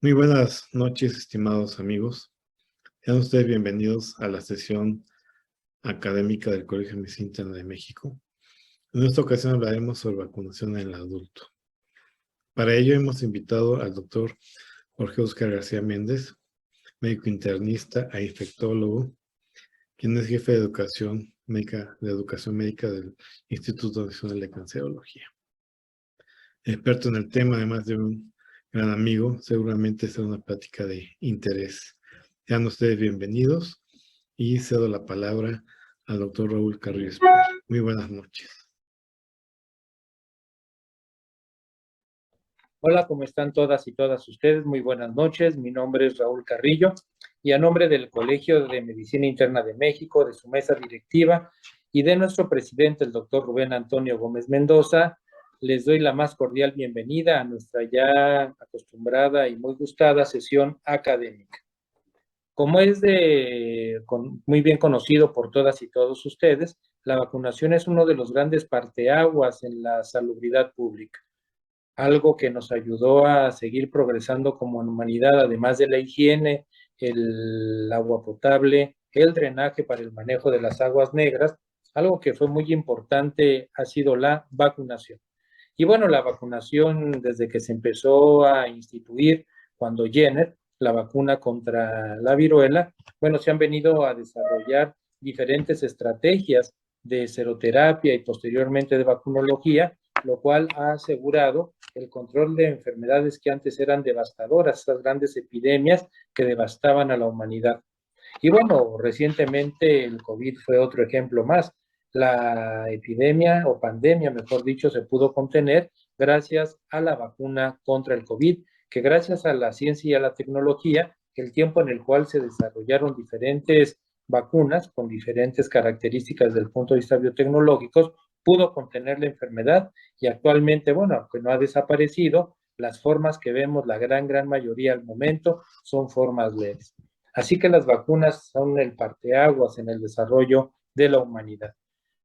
Muy buenas noches, estimados amigos. Sean ustedes bienvenidos a la sesión académica del Colegio de Medicina Interna de México. En esta ocasión hablaremos sobre vacunación en el adulto. Para ello hemos invitado al doctor Jorge Óscar García Méndez, médico internista e infectólogo, quien es jefe de educación médica del Instituto Nacional de Cancerología. Experto en el tema, además de un gran amigo, seguramente será una plática de interés. Sean ustedes bienvenidos y cedo la palabra al doctor Raúl Carrillo Esper. Muy buenas noches. Hola, ¿cómo están todas y todas ustedes? Muy buenas noches. Mi nombre es Raúl Carrillo y a nombre del Colegio de Medicina Interna de México, de su mesa directiva y de nuestro presidente, el doctor Rubén Antonio Gómez Mendoza, les doy la más cordial bienvenida a nuestra ya acostumbrada y muy gustada sesión académica. Como es muy bien conocido por todas y todos ustedes, la vacunación es uno de los grandes parteaguas en la salubridad pública. Algo que nos ayudó a seguir progresando como humanidad, además de la higiene, el agua potable, el drenaje para el manejo de las aguas negras, algo que fue muy importante ha sido la vacunación. Y bueno, la vacunación desde que se empezó a instituir, cuando Jenner, la vacuna contra la viruela, bueno, se han venido a desarrollar diferentes estrategias de seroterapia y posteriormente de vacunología, lo cual ha asegurado el control de enfermedades que antes eran devastadoras, estas grandes epidemias que devastaban a la humanidad. Y bueno, recientemente el COVID fue otro ejemplo más. La epidemia o pandemia, mejor dicho, se pudo contener gracias a la vacuna contra el COVID, que gracias a la ciencia y a la tecnología, el tiempo en el cual se desarrollaron diferentes vacunas con diferentes características desde el punto de vista biotecnológicos, pudo contener la enfermedad y actualmente, bueno, aunque no ha desaparecido, las formas que vemos, la gran mayoría al momento, son formas leves. Así que las vacunas son el parteaguas en el desarrollo de la humanidad.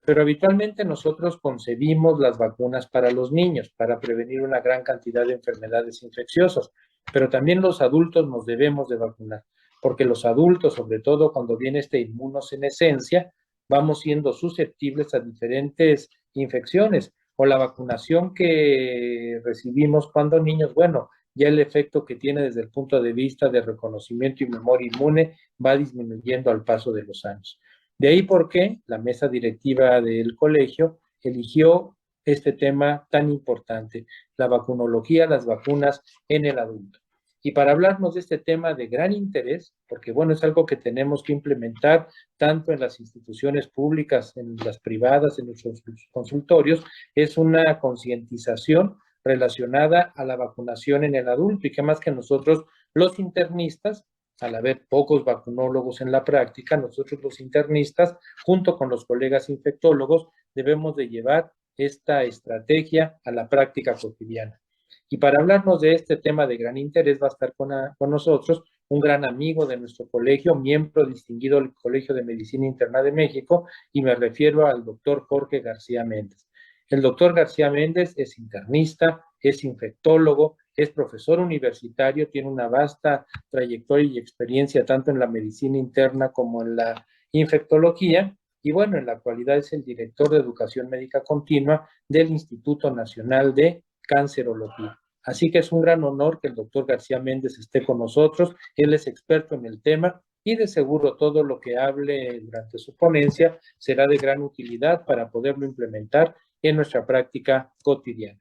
Pero habitualmente nosotros concebimos las vacunas para los niños, para prevenir una gran cantidad de enfermedades infecciosas, pero también los adultos nos debemos de vacunar, porque los adultos, sobre todo cuando viene esta inmunosenescencia, vamos siendo susceptibles a diferentes infecciones o la vacunación que recibimos cuando niños, bueno, ya el efecto que tiene desde el punto de vista de reconocimiento y memoria inmune va disminuyendo al paso de los años. De ahí por qué la mesa directiva del colegio eligió este tema tan importante, la vacunología, las vacunas en el adulto. Y para hablarnos de este tema de gran interés, porque bueno, es algo que tenemos que implementar tanto en las instituciones públicas, en las privadas, en nuestros consultorios, es una concientización relacionada a la vacunación en el adulto y que más que nosotros, los internistas, al haber pocos vacunólogos en la práctica, nosotros los internistas, junto con los colegas infectólogos, debemos de llevar esta estrategia a la práctica cotidiana. Y para hablarnos de este tema de gran interés va a estar con nosotros un gran amigo de nuestro colegio, miembro distinguido del Colegio de Medicina Interna de México, y me refiero al doctor Jorge García Méndez. El doctor García Méndez es internista, es infectólogo, es profesor universitario, tiene una vasta trayectoria y experiencia tanto en la medicina interna como en la infectología, y bueno, en la actualidad es el director de Educación Médica Continua del Instituto Nacional de Cancerología. Así que es un gran honor que el doctor García Méndez esté con nosotros. Él es experto en el tema y de seguro todo lo que hable durante su ponencia será de gran utilidad para poderlo implementar en nuestra práctica cotidiana.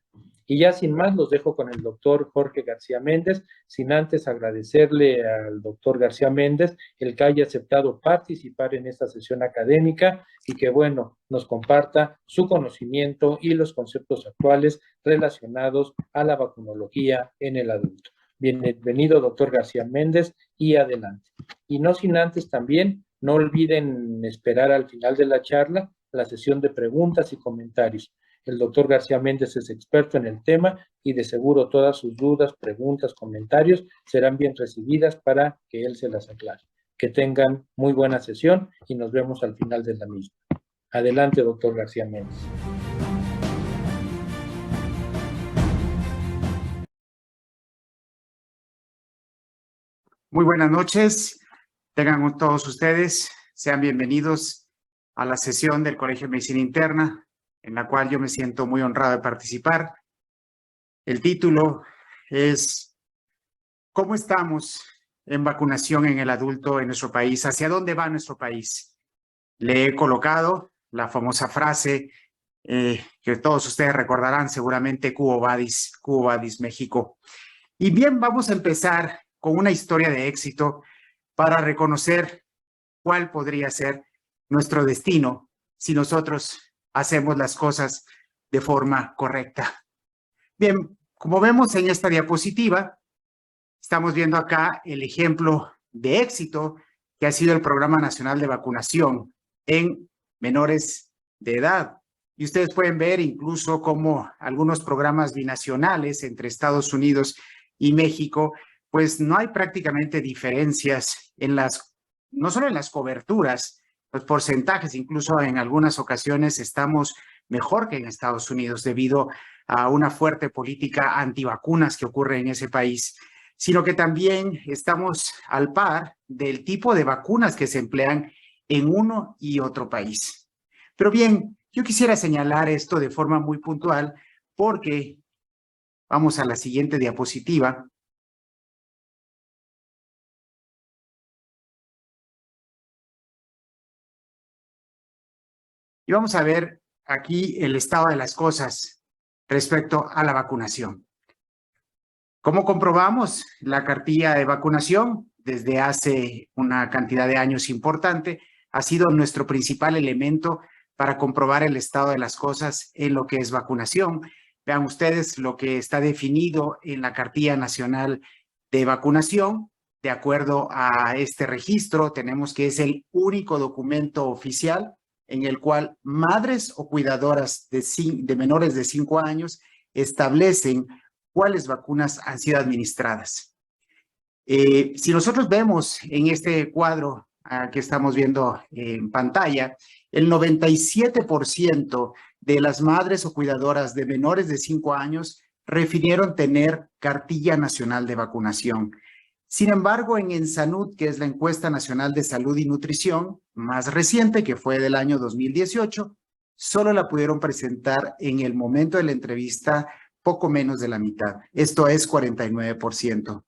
Y ya sin más, los dejo con el doctor Jorge García Méndez, sin antes agradecerle al doctor García Méndez el que haya aceptado participar en esta sesión académica y que, bueno, nos comparta su conocimiento y los conceptos actuales relacionados a la vacunología en el adulto. Bienvenido, doctor García Méndez, y adelante. Y no sin antes también, no olviden esperar al final de la charla la sesión de preguntas y comentarios. El doctor García Méndez es experto en el tema y de seguro todas sus dudas, preguntas, comentarios serán bien recibidas para que él se las aclare. Que tengan muy buena sesión y nos vemos al final de la misma. Adelante, doctor García Méndez. Muy buenas noches. Tengan todos ustedes, sean bienvenidos a la sesión del Colegio de Medicina Interna, en la cual yo me siento muy honrado de participar. El título es ¿cómo estamos en vacunación en el adulto en nuestro país? ¿Hacia dónde va nuestro país? Le he colocado la famosa frase que todos ustedes recordarán seguramente, Quo Vadis, México. Y bien, vamos a empezar con una historia de éxito para reconocer cuál podría ser nuestro destino si nosotros hacemos las cosas de forma correcta. Bien, como vemos en esta diapositiva, estamos viendo acá el ejemplo de éxito que ha sido el Programa Nacional de Vacunación en menores de edad. Y ustedes pueden ver incluso cómo algunos programas binacionales entre Estados Unidos y México, pues no hay prácticamente diferencias en no solo en las coberturas, los porcentajes, incluso en algunas ocasiones estamos mejor que en Estados Unidos debido a una fuerte política antivacunas que ocurre en ese país, sino que también estamos al par del tipo de vacunas que se emplean en uno y otro país. Pero bien, yo quisiera señalar esto de forma muy puntual porque vamos a la siguiente diapositiva. Y vamos a ver aquí el estado de las cosas respecto a la vacunación. ¿Cómo comprobamos la cartilla de vacunación? Desde hace una cantidad de años importante, ha sido nuestro principal elemento para comprobar el estado de las cosas en lo que es vacunación. Vean ustedes lo que está definido en la Cartilla Nacional de Vacunación. De acuerdo a este registro, tenemos que es el único documento oficial en el cual madres o cuidadoras de menores de 5 años establecen cuáles vacunas han sido administradas. Si nosotros vemos en este cuadro que estamos viendo en pantalla, el 97% de las madres o cuidadoras de menores de 5 años refirieron tener cartilla nacional de vacunación. Sin embargo, en ENSANUD, que es la encuesta nacional de salud y nutrición más reciente, que fue del año 2018, solo la pudieron presentar en el momento de la entrevista poco menos de la mitad. Esto es 49%.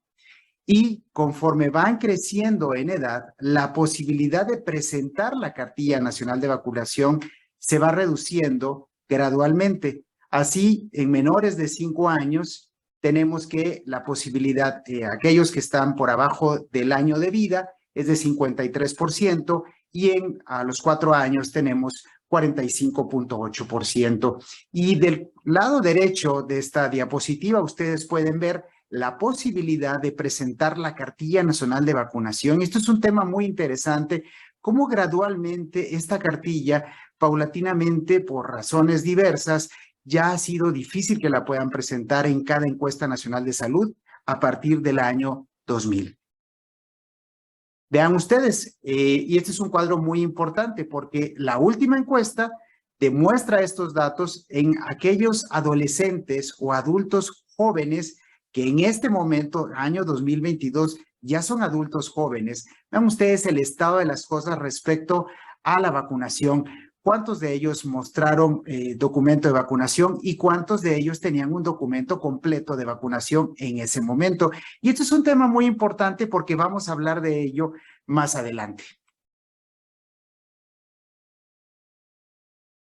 Y conforme van creciendo en edad, la posibilidad de presentar la cartilla nacional de vacunación se va reduciendo gradualmente. Así, en menores de 5 años, tenemos que la posibilidad, aquellos que están por abajo del año de vida, es de 53%, y a los 4 años tenemos 45.8%. Y del lado derecho de esta diapositiva, ustedes pueden ver la posibilidad de presentar la cartilla nacional de vacunación. Esto es un tema muy interesante, cómo gradualmente esta cartilla, paulatinamente, por razones diversas, ya ha sido difícil que la puedan presentar en cada encuesta nacional de salud a partir del año 2000. Vean ustedes, y este es un cuadro muy importante porque la última encuesta demuestra estos datos en aquellos adolescentes o adultos jóvenes que en este momento, año 2022, ya son adultos jóvenes. Vean ustedes el estado de las cosas respecto a la vacunación. ¿Cuántos de ellos mostraron documento de vacunación y cuántos de ellos tenían un documento completo de vacunación en ese momento? Y esto es un tema muy importante porque vamos a hablar de ello más adelante.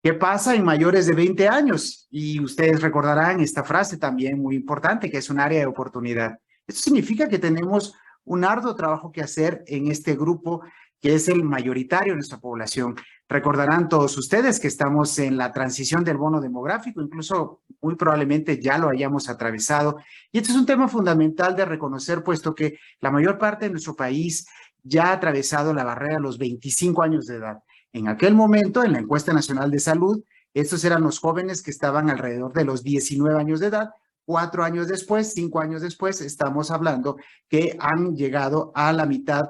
¿Qué pasa en mayores de 20 años? Y ustedes recordarán esta frase también muy importante, que es un área de oportunidad. Esto significa que tenemos un arduo trabajo que hacer en este grupo que es el mayoritario de nuestra población. Recordarán todos ustedes que estamos en la transición del bono demográfico, incluso muy probablemente ya lo hayamos atravesado. Y este es un tema fundamental de reconocer, puesto que la mayor parte de nuestro país ya ha atravesado la barrera de los 25 años de edad. En aquel momento, en la encuesta nacional de salud, estos eran los jóvenes que estaban alrededor de los 19 años de edad. 4 años después, 5 años después, estamos hablando que han llegado a la mitad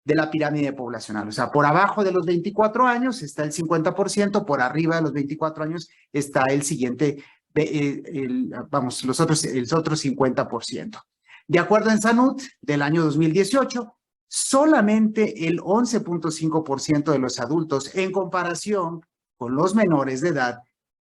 de la pirámide poblacional. O sea, por abajo de los 24 años está el 50%, por arriba de los 24 años está el siguiente, el otro 50%. De acuerdo en SANUT, del año 2018, solamente el 11.5% de los adultos, en comparación con los menores de edad,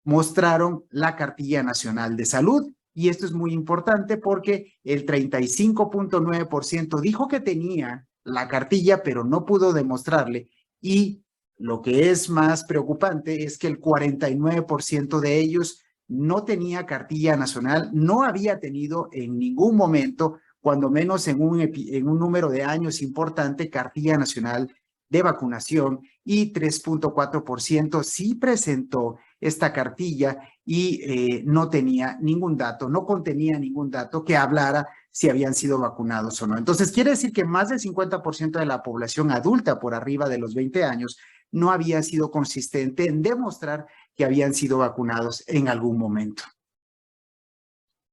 mostraron la Cartilla Nacional de Salud. Y esto es muy importante porque el 35.9% dijo que tenía la cartilla, pero no pudo demostrarle. Y lo que es más preocupante es que el 49% de ellos no tenía cartilla nacional, no había tenido en ningún momento, cuando menos en un número de años importante, cartilla nacional de vacunación, y 3.4% sí presentó esta cartilla y no tenía ningún dato, no contenía ningún dato que hablara si habían sido vacunados o no. Entonces, quiere decir que más del 50% de la población adulta por arriba de los 20 años no había sido consistente en demostrar que habían sido vacunados en algún momento.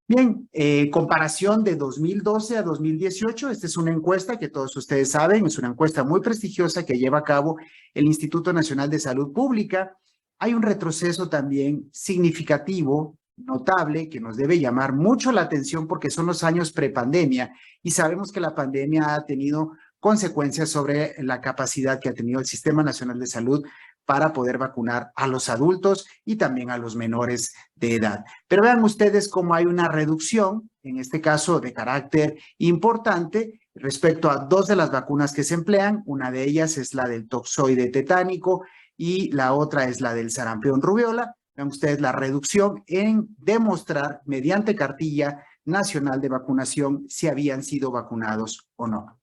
Bien, comparación de 2012 a 2018, esta es una encuesta que todos ustedes saben, es una encuesta muy prestigiosa que lleva a cabo el Instituto Nacional de Salud Pública. Hay un retroceso también significativo, notable, que nos debe llamar mucho la atención porque son los años prepandemia y sabemos que la pandemia ha tenido consecuencias sobre la capacidad que ha tenido el Sistema Nacional de Salud para poder vacunar a los adultos y también a los menores de edad. Pero vean ustedes cómo hay una reducción, en este caso de carácter importante, respecto a dos de las vacunas que se emplean. Una de ellas es la del toxoide tetánico y la otra es la del sarampión rubiola. Vean ustedes la reducción en demostrar mediante cartilla nacional de vacunación si habían sido vacunados o no.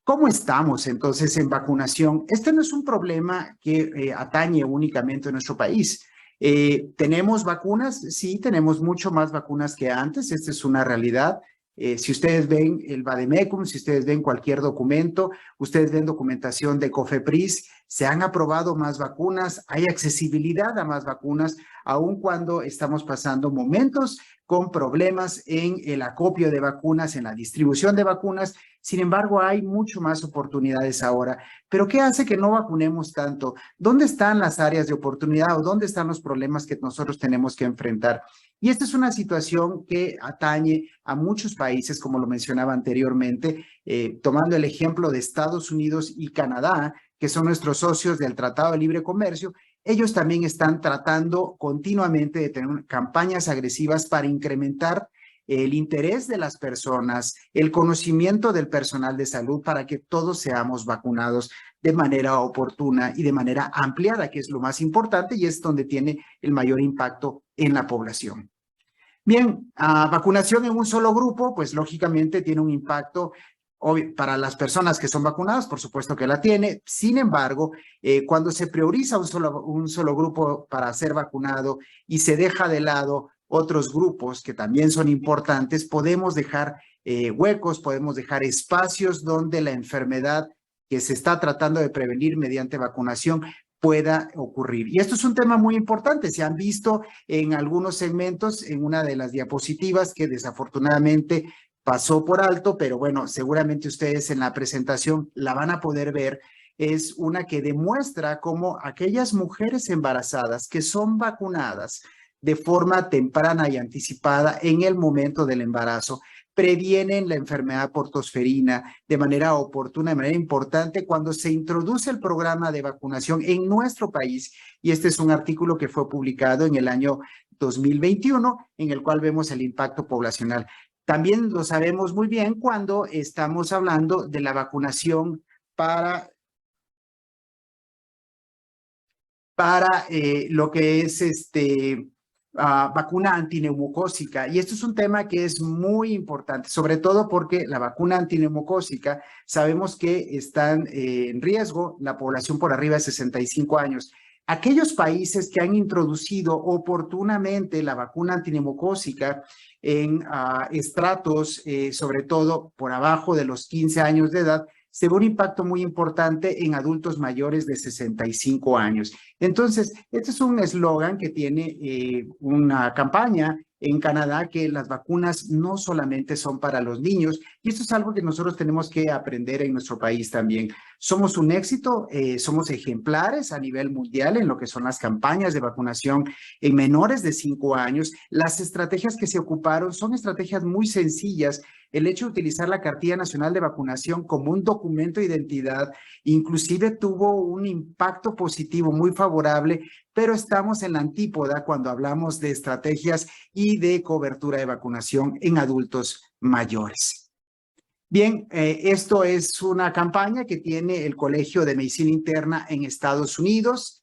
¿Cómo estamos entonces en vacunación? Este no es un problema que atañe únicamente a nuestro país. ¿Tenemos vacunas? Sí, tenemos mucho más vacunas que antes. Esta es una realidad. Si ustedes ven el Vademecum, si ustedes ven cualquier documento, ustedes ven documentación de COFEPRIS, se han aprobado más vacunas, hay accesibilidad a más vacunas, aun cuando estamos pasando momentos con problemas en el acopio de vacunas, en la distribución de vacunas. Sin embargo, hay mucho más oportunidades ahora. ¿Pero qué hace que no vacunemos tanto? ¿Dónde están las áreas de oportunidad o dónde están los problemas que nosotros tenemos que enfrentar? Y esta es una situación que atañe a muchos países, como lo mencionaba anteriormente, tomando el ejemplo de Estados Unidos y Canadá, que son nuestros socios del Tratado de Libre Comercio. Ellos también están tratando continuamente de tener campañas agresivas para incrementar el interés de las personas, el conocimiento del personal de salud para que todos seamos vacunados de manera oportuna y de manera ampliada, que es lo más importante y es donde tiene el mayor impacto en la población. Bien, vacunación en un solo grupo, pues lógicamente tiene un impacto para las personas que son vacunadas, por supuesto que la tiene. Sin embargo, cuando se prioriza un solo grupo para ser vacunado y se deja de lado otros grupos que también son importantes, podemos dejar huecos, podemos dejar espacios donde la enfermedad que se está tratando de prevenir mediante vacunación pueda ocurrir. Y esto es un tema muy importante. Se han visto en algunos segmentos, en una de las diapositivas que desafortunadamente pasó por alto, pero bueno, seguramente ustedes en la presentación la van a poder ver. Es una que demuestra cómo aquellas mujeres embarazadas que son vacunadas de forma temprana y anticipada en el momento del embarazo previenen la enfermedad por tosferina de manera oportuna, de manera importante cuando se introduce el programa de vacunación en nuestro país. Y este es un artículo que fue publicado en el año 2021, en el cual vemos el impacto poblacional. También lo sabemos muy bien cuando estamos hablando de la vacunación para lo que es vacuna antineumocócica. Y esto es un tema que es muy importante, sobre todo porque la vacuna antineumocócica sabemos que están en riesgo la población por arriba de 65 años. Aquellos países que han introducido oportunamente la vacuna antineumocócica en estratos, sobre todo por abajo de los 15 años de edad, se ve un impacto muy importante en adultos mayores de 65 años. Entonces, este es un eslogan que tiene una campaña en Canadá que las vacunas no solamente son para los niños, y esto es algo que nosotros tenemos que aprender en nuestro país también. Somos un éxito, somos ejemplares a nivel mundial en lo que son las campañas de vacunación en menores de 5 años. Las estrategias que se ocuparon son estrategias muy sencillas. El hecho de utilizar la Cartilla Nacional de Vacunación como un documento de identidad inclusive tuvo un impacto positivo muy favorable, pero estamos en la antípoda cuando hablamos de estrategias y de cobertura de vacunación en adultos mayores. Bien, esto es una campaña que tiene el Colegio de Medicina Interna en Estados Unidos.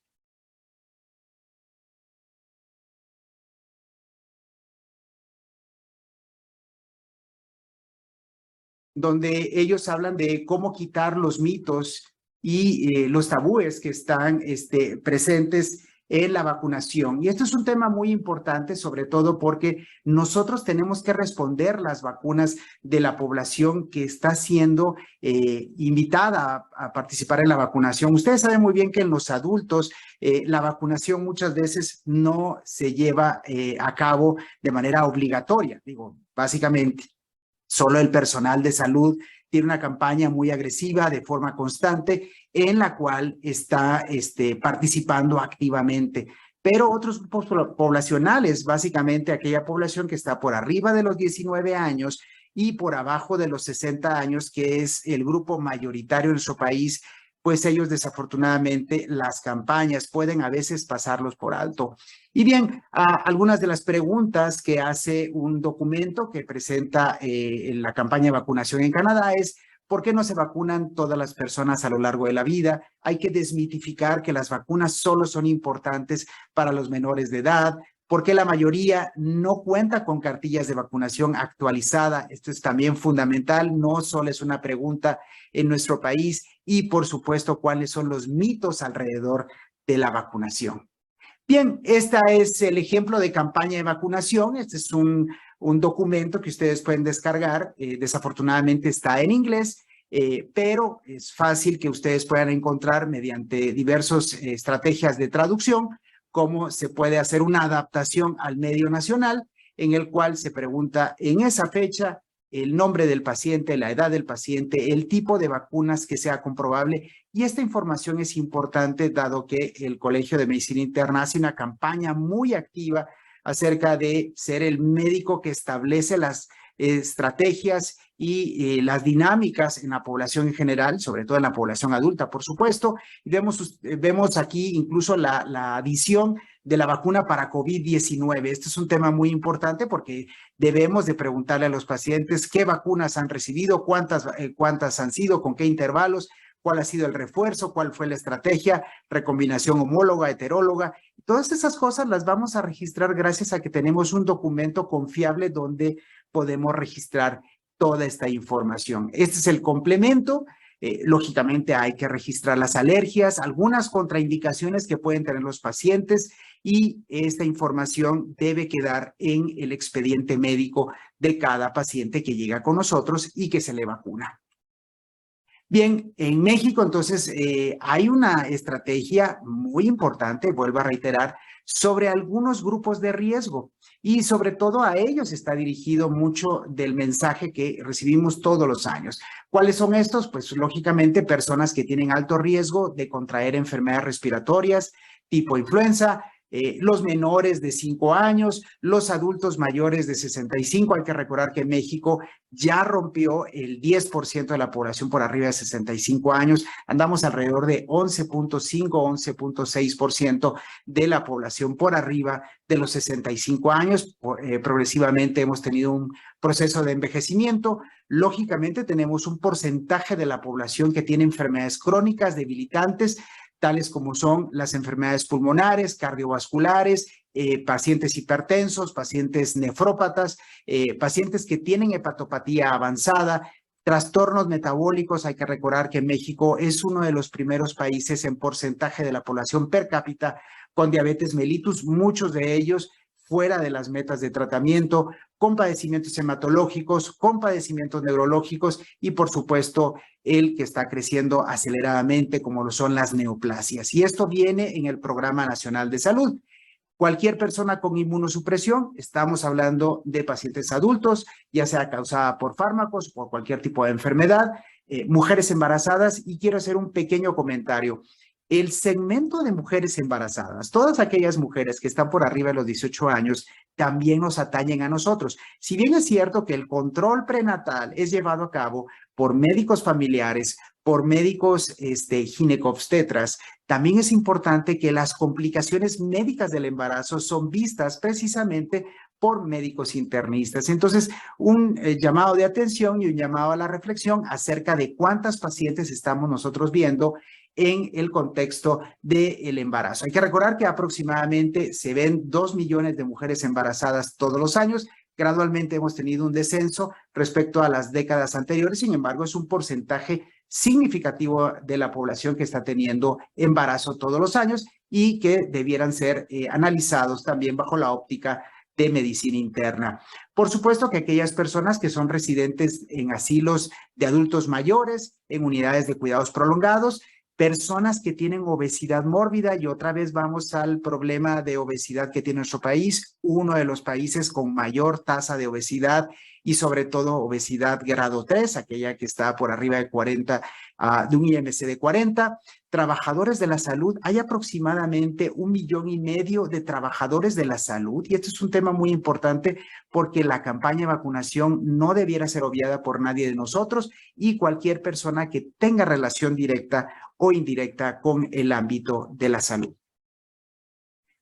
Donde ellos hablan de cómo quitar los mitos y los tabúes que están presentes en la vacunación. Y esto es un tema muy importante, sobre todo porque nosotros tenemos que responder las vacunas de la población que está siendo invitada a participar en la vacunación. Ustedes saben muy bien que en los adultos la vacunación muchas veces no se lleva a cabo de manera obligatoria, digo, básicamente. Solo el personal de salud tiene una campaña muy agresiva de forma constante en la cual está participando activamente. Pero otros grupos poblacionales, básicamente aquella población que está por arriba de los 19 años y por abajo de los 60 años, que es el grupo mayoritario en nuestro país, pues ellos desafortunadamente las campañas pueden a veces pasarlos por alto. Y bien, algunas de las preguntas que hace un documento que presenta la campaña de vacunación en Canadá es: ¿por qué no se vacunan todas las personas a lo largo de la vida? Hay que desmitificar que las vacunas solo son importantes para los menores de edad. ¿Por qué la mayoría no cuenta con cartillas de vacunación actualizada? Esto es también fundamental, no solo es una pregunta en nuestro país. Y, por supuesto, ¿cuáles son los mitos alrededor de la vacunación? Bien, este es el ejemplo de campaña de vacunación. Este es un documento que ustedes pueden descargar. Desafortunadamente está en inglés, pero es fácil que ustedes puedan encontrar mediante diversas estrategias de traducción cómo se puede hacer una adaptación al medio nacional, en el cual se pregunta en esa fecha el nombre del paciente, la edad del paciente, el tipo de vacunas que sea comprobable. Y esta información es importante dado que el Colegio de Medicina Interna hace una campaña muy activa acerca de ser el médico que establece las estrategias y las dinámicas en la población en general, sobre todo en la población adulta, por supuesto. Y vemos aquí incluso la adición de la vacuna para COVID-19. Este es un tema muy importante porque debemos de preguntarle a los pacientes qué vacunas han recibido, cuántas han sido, con qué intervalos, cuál ha sido el refuerzo, cuál fue la estrategia, recombinación homóloga, heteróloga. Todas esas cosas las vamos a registrar gracias a que tenemos un documento confiable donde podemos registrar toda esta información. Este es el complemento. Lógicamente hay que registrar las alergias, algunas contraindicaciones que pueden tener los pacientes, y esta información debe quedar en el expediente médico de cada paciente que llega con nosotros y que se le vacuna. Bien, en México entonces hay una estrategia muy importante, vuelvo a reiterar, sobre algunos grupos de riesgo, y sobre todo a ellos está dirigido mucho del mensaje que recibimos todos los años. ¿Cuáles son estos? Pues lógicamente personas que tienen alto riesgo de contraer enfermedades respiratorias tipo influenza, los menores de 5 años, los adultos mayores de 65. Hay que recordar que México ya rompió el 10% de la población por arriba de 65 años. Andamos alrededor de 11.5, 11.6% de la población por arriba de los 65 años. Progresivamente hemos tenido un proceso de envejecimiento. Lógicamente tenemos un porcentaje de la población que tiene enfermedades crónicas debilitantes, tales como son las enfermedades pulmonares, cardiovasculares, pacientes hipertensos, pacientes nefrópatas, pacientes que tienen hepatopatía avanzada, trastornos metabólicos. Hay que recordar que México es uno de los primeros países en porcentaje de la población per cápita con diabetes mellitus, muchos de ellos fuera de las metas de tratamiento, con padecimientos hematológicos, con padecimientos neurológicos y, por supuesto, el que está creciendo aceleradamente, como lo son las neoplasias. Y esto viene en el Programa Nacional de Salud. Cualquier persona con inmunosupresión, estamos hablando de pacientes adultos, ya sea causada por fármacos, por cualquier tipo de enfermedad, mujeres embarazadas, y quiero hacer un pequeño comentario. El segmento de mujeres embarazadas, todas aquellas mujeres que están por arriba de los 18 años, también nos atañen a nosotros. Si bien es cierto que el control prenatal es llevado a cabo por médicos familiares, por médicos ginecobstetras, también es importante que las complicaciones médicas del embarazo son vistas precisamente por médicos internistas. Entonces, un llamado de atención y un llamado a la reflexión acerca de cuántas pacientes estamos nosotros viendo en el contexto del embarazo. Hay que recordar que aproximadamente se ven 2 millones de mujeres embarazadas todos los años. Gradualmente hemos tenido un descenso respecto a las décadas anteriores, sin embargo, es un porcentaje significativo de la población que está teniendo embarazo todos los años y que debieran ser analizados también bajo la óptica de medicina interna. Por supuesto que aquellas personas que son residentes en asilos de adultos mayores, en unidades de cuidados prolongados, personas que tienen obesidad mórbida, y otra vez vamos al problema de obesidad que tiene nuestro país, uno de los países con mayor tasa de obesidad y sobre todo obesidad grado 3, aquella que está por arriba de 40, de un IMC de 40. Trabajadores de la salud, hay aproximadamente 1,5 millones de trabajadores de la salud, y esto es un tema muy importante porque la campaña de vacunación no debiera ser obviada por nadie de nosotros y cualquier persona que tenga relación directa o indirecta con el ámbito de la salud.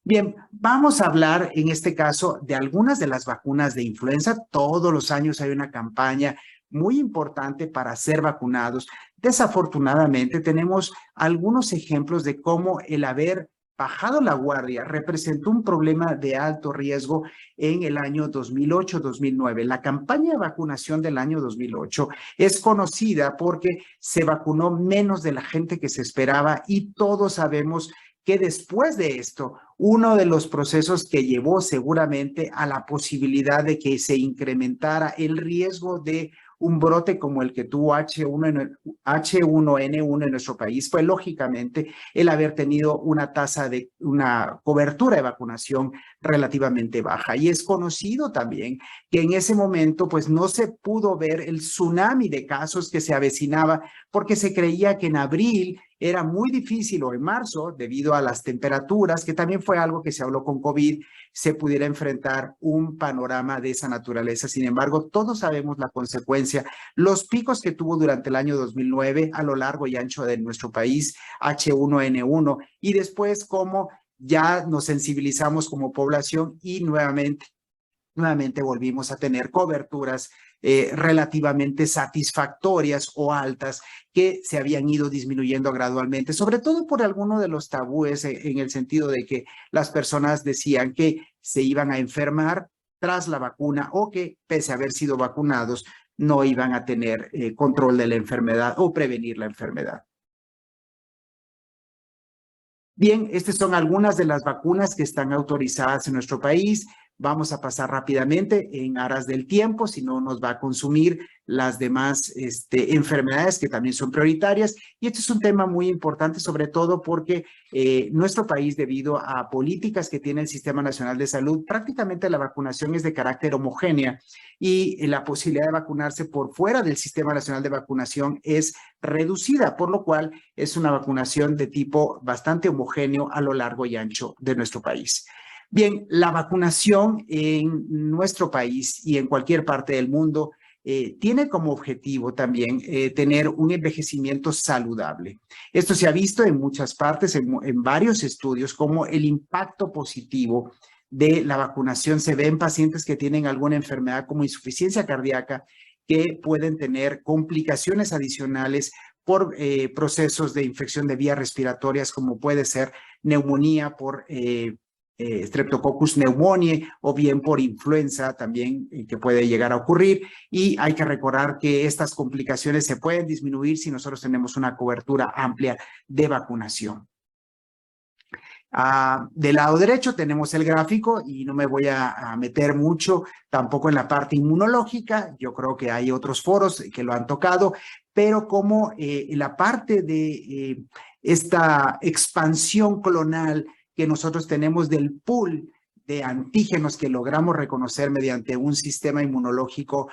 Bien, vamos a hablar en este caso de algunas de las vacunas de influenza. Todos los años hay una campaña muy importante para ser vacunados. Desafortunadamente, tenemos algunos ejemplos de cómo el haber bajado la guardia representó un problema de alto riesgo en el año 2008-2009. La campaña de vacunación del año 2008 es conocida porque se vacunó menos de la gente que se esperaba, y todos sabemos que después de esto, uno de los procesos que llevó seguramente a la posibilidad de que se incrementara el riesgo de un brote como el que tuvo H1N1 en nuestro país fue lógicamente el haber tenido una tasa de una cobertura de vacunación relativamente baja. Y es conocido también que en ese momento pues no se pudo ver el tsunami de casos que se avecinaba, porque se creía que en abril era muy difícil, o en marzo, debido a las temperaturas, que también fue algo que se habló con COVID, se pudiera enfrentar un panorama de esa naturaleza. Sin embargo, todos sabemos la consecuencia, los picos que tuvo durante el año 2009 a lo largo y ancho de nuestro país, H1N1, y después cómo ya nos sensibilizamos como población y nuevamente volvimos a tener coberturas relativamente satisfactorias o altas que se habían ido disminuyendo gradualmente, sobre todo por alguno de los tabúes en el sentido de que las personas decían que se iban a enfermar tras la vacuna o que pese a haber sido vacunados no iban a tener control de la enfermedad o prevenir la enfermedad. Bien, estas son algunas de las vacunas que están autorizadas en nuestro país. Vamos a pasar rápidamente en aras del tiempo, si no nos va a consumir las demás enfermedades que también son prioritarias. Y este es un tema muy importante, sobre todo porque nuestro país, debido a políticas que tiene el Sistema Nacional de Salud, prácticamente la vacunación es de carácter homogénea y la posibilidad de vacunarse por fuera del Sistema Nacional de Vacunación es reducida, por lo cual es una vacunación de tipo bastante homogéneo a lo largo y ancho de nuestro país. Bien, la vacunación en nuestro país y en cualquier parte del mundo tiene como objetivo también tener un envejecimiento saludable. Esto se ha visto en muchas partes, en varios estudios, como el impacto positivo de la vacunación se ve en pacientes que tienen alguna enfermedad como insuficiencia cardíaca, que pueden tener complicaciones adicionales por procesos de infección de vías respiratorias, como puede ser neumonía por Streptococcus pneumoniae o bien por influenza también que puede llegar a ocurrir. Y hay que recordar que estas complicaciones se pueden disminuir si nosotros tenemos una cobertura amplia de vacunación. Del lado derecho tenemos el gráfico y no me voy a meter mucho tampoco en la parte inmunológica. Yo creo que hay otros foros que lo han tocado, pero como la parte de esta expansión clonal que nosotros tenemos del pool de antígenos que logramos reconocer mediante un sistema inmunológico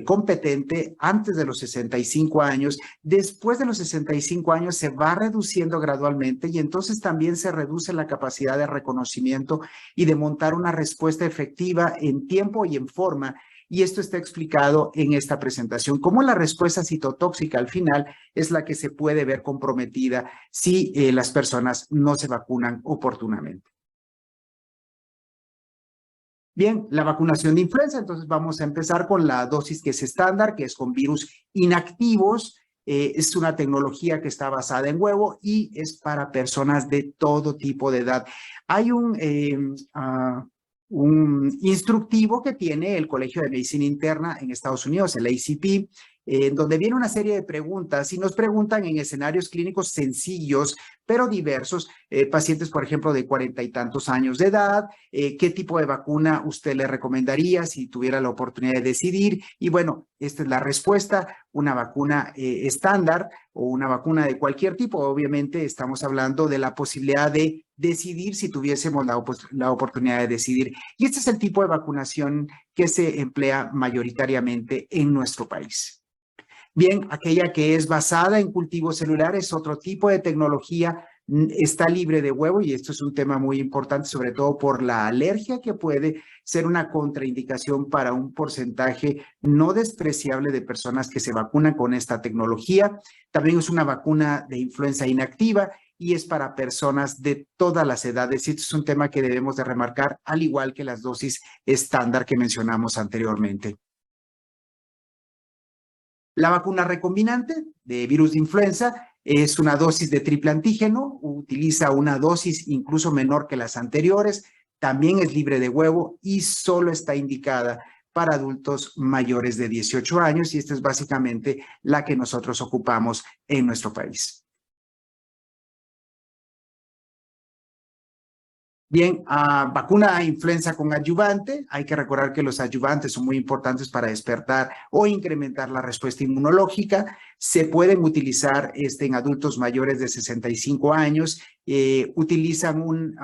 competente antes de los 65 años. Después de los 65 años se va reduciendo gradualmente y entonces también se reduce la capacidad de reconocimiento y de montar una respuesta efectiva en tiempo y en forma. Y esto está explicado en esta presentación, cómo la respuesta citotóxica al final es la que se puede ver comprometida si las personas no se vacunan oportunamente. Bien, la vacunación de influenza, entonces vamos a empezar con la dosis que es estándar, que es con virus inactivos. Es una tecnología que está basada en huevo y es para personas de todo tipo de edad. Hay un instructivo que tiene el Colegio de Medicina Interna en Estados Unidos, el ACP, donde viene una serie de preguntas y nos preguntan en escenarios clínicos sencillos, pero diversos, pacientes, por ejemplo, de 40 y tantos años de edad, qué tipo de vacuna usted le recomendaría si tuviera la oportunidad de decidir. Y bueno, esta es la respuesta, una vacuna estándar o una vacuna de cualquier tipo. Obviamente estamos hablando de la posibilidad de decidir si tuviésemos la oportunidad de decidir. Y este es el tipo de vacunación que se emplea mayoritariamente en nuestro país. Bien, aquella que es basada en cultivos celulares, otro tipo de tecnología, está libre de huevo y esto es un tema muy importante, sobre todo por la alergia que puede ser una contraindicación para un porcentaje no despreciable de personas que se vacunan con esta tecnología. También es una vacuna de influenza inactiva y es para personas de todas las edades. Y esto es un tema que debemos de remarcar, al igual que las dosis estándar que mencionamos anteriormente. La vacuna recombinante de virus de influenza es una dosis de triple antígeno, utiliza una dosis incluso menor que las anteriores, también es libre de huevo y solo está indicada para adultos mayores de 18 años y esta es básicamente la que nosotros ocupamos en nuestro país. Bien, vacuna a influenza con adyuvante. Hay que recordar que los adyuvantes son muy importantes para despertar o incrementar la respuesta inmunológica. Se pueden utilizar en adultos mayores de 65 años. Utilizan un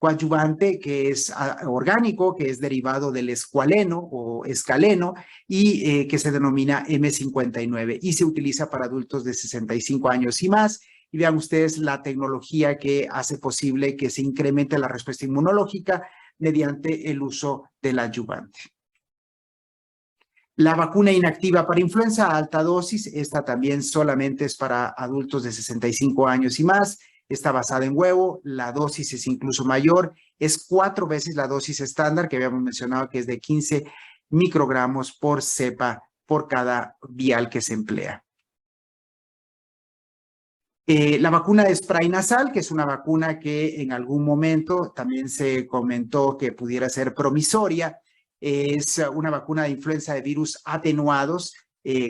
coadyuvante que es orgánico, que es derivado del escualeno o escaleno y que se denomina M59 y se utiliza para adultos de 65 años y más. Y vean ustedes la tecnología que hace posible que se incremente la respuesta inmunológica mediante el uso del adyuvante. La vacuna inactiva para influenza a alta dosis, esta también solamente es para adultos de 65 años y más, está basada en huevo, la dosis es incluso mayor, es 4 veces la dosis estándar que habíamos mencionado que es de 15 microgramos por cepa por cada vial que se emplea. La vacuna de spray nasal, que es una vacuna que en algún momento también se comentó que pudiera ser promisoria, es una vacuna de influenza de virus atenuados,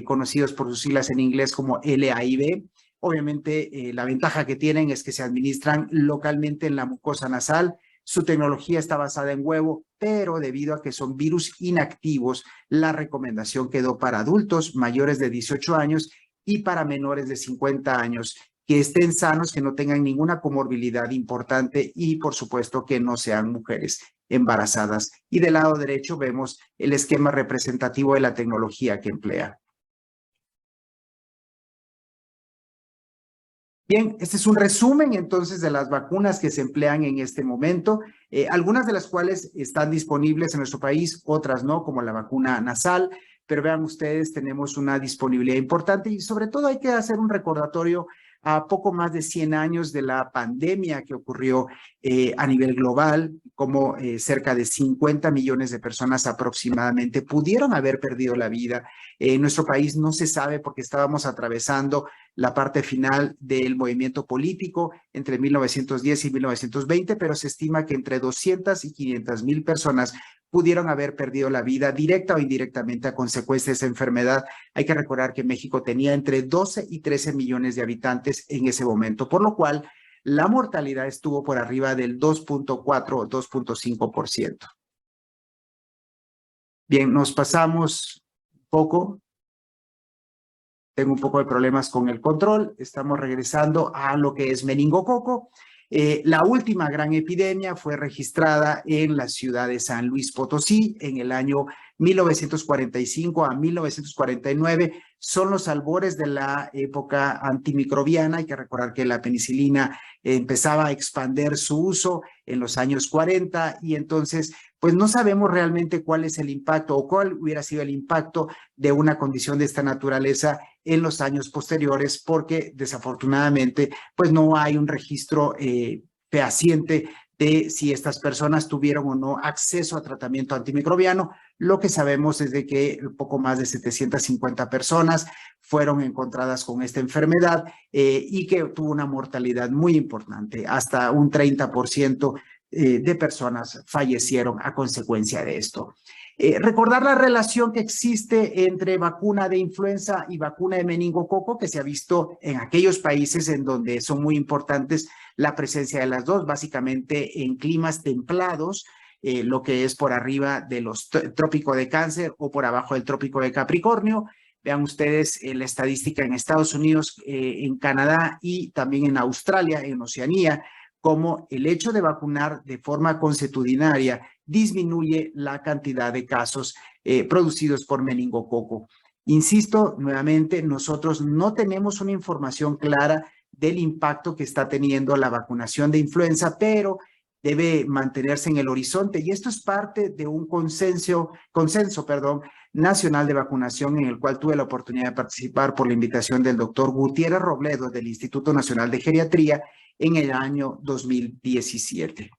conocidos por sus siglas en inglés como LAIV. Obviamente, la ventaja que tienen es que se administran localmente en la mucosa nasal. Su tecnología está basada en huevo, pero debido a que son virus inactivos, la recomendación quedó para adultos mayores de 18 años y para menores de 50 años, que estén sanos, que no tengan ninguna comorbilidad importante y, por supuesto, que no sean mujeres embarazadas. Y del lado derecho vemos el esquema representativo de la tecnología que emplea. Bien, este es un resumen entonces de las vacunas que se emplean en este momento, algunas de las cuales están disponibles en nuestro país, otras no, como la vacuna nasal, pero vean ustedes, tenemos una disponibilidad importante y sobre todo hay que hacer un recordatorio a poco más de 100 años de la pandemia que ocurrió a nivel global, como cerca de 50 millones de personas aproximadamente pudieron haber perdido la vida. En nuestro país no se sabe porque estábamos atravesando la parte final del movimiento político entre 1910 y 1920, pero se estima que entre 200 y 500 mil personas pudieron haber perdido la vida directa o indirectamente a consecuencia de esa enfermedad. Hay que recordar que México tenía entre 12 y 13 millones de habitantes en ese momento, por lo cual la mortalidad estuvo por arriba del 2.4 o 2.5%. Bien, nos pasamos un poco. Tengo un poco de problemas con el control. Estamos regresando a lo que es meningococo. La última gran epidemia fue registrada en la ciudad de San Luis Potosí en el año 1945 a 1949. Son los albores de la época antimicrobiana. Hay que recordar que la penicilina empezaba a expandir su uso en los años 40 y entonces pues no sabemos realmente cuál es el impacto o cuál hubiera sido el impacto de una condición de esta naturaleza en los años posteriores, porque desafortunadamente pues no hay un registro fehaciente de si estas personas tuvieron o no acceso a tratamiento antimicrobiano. Lo que sabemos es de que poco más de 750 personas fueron encontradas con esta enfermedad y que tuvo una mortalidad muy importante, hasta un 30% de personas fallecieron a consecuencia de esto. Recordar la relación que existe entre vacuna de influenza y vacuna de meningococo, que se ha visto en aquellos países en donde son muy importantes la presencia de las dos, básicamente en climas templados, lo que es por arriba de los trópico de Cáncer o por abajo del trópico de Capricornio. Vean ustedes la estadística en Estados Unidos, en Canadá y también en Australia, en Oceanía, como el hecho de vacunar de forma consuetudinaria disminuye la cantidad de casos producidos por meningococo. Insisto, nuevamente, nosotros no tenemos una información clara del impacto que está teniendo la vacunación de influenza, pero debe mantenerse en el horizonte y esto es parte de un consenso nacional de vacunación en el cual tuve la oportunidad de participar por la invitación del doctor Gutiérrez Robledo del Instituto Nacional de Geriatría en el año 2017.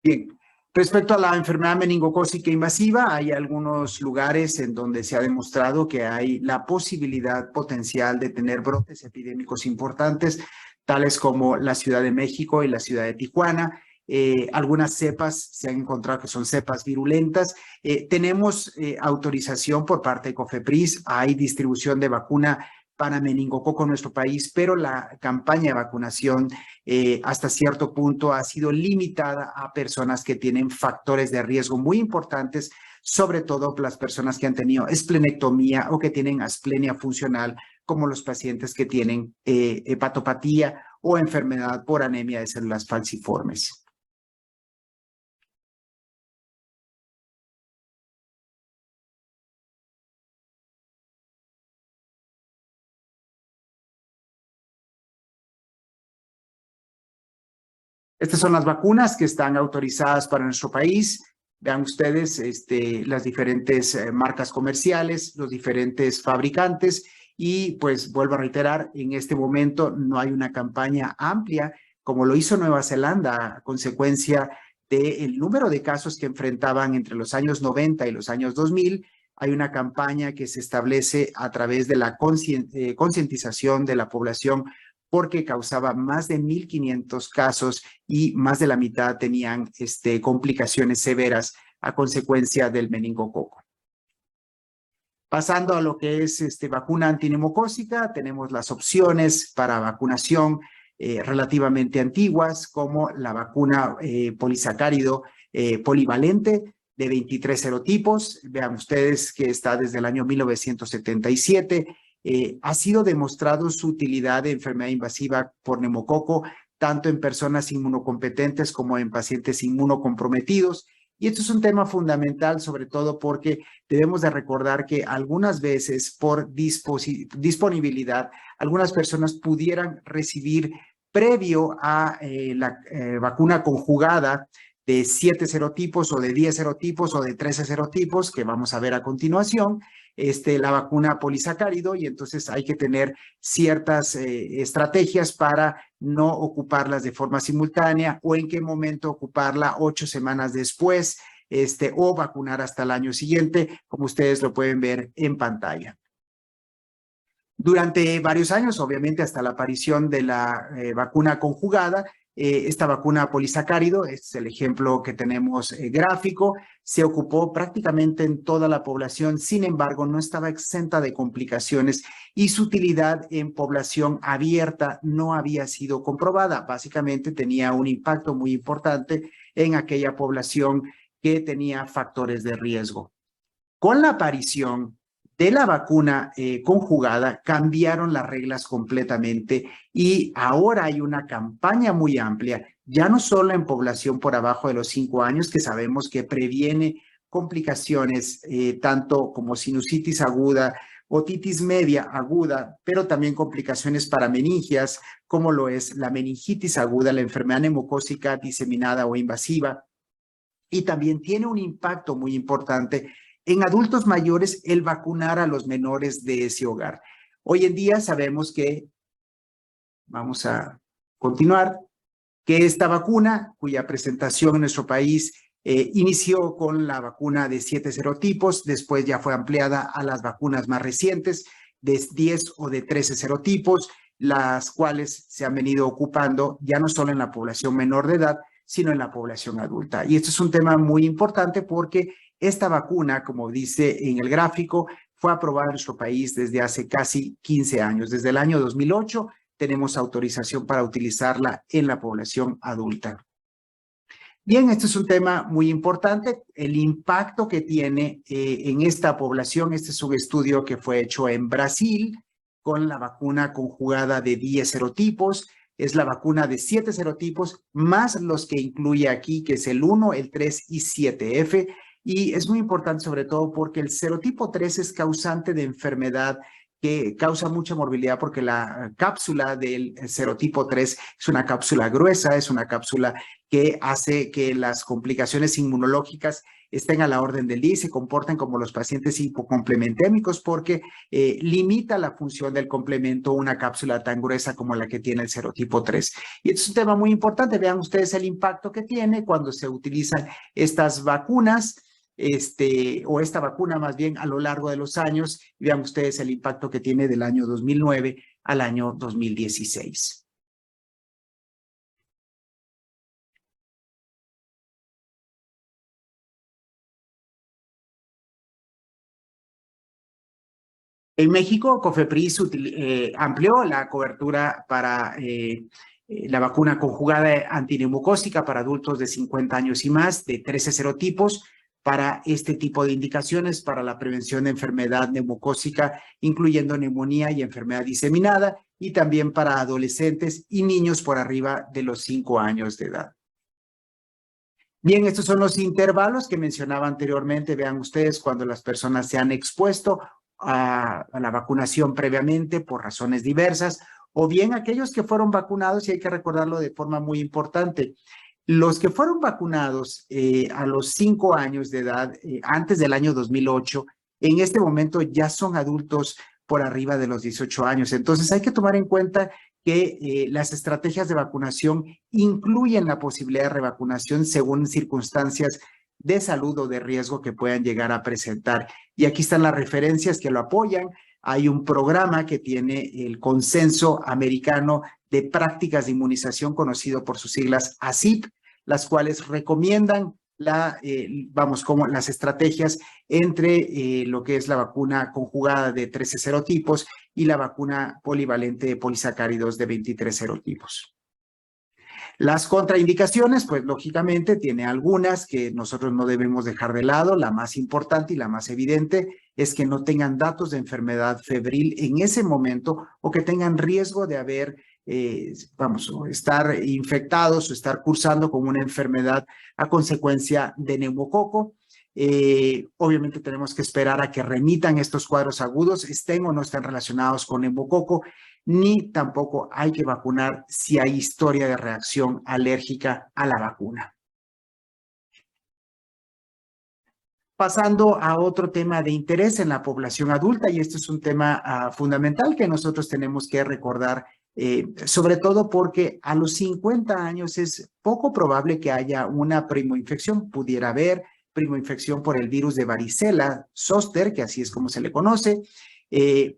Bien, respecto a la enfermedad meningocócica invasiva, hay algunos lugares en donde se ha demostrado que hay la posibilidad potencial de tener brotes epidémicos importantes, tales como la Ciudad de México y la ciudad de Tijuana. Algunas cepas se han encontrado que son cepas virulentas. Tenemos autorización por parte de COFEPRIS, hay distribución de vacuna para meningococo en nuestro país, pero la campaña de vacunación hasta cierto punto ha sido limitada a personas que tienen factores de riesgo muy importantes, sobre todo las personas que han tenido esplenectomía o que tienen asplenia funcional, como los pacientes que tienen hepatopatía o enfermedad por anemia de células falciformes. Estas son las vacunas que están autorizadas para nuestro país. Vean ustedes las diferentes marcas comerciales, los diferentes fabricantes y pues vuelvo a reiterar, en este momento no hay una campaña amplia como lo hizo Nueva Zelanda a consecuencia del número de casos que enfrentaban entre los años 90 y los años 2000. Hay una campaña que se establece a través de la concientización de la población porque causaba más de 1.500 casos y más de la mitad tenían complicaciones severas a consecuencia del meningococo. Pasando a lo que es vacuna antineumocócica, tenemos las opciones para vacunación relativamente antiguas, como la vacuna polisacárido polivalente de 23 serotipos. Vean ustedes que está desde el año 1977. Ha sido demostrado su utilidad de enfermedad invasiva por neumococo, tanto en personas inmunocompetentes como en pacientes inmunocomprometidos. Y esto es un tema fundamental, sobre todo porque debemos de recordar que algunas veces por disponibilidad, algunas personas pudieran recibir previo a la vacuna conjugada de 7 serotipos o de 10 serotipos o de 13 serotipos, que vamos a ver a continuación, la vacuna polisacárido, y entonces hay que tener ciertas estrategias para no ocuparlas de forma simultánea o en qué momento ocuparla 8 semanas después o vacunar hasta el año siguiente, como ustedes lo pueden ver en pantalla. Durante varios años, obviamente hasta la aparición de la vacuna conjugada, esta vacuna polisacárido, este es el ejemplo que tenemos gráfico, se ocupó prácticamente en toda la población, sin embargo, no estaba exenta de complicaciones y su utilidad en población abierta no había sido comprobada. Básicamente tenía un impacto muy importante en aquella población que tenía factores de riesgo. Con la aparición de la vacuna conjugada, cambiaron las reglas completamente y ahora hay una campaña muy amplia, ya no solo en población por abajo de los 5 años, que sabemos que previene complicaciones tanto como sinusitis aguda, otitis media aguda, pero también complicaciones parameningias, como lo es la meningitis aguda, la enfermedad neumocócica diseminada o invasiva, y también tiene un impacto muy importante en adultos mayores el vacunar a los menores de ese hogar. Hoy en día sabemos que, vamos a continuar, que esta vacuna, cuya presentación en nuestro país inició con la vacuna de 7 serotipos, después ya fue ampliada a las vacunas más recientes de 10 o de 13 serotipos, las cuales se han venido ocupando ya no solo en la población menor de edad, sino en la población adulta. Y esto es un tema muy importante porque esta vacuna, como dice en el gráfico, fue aprobada en nuestro país desde hace casi 15 años. Desde el año 2008 tenemos autorización para utilizarla en la población adulta. Bien, este es un tema muy importante, el impacto que tiene en esta población. Este es un estudio que fue hecho en Brasil con la vacuna conjugada de 10 serotipos. Es la vacuna de 7 serotipos, más los que incluye aquí, que es el 1, el 3 y 7F. Y es muy importante sobre todo porque el serotipo 3 es causante de enfermedad que causa mucha morbilidad porque la cápsula del serotipo 3 es una cápsula gruesa, es una cápsula que hace que las complicaciones inmunológicas estén a la orden del día y se comporten como los pacientes hipocomplementémicos porque limita la función del complemento una cápsula tan gruesa como la que tiene el serotipo 3. Y este es un tema muy importante. Vean ustedes el impacto que tiene cuando se utilizan estas vacunas, o esta vacuna más bien a lo largo de los años, y vean ustedes el impacto que tiene del año 2009 al año 2016. En México, COFEPRIS amplió la cobertura para la vacuna conjugada antineumocócica para adultos de 50 años y más, de 13 serotipos, para este tipo de indicaciones, para la prevención de enfermedad neumocócica, incluyendo neumonía y enfermedad diseminada, y también para adolescentes y niños por arriba de los 5 años de edad. Bien, estos son los intervalos que mencionaba anteriormente. Vean ustedes cuando las personas se han expuesto a la vacunación previamente por razones diversas, o bien aquellos que fueron vacunados, y hay que recordarlo de forma muy importante. Los que fueron vacunados a los 5 años de edad, antes del año 2008, en este momento ya son adultos por arriba de los 18 años. Entonces hay que tomar en cuenta que las estrategias de vacunación incluyen la posibilidad de revacunación según circunstancias de salud o de riesgo que puedan llegar a presentar. Y aquí están las referencias que lo apoyan. Hay un programa que tiene el Consenso Americano de Prácticas de Inmunización, conocido por sus siglas ACIP, las cuales recomiendan como las estrategias entre lo que es la vacuna conjugada de 13 serotipos y la vacuna polivalente de polisacáridos de 23 serotipos. Las contraindicaciones, pues lógicamente tiene algunas que nosotros no debemos dejar de lado. La más importante y la más evidente es que no tengan datos de enfermedad febril en ese momento o que tengan riesgo de haber, estar infectados o estar cursando con una enfermedad a consecuencia de neumococo. Obviamente tenemos que esperar a que remitan estos cuadros agudos, estén o no estén relacionados con neumococo, ni tampoco hay que vacunar si hay historia de reacción alérgica a la vacuna. Pasando a otro tema de interés en la población adulta, y este es un tema fundamental que nosotros tenemos que recordar, sobre todo porque a los 50 años es poco probable que haya una primoinfección. Pudiera haber primoinfección por el virus de varicela zoster, que así es como se le conoce,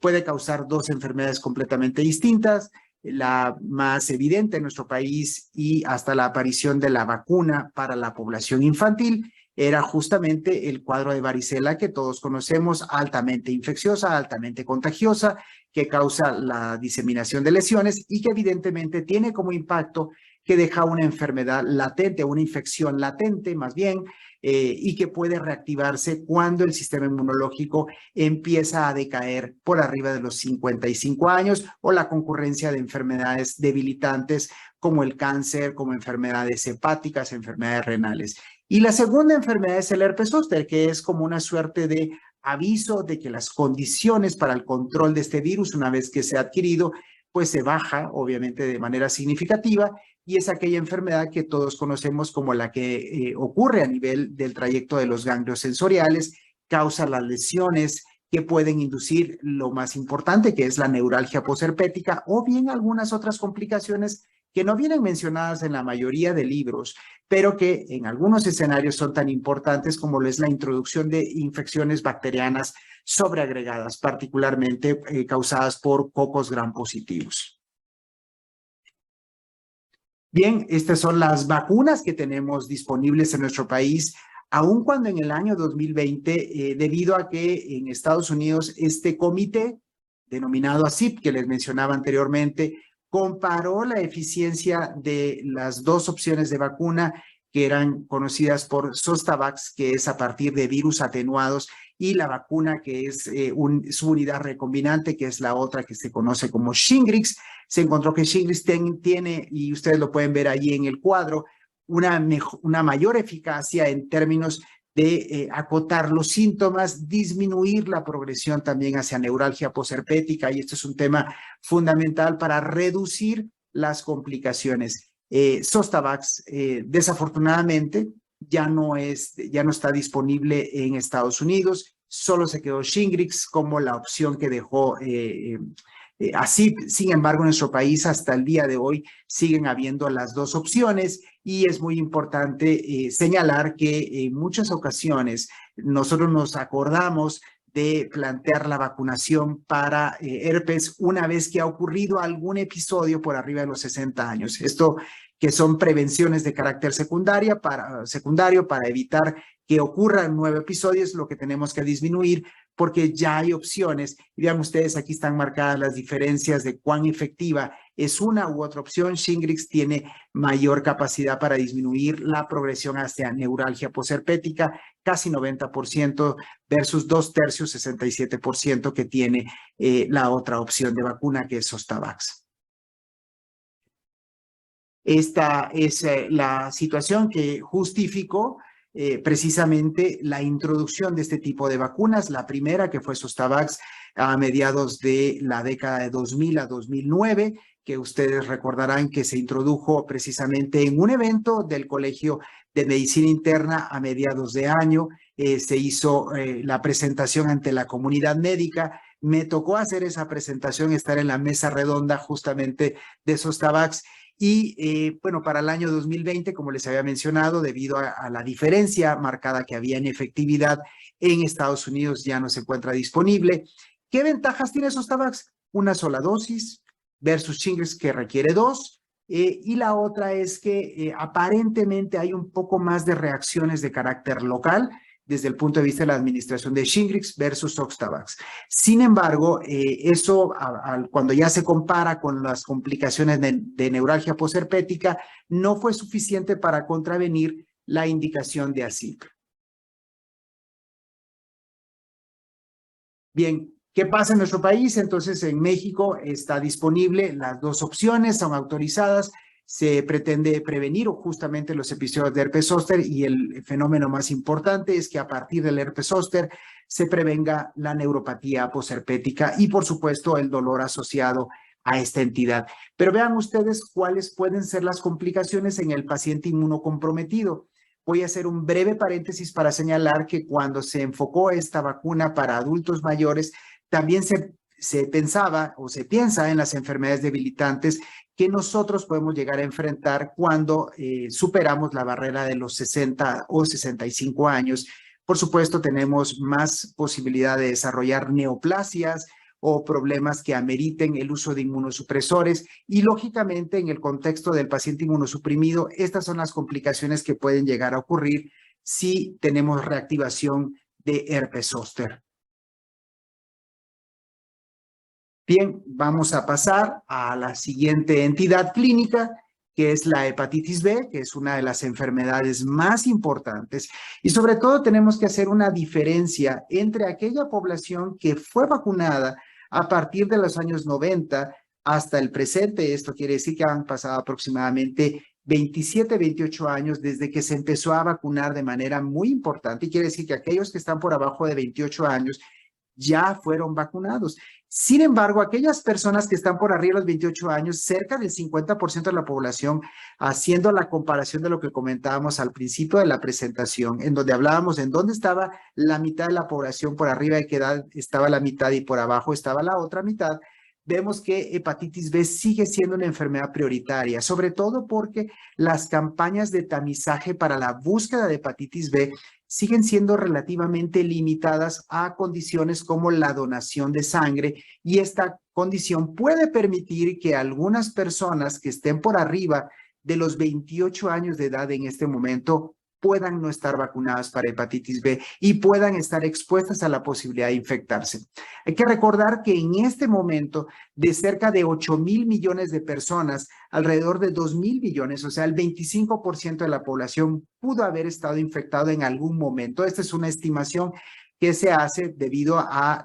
puede causar dos enfermedades completamente distintas. La más evidente en nuestro país y hasta la aparición de la vacuna para la población infantil era justamente el cuadro de varicela que todos conocemos, altamente infecciosa, altamente contagiosa, que causa la diseminación de lesiones y que evidentemente tiene como impacto que deja una enfermedad latente, una infección latente más bien, y que puede reactivarse cuando el sistema inmunológico empieza a decaer por arriba de los 55 años o la concurrencia de enfermedades debilitantes como el cáncer, como enfermedades hepáticas, enfermedades renales. Y la segunda enfermedad es el herpes zóster, que es como una suerte de aviso de que las condiciones para el control de este virus, una vez que se ha adquirido, pues se baja, obviamente, de manera significativa, y es aquella enfermedad que todos conocemos como la que ocurre a nivel del trayecto de los ganglios sensoriales, causa las lesiones que pueden inducir lo más importante, que es la neuralgia posherpética, o bien algunas otras complicaciones que no vienen mencionadas en la mayoría de libros, pero que en algunos escenarios son tan importantes como lo es la introducción de infecciones bacterianas sobreagregadas, particularmente causadas por cocos gram positivos. Bien, estas son las vacunas que tenemos disponibles en nuestro país, aun cuando en el año 2020, debido a que en Estados Unidos este comité, denominado ACIP, que les mencionaba anteriormente, comparó la eficiencia de las dos opciones de vacuna que eran conocidas por Zostavax, que es a partir de virus atenuados, y la vacuna que es su unidad recombinante, que es la otra que se conoce como Shingrix. Se encontró que Shingrix tiene, y ustedes lo pueden ver allí en el cuadro, una mayor eficacia en términos de acotar los síntomas, disminuir la progresión también hacia neuralgia posherpética, y esto es un tema fundamental para reducir las complicaciones. Zostavax, desafortunadamente, ya no está disponible en Estados Unidos, solo se quedó Shingrix como la opción que dejó así. Sin embargo, en nuestro país hasta el día de hoy siguen habiendo las dos opciones, y es muy importante señalar que en muchas ocasiones nosotros nos acordamos de plantear la vacunación para herpes una vez que ha ocurrido algún episodio por arriba de los 60 años. Esto que son prevenciones de carácter secundario para evitar que ocurran nuevos episodios, lo que tenemos que disminuir, porque ya hay opciones. Y vean ustedes, aquí están marcadas las diferencias de cuán efectiva es una u otra opción. Shingrix tiene mayor capacidad para disminuir la progresión hacia neuralgia posherpética, casi 90% versus 2/3, 67% que tiene la otra opción de vacuna, que es Zostavax. Esta es la situación que justificó precisamente la introducción de este tipo de vacunas. La primera, que fue Zostavax, a mediados de la década de 2000 a 2009, que ustedes recordarán que se introdujo precisamente en un evento del Colegio de Medicina Interna a mediados de año. Se hizo la presentación ante la comunidad médica. Me tocó hacer esa presentación, estar en la mesa redonda justamente de Zostavax. Y bueno, para el año 2020, como les había mencionado, debido a la diferencia marcada que había en efectividad en Estados Unidos, ya no se encuentra disponible. ¿Qué ventajas tiene Zostavax? Una sola dosis versus Shingrix, que requiere dos. Y la otra es que aparentemente hay un poco más de reacciones de carácter local desde el punto de vista de la administración de Shingrix versus Zostavax. Sin embargo, eso cuando ya se compara con las complicaciones de neuralgia posherpética, no fue suficiente para contravenir la indicación de ACIP. Bien, ¿qué pasa en nuestro país? Entonces, en México está disponible, las dos opciones son autorizadas. Se pretende prevenir justamente los episodios de herpes zóster, y el fenómeno más importante es que a partir del herpes zóster se prevenga la neuropatía posherpética y, por supuesto, el dolor asociado a esta entidad. Pero vean ustedes cuáles pueden ser las complicaciones en el paciente inmunocomprometido. Voy a hacer un breve paréntesis para señalar que cuando se enfocó esta vacuna para adultos mayores, también se pensaba o se piensa en las enfermedades debilitantes que nosotros podemos llegar a enfrentar cuando superamos la barrera de los 60 o 65 años. Por supuesto, tenemos más posibilidad de desarrollar neoplasias o problemas que ameriten el uso de inmunosupresores y lógicamente en el contexto del paciente inmunosuprimido, estas son las complicaciones que pueden llegar a ocurrir si tenemos reactivación de herpes zóster. Bien, vamos a pasar a la siguiente entidad clínica, que es la hepatitis B, que es una de las enfermedades más importantes. Y sobre todo tenemos que hacer una diferencia entre aquella población que fue vacunada a partir de los años 90 hasta el presente. Esto quiere decir que han pasado aproximadamente 27, 28 años desde que se empezó a vacunar de manera muy importante. Y quiere decir que aquellos que están por abajo de 28 años ya fueron vacunados. Sin embargo, aquellas personas que están por arriba de los 28 años, cerca del 50% de la población, haciendo la comparación de lo que comentábamos al principio de la presentación, en donde hablábamos en dónde estaba la mitad de la población, por arriba de qué edad estaba la mitad y por abajo estaba la otra mitad, vemos que hepatitis B sigue siendo una enfermedad prioritaria, sobre todo porque las campañas de tamizaje para la búsqueda de hepatitis B siguen siendo relativamente limitadas a condiciones como la donación de sangre, y esta condición puede permitir que algunas personas que estén por arriba de los 28 años de edad en este momento puedan no estar vacunadas para hepatitis B y puedan estar expuestas a la posibilidad de infectarse. Hay que recordar que en este momento, de cerca de 8,000 millones de personas, alrededor de 2,000 millones, o sea, el 25% de la población pudo haber estado infectado en algún momento. Esta es una estimación que se hace debido al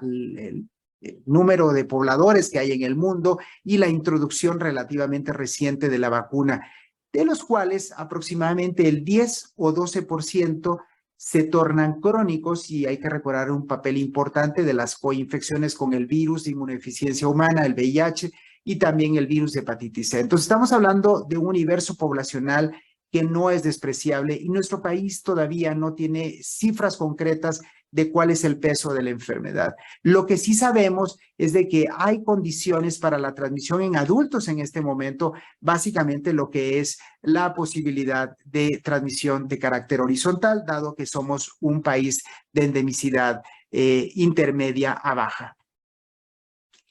número de pobladores que hay en el mundo y la introducción relativamente reciente de la vacuna, de los cuales aproximadamente el 10 o 12% se tornan crónicos, y hay que recordar un papel importante de las coinfecciones con el virus de inmunodeficiencia humana, el VIH, y también el virus de hepatitis C. Entonces estamos hablando de un universo poblacional que no es despreciable, y nuestro país todavía no tiene cifras concretas de cuál es el peso de la enfermedad. Lo que sí sabemos es de que hay condiciones para la transmisión en adultos en este momento, básicamente lo que es la posibilidad de transmisión de carácter horizontal, dado que somos un país de endemicidad intermedia a baja.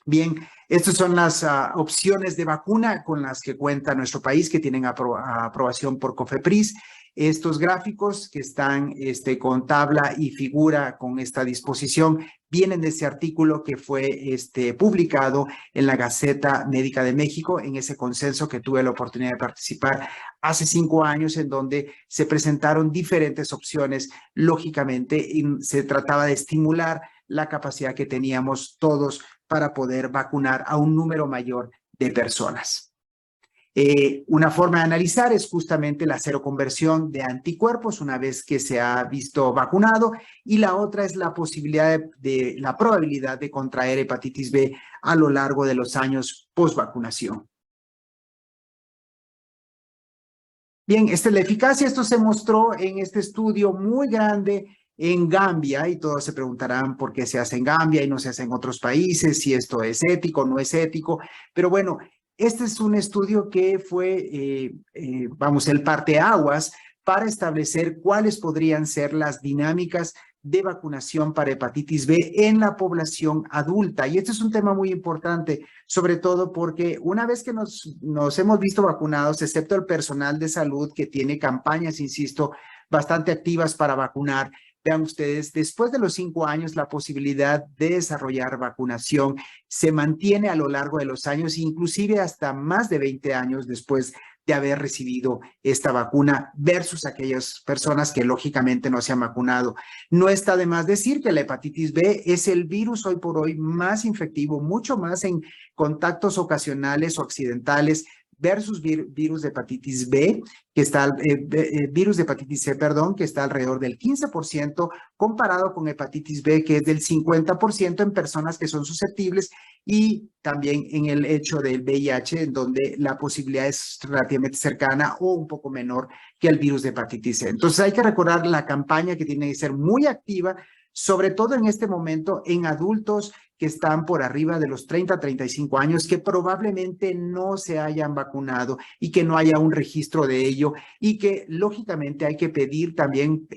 Bien, estas son las opciones de vacuna con las que cuenta nuestro país, que tienen aprobación por COFEPRIS. Estos gráficos que están con tabla y figura con esta disposición vienen de ese artículo que fue publicado en la Gaceta Médica de México, en ese consenso que tuve la oportunidad de participar hace 5 años, en donde se presentaron diferentes opciones. Lógicamente, se trataba de estimular la capacidad que teníamos todos para poder vacunar a un número mayor de personas. Una forma de analizar es justamente la seroconversión de anticuerpos una vez que se ha visto vacunado, y la otra es la posibilidad de la probabilidad de contraer hepatitis B a lo largo de los años post-vacunación. Bien, esta es la eficacia. Esto se mostró en este estudio muy grande en Gambia, y todos se preguntarán por qué se hace en Gambia y no se hace en otros países, si esto es ético o no es ético, pero bueno, este es un estudio que fue, el parteaguas para establecer cuáles podrían ser las dinámicas de vacunación para hepatitis B en la población adulta. Y este es un tema muy importante, sobre todo porque una vez que nos hemos visto vacunados, excepto el personal de salud que tiene campañas, insisto, bastante activas para vacunar, vean ustedes, después de los 5 años, la posibilidad de desarrollar vacunación se mantiene a lo largo de los años, inclusive hasta más de 20 años después de haber recibido esta vacuna, versus aquellas personas que lógicamente no se han vacunado. No está de más decir que la hepatitis B es el virus hoy por hoy más infectivo, mucho más en contactos ocasionales o accidentales, versus virus de hepatitis B, que está, virus de hepatitis C, perdón, que está alrededor del 15%, comparado con hepatitis B, que es del 50% en personas que son susceptibles, y también en el hecho del VIH, en donde la posibilidad es relativamente cercana o un poco menor que el virus de hepatitis C. Entonces hay que recordar la campaña que tiene que ser muy activa, sobre todo en este momento en adultos que están por arriba de los 30, 35 años, que probablemente no se hayan vacunado y que no haya un registro de ello, y que lógicamente hay que pedir también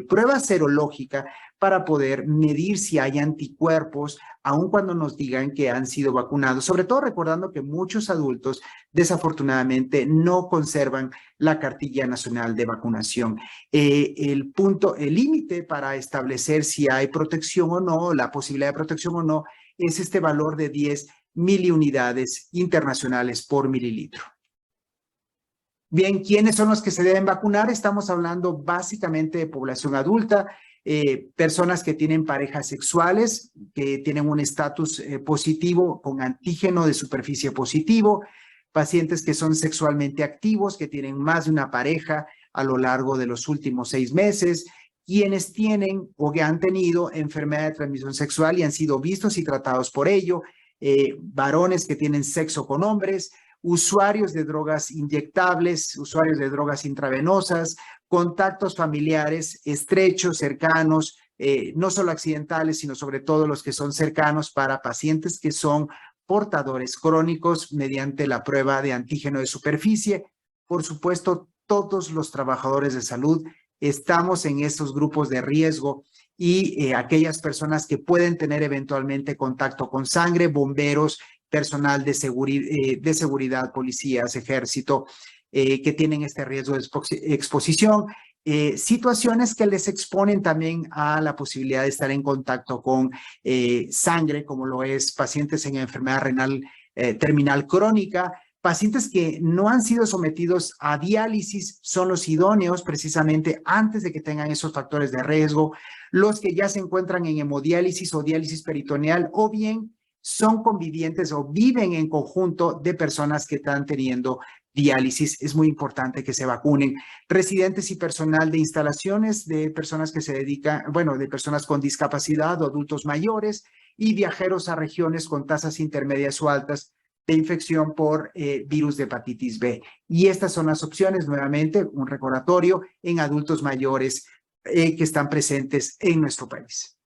prueba serológica para poder medir si hay anticuerpos, aun cuando nos digan que han sido vacunados, sobre todo recordando que muchos adultos desafortunadamente no conservan la cartilla nacional de vacunación. El límite para establecer si hay protección o no, la posibilidad de protección o no, es este valor de 10 miliunidades internacionales por mililitro. Bien, ¿quiénes son los que se deben vacunar? Estamos hablando básicamente de población adulta, personas que tienen parejas sexuales, que tienen un estatus positivo con antígeno de superficie positivo, pacientes que son sexualmente activos, que tienen más de una pareja a lo largo de los últimos 6 meses, quienes tienen o que han tenido enfermedad de transmisión sexual y han sido vistos y tratados por ello, varones que tienen sexo con hombres, usuarios de drogas inyectables, usuarios de drogas intravenosas, contactos familiares estrechos, cercanos, no solo accidentales, sino sobre todo los que son cercanos para pacientes que son portadores crónicos mediante la prueba de antígeno de superficie. Por supuesto, todos los trabajadores de salud estamos en estos grupos de riesgo y aquellas personas que pueden tener eventualmente contacto con sangre, bomberos, personal de seguridad, policías, ejército, que tienen este riesgo de exposición, situaciones que les exponen también a la posibilidad de estar en contacto con sangre, como lo es pacientes en enfermedad renal terminal crónica, pacientes que no han sido sometidos a diálisis son los idóneos precisamente antes de que tengan esos factores de riesgo, los que ya se encuentran en hemodiálisis o diálisis peritoneal o bien son convivientes o viven en conjunto de personas que están teniendo diálisis. Es muy importante que se vacunen. Residentes y personal de instalaciones, de personas que se dedican, bueno, de personas con discapacidad o adultos mayores y viajeros a regiones con tasas intermedias o altas de infección por virus de hepatitis B. Y estas son las opciones, nuevamente, un recordatorio en adultos mayores que están presentes en nuestro país.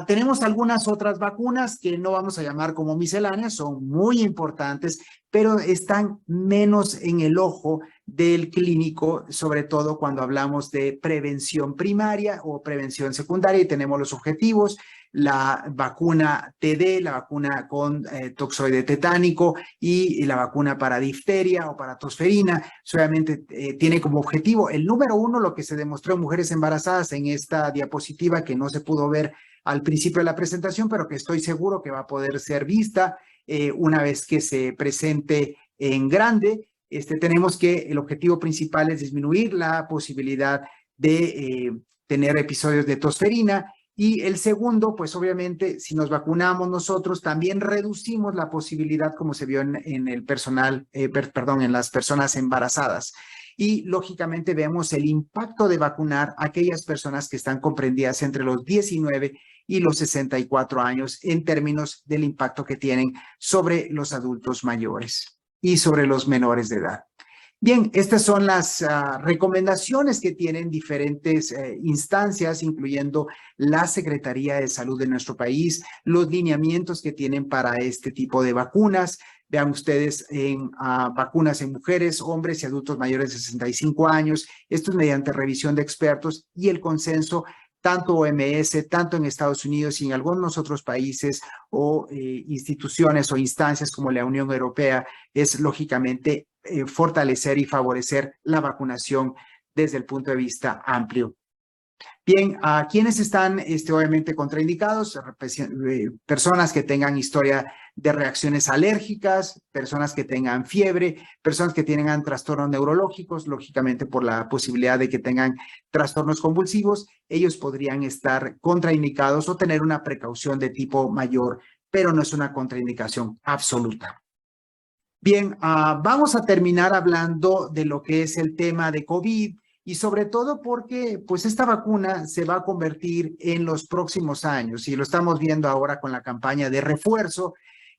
Tenemos algunas otras vacunas que no vamos a llamar como misceláneas, son muy importantes, pero están menos en el ojo del clínico, sobre todo cuando hablamos de prevención primaria o prevención secundaria y tenemos los objetivos, la vacuna TD, la vacuna con toxoide tetánico y la vacuna para difteria o para tosferina, solamente tiene como objetivo el número 1, lo que se demostró en mujeres embarazadas en esta diapositiva que no se pudo ver al principio de la presentación, pero que estoy seguro que va a poder ser vista una vez que se presente en grande. Tenemos que el objetivo principal es disminuir la posibilidad de tener episodios de tosferina y el segundo, pues obviamente, si nos vacunamos nosotros, también reducimos la posibilidad, como se vio en el personal, en las personas embarazadas. Y lógicamente vemos el impacto de vacunar a aquellas personas que están comprendidas entre los 19 y los 64 años en términos del impacto que tienen sobre los adultos mayores y sobre los menores de edad. Bien, estas son las recomendaciones que tienen diferentes instancias, incluyendo la Secretaría de Salud de nuestro país, los lineamientos que tienen para este tipo de vacunas. Vean ustedes en vacunas en mujeres, hombres y adultos mayores de 65 años. Esto es mediante revisión de expertos y el consenso tanto OMS, tanto en Estados Unidos y en algunos otros países o instituciones o instancias como la Unión Europea, es lógicamente fortalecer y favorecer la vacunación desde el punto de vista amplio. Bien, ¿a quiénes están obviamente contraindicados? Personas que tengan historia de reacciones alérgicas, personas que tengan fiebre, personas que tengan trastornos neurológicos, lógicamente por la posibilidad de que tengan trastornos convulsivos, ellos podrían estar contraindicados o tener una precaución de tipo mayor, pero no es una contraindicación absoluta. Bien, vamos a terminar hablando de lo que es el tema de COVID y sobre todo porque pues esta vacuna se va a convertir en los próximos años y lo estamos viendo ahora con la campaña de refuerzo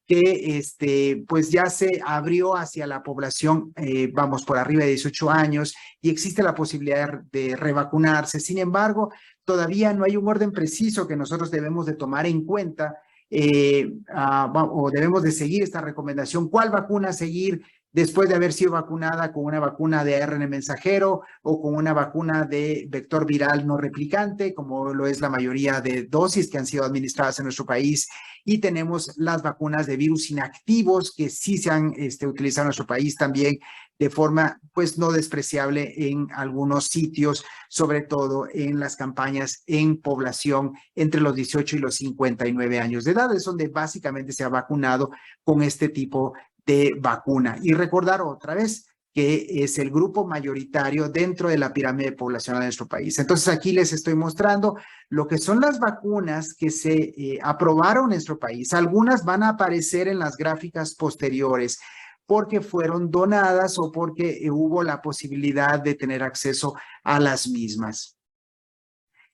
que pues ya se abrió hacia la población, vamos, por arriba de 18 años y existe la posibilidad de revacunarse. Sin embargo, todavía no hay un orden preciso que nosotros debemos de tomar en cuenta o debemos de seguir esta recomendación, cuál vacuna seguir, después de haber sido vacunada con una vacuna de ARN mensajero o con una vacuna de vector viral no replicante, como lo es la mayoría de dosis que han sido administradas en nuestro país. Y tenemos las vacunas de virus inactivos que sí se han utilizado en nuestro país también de forma pues no despreciable en algunos sitios, sobre todo en las campañas en población entre los 18 y los 59 años de edad, es donde básicamente se ha vacunado con este tipo de vacuna. Y recordar otra vez que es el grupo mayoritario dentro de la pirámide poblacional de nuestro país. Entonces aquí les estoy mostrando lo que son las vacunas que se aprobaron en nuestro país. Algunas van a aparecer en las gráficas posteriores porque fueron donadas o porque hubo la posibilidad de tener acceso a las mismas.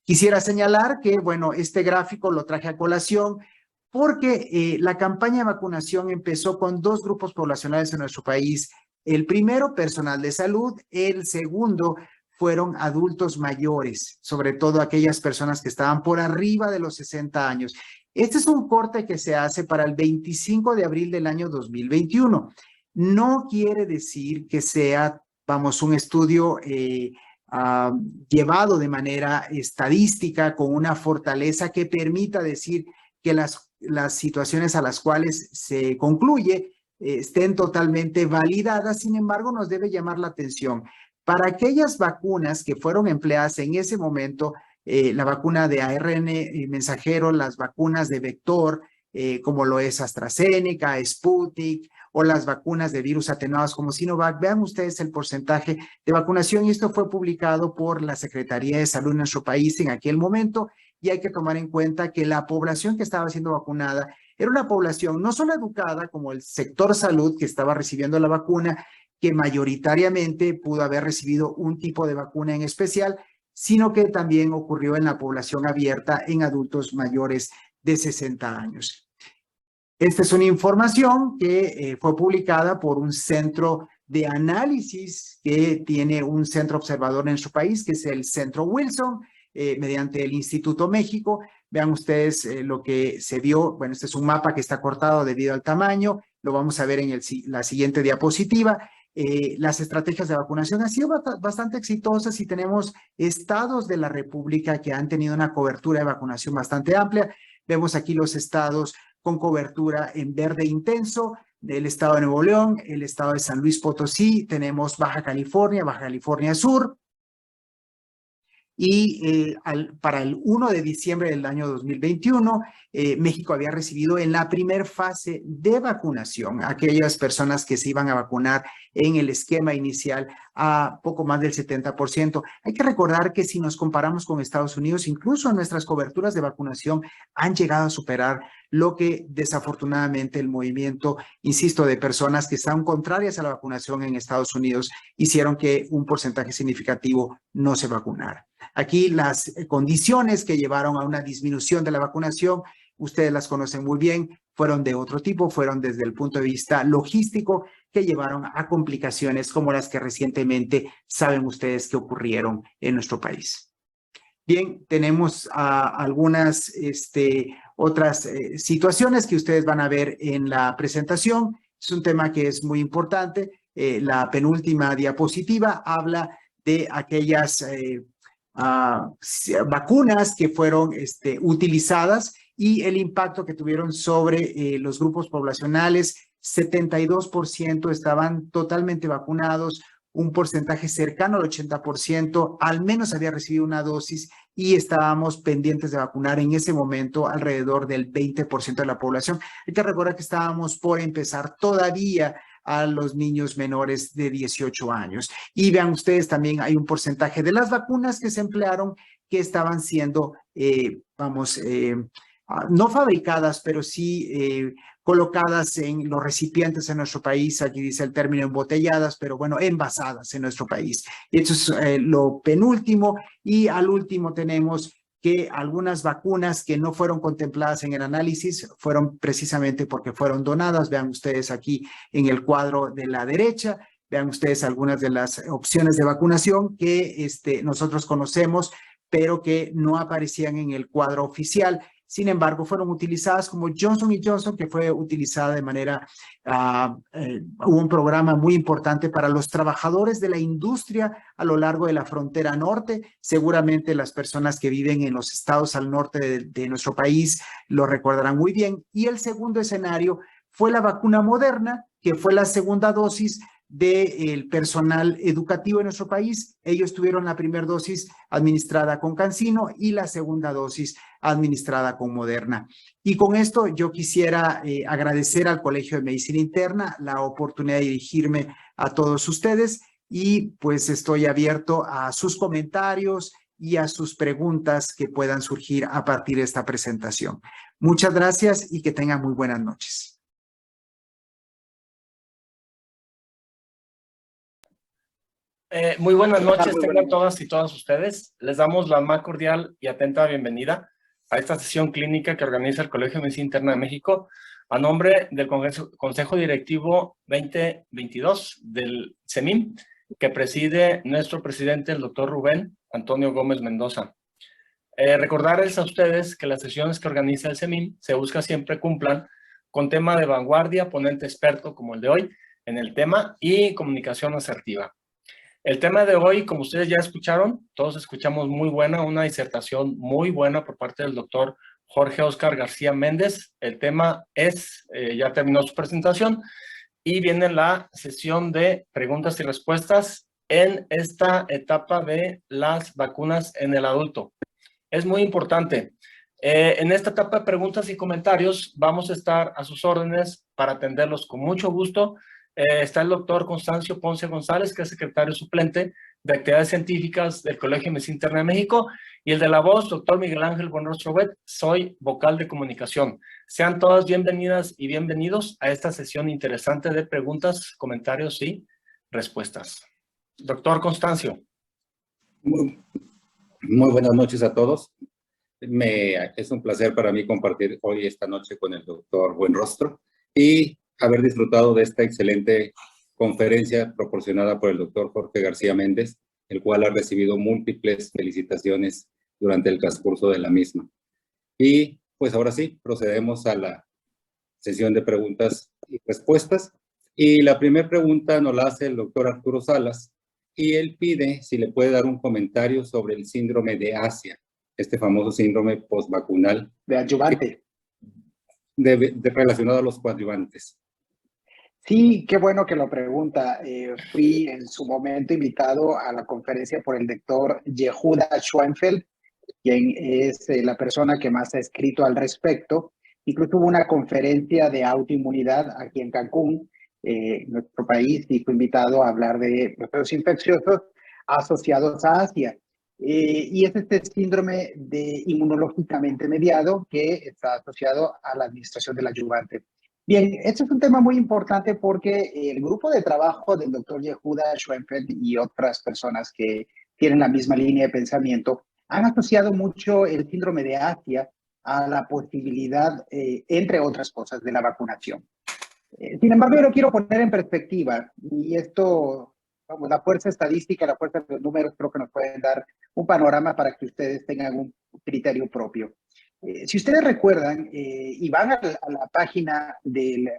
Quisiera señalar que, bueno, este gráfico lo traje a colación porque la campaña de vacunación empezó con dos grupos poblacionales en nuestro país. El primero, personal de salud. El segundo, fueron adultos mayores, sobre todo aquellas personas que estaban por arriba de los 60 años. Este es un corte que se hace para el 25 de abril del año 2021. No quiere decir que sea, vamos, un estudio llevado de manera estadística con una fortaleza que permita decir que las situaciones a las cuales se concluye estén totalmente validadas. Sin embargo, nos debe llamar la atención. Para aquellas vacunas que fueron empleadas en ese momento, la vacuna de ARN mensajero, las vacunas de vector, como lo es AstraZeneca, Sputnik, o las vacunas de virus atenuados como Sinovac. Vean ustedes el porcentaje de vacunación y esto fue publicado por la Secretaría de Salud en nuestro país en aquel momento y hay que tomar en cuenta que la población que estaba siendo vacunada era una población no solo educada como el sector salud que estaba recibiendo la vacuna, que mayoritariamente pudo haber recibido un tipo de vacuna en especial, sino que también ocurrió en la población abierta en adultos mayores de 60 años. Esta es una información que fue publicada por un centro de análisis que tiene un centro observador en nuestro país, que es el Centro Wilson, mediante el Instituto México. Vean ustedes lo que se vio. Bueno, este es un mapa que está cortado debido al tamaño. Lo vamos a ver en la siguiente diapositiva. Las estrategias de vacunación han sido bastante exitosas y tenemos estados de la República que han tenido una cobertura de vacunación bastante amplia. Vemos aquí los estados con cobertura en verde intenso, el estado de Nuevo León, el estado de San Luis Potosí, tenemos Baja California Sur, y para el 1 de diciembre del año 2021, México había recibido en la primera fase de vacunación a aquellas personas que se iban a vacunar en el esquema inicial a poco más del 70%. Hay que recordar que si nos comparamos con Estados Unidos, incluso nuestras coberturas de vacunación han llegado a superar lo que desafortunadamente el movimiento, insisto, de personas que están contrarias a la vacunación en Estados Unidos hicieron que un porcentaje significativo no se vacunara. Aquí las condiciones que llevaron a una disminución de la vacunación, ustedes las conocen muy bien, fueron de otro tipo, fueron desde el punto de vista logístico que llevaron a complicaciones como las que recientemente saben ustedes que ocurrieron en nuestro país. Bien, tenemos algunas otras situaciones que ustedes van a ver en la presentación. Es un tema que es muy importante. La penúltima diapositiva habla de aquellas vacunas que fueron utilizadas y el impacto que tuvieron sobre los grupos poblacionales. 72% estaban totalmente vacunados, un porcentaje cercano al 80%, al menos había recibido una dosis y estábamos pendientes de vacunar en ese momento alrededor del 20% de la población. Hay que recordar que estábamos por empezar todavía a los niños menores de 18 años. Y vean ustedes también hay un porcentaje de las vacunas que se emplearon que estaban siendo, no fabricadas, pero sí colocadas en los recipientes en nuestro país. Aquí dice el término embotelladas, pero bueno, envasadas en nuestro país. Y esto es lo penúltimo. Y al último tenemos que algunas vacunas que no fueron contempladas en el análisis fueron precisamente porque fueron donadas. Vean ustedes aquí en el cuadro de la derecha, vean ustedes algunas de las opciones de vacunación que nosotros conocemos, pero que no aparecían en el cuadro oficial. sin embargo, fueron utilizadas como Johnson & Johnson, que fue utilizada de manera, hubo un programa muy importante para los trabajadores de la industria a lo largo de la frontera norte. Seguramente las personas que viven en los estados al norte de nuestro país lo recordarán muy bien. Y el segundo escenario fue la vacuna Moderna, que fue la segunda dosis del personal educativo en nuestro país. Ellos tuvieron la primera dosis administrada con CanSino y la segunda dosis administrada con Moderna. Y con esto yo quisiera agradecer al Colegio de Medicina Interna la oportunidad de dirigirme a todos ustedes y pues estoy abierto a sus comentarios y a sus preguntas que puedan surgir a partir de esta presentación. Muchas gracias y que tengan muy buenas noches. Muy buenas noches, tengan todas y todos ustedes. Les damos la más cordial y atenta bienvenida a esta sesión clínica que organiza el Colegio de Medicina Interna de México a nombre del Consejo Directivo 2022 del CEMIM, que preside nuestro presidente, el doctor Rubén Antonio Gómez Mendoza. Recordarles a ustedes que las sesiones que organiza el CEMIM se busca siempre cumplan con tema de vanguardia, ponente experto como el de hoy en el tema y comunicación asertiva. El tema de hoy, como ustedes ya escucharon, todos escuchamos una disertación muy buena por parte del doctor Jorge Óscar García Méndez. El tema es, ya terminó su presentación, y viene la sesión de preguntas y respuestas en esta etapa de las vacunas en el adulto. Es muy importante. En esta etapa de preguntas y comentarios vamos a estar a sus órdenes para atenderlos con mucho gusto. Está el doctor Constancio Ponce González, que es secretario suplente de Actividades Científicas del Colegio de Medicina Interna de México, y el de la voz, doctor Miguel Ángel Buenrostro Bet, soy vocal de comunicación. Sean todas bienvenidas y bienvenidos a esta sesión interesante de preguntas, comentarios y respuestas. Doctor Constancio. Muy buenas noches a todos. Es un placer para mí compartir hoy esta noche con el doctor Buenrostro y haber disfrutado de esta excelente conferencia proporcionada por el doctor Jorge García Méndez, el cual ha recibido múltiples felicitaciones durante el transcurso de la misma. Y pues ahora sí, procedemos a la sesión de preguntas y respuestas. Y la primera pregunta nos la hace el doctor Arturo Salas, y él pide si le puede dar un comentario sobre el síndrome de Asia, este famoso síndrome postvacunal. De adyuvante. Relacionado a los coadyuvantes. Sí, qué bueno que lo pregunta. Fui en su momento invitado a la conferencia por el doctor Yehuda Schoenfeld, quien es la persona que más ha escrito al respecto. Incluso hubo una conferencia de autoinmunidad aquí en Cancún, nuestro país, y fue invitado a hablar de procesos infecciosos asociados a Asia. Y es este síndrome inmunológicamente mediado que está asociado a la administración del adyuvante. Bien, este es un tema muy importante porque el grupo de trabajo del doctor Yehuda Schoenfeld y otras personas que tienen la misma línea de pensamiento han asociado mucho el síndrome de Asia a la posibilidad, entre otras cosas, de la vacunación. Sin embargo, yo lo quiero poner en perspectiva, y esto, vamos, la fuerza estadística, la fuerza de los números creo que nos pueden dar un panorama para que ustedes tengan un criterio propio. Si ustedes recuerdan y van a la página que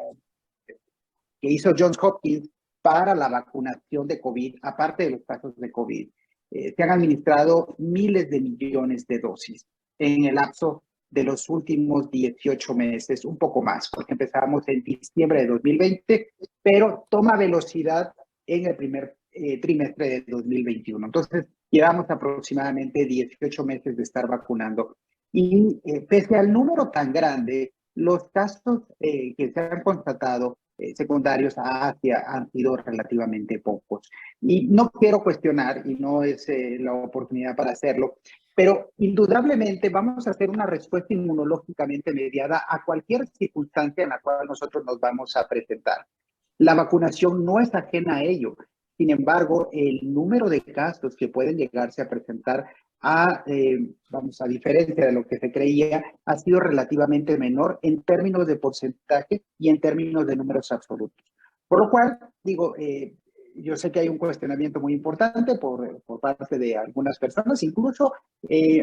hizo Johns Hopkins para la vacunación de COVID, aparte de los casos de COVID, se han administrado miles de millones de dosis en el lapso de los últimos 18 meses, un poco más, porque empezamos en diciembre de 2020, pero toma velocidad en el primer trimestre de 2021. Entonces, llevamos aproximadamente 18 meses de estar vacunando. Y pese al número tan grande, los casos que se han constatado secundarios a Asia han sido relativamente pocos. Y no quiero cuestionar, y no es la oportunidad para hacerlo, pero indudablemente vamos a hacer una respuesta inmunológicamente mediada a cualquier circunstancia en la cual nosotros nos vamos a presentar. La vacunación no es ajena a ello. Sin embargo, el número de casos que pueden llegarse a presentar a diferencia de lo que se creía, ha sido relativamente menor en términos de porcentaje y en términos de números absolutos. Por lo cual, digo, yo sé que hay un cuestionamiento muy importante por parte de algunas personas, incluso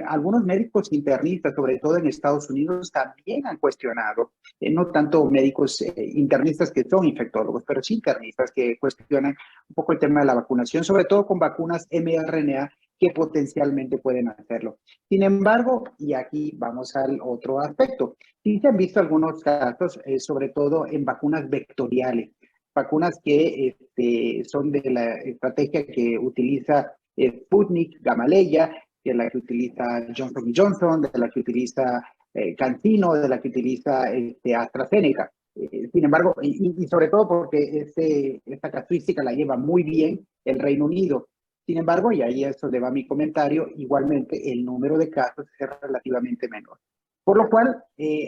algunos médicos internistas, sobre todo en Estados Unidos, también han cuestionado, no tanto médicos internistas que son infectólogos, pero sí internistas que cuestionan un poco el tema de la vacunación, sobre todo con vacunas mRNA que potencialmente pueden hacerlo. Sin embargo, y aquí vamos al otro aspecto, sí se han visto algunos casos, sobre todo en vacunas vectoriales, vacunas que son de la estrategia que utiliza Sputnik, Gamaleya, de la que utiliza Johnson Johnson, de la que utiliza CanSino, de la que utiliza AstraZeneca. Sin embargo, y sobre todo porque esta casuística la lleva muy bien el Reino Unido. Sin embargo, y ahí es donde va mi comentario, igualmente el número de casos es relativamente menor. Por lo cual,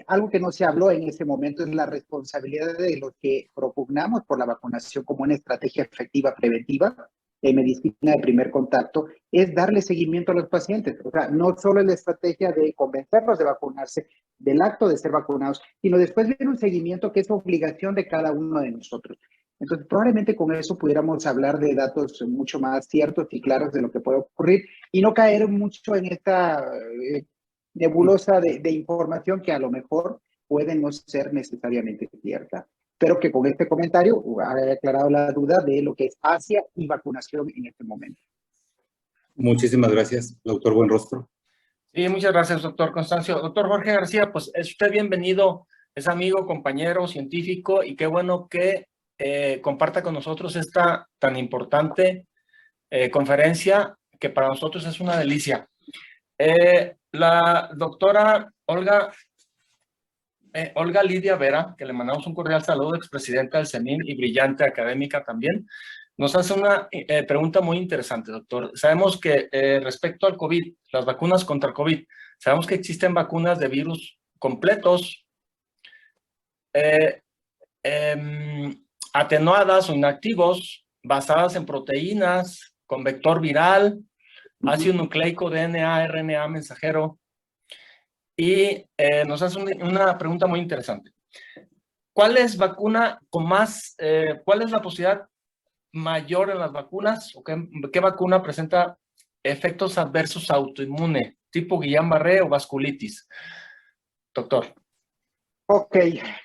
algo que no se habló en ese momento es la responsabilidad de los que propugnamos por la vacunación como una estrategia efectiva preventiva en medicina de primer contacto, es darle seguimiento a los pacientes. O sea, no solo es la estrategia de convencerlos de vacunarse, del acto de ser vacunados, sino después viene un seguimiento que es obligación de cada uno de nosotros. Entonces, probablemente con eso pudiéramos hablar de datos mucho más ciertos y claros de lo que puede ocurrir y no caer mucho en esta nebulosa de información que a lo mejor puede no ser necesariamente cierta. Pero que con este comentario haya aclarado la duda de lo que es Asia y vacunación en este momento. Muchísimas gracias, doctor Buenrostro. Sí, muchas gracias, doctor Constancio. Doctor Jorge García, pues es usted bienvenido, es amigo, compañero, científico, y qué bueno que comparta con nosotros esta tan importante conferencia que para nosotros es una delicia. La doctora Olga Lidia Vera, que le mandamos un cordial saludo, expresidenta del CENIN y brillante académica también, nos hace una pregunta muy interesante, doctor. Sabemos que respecto al COVID, las vacunas contra el COVID, sabemos que existen vacunas de virus completos, atenuadas o inactivos, basadas en proteínas, con vector viral, ácido nucleico, DNA, RNA mensajero. Y nos hace una pregunta muy interesante. ¿Cuál es vacuna con más, cuál es la posibilidad mayor en las vacunas? ¿O qué vacuna presenta efectos adversos autoinmunes, tipo Guillain-Barré o vasculitis? Doctor. Ok,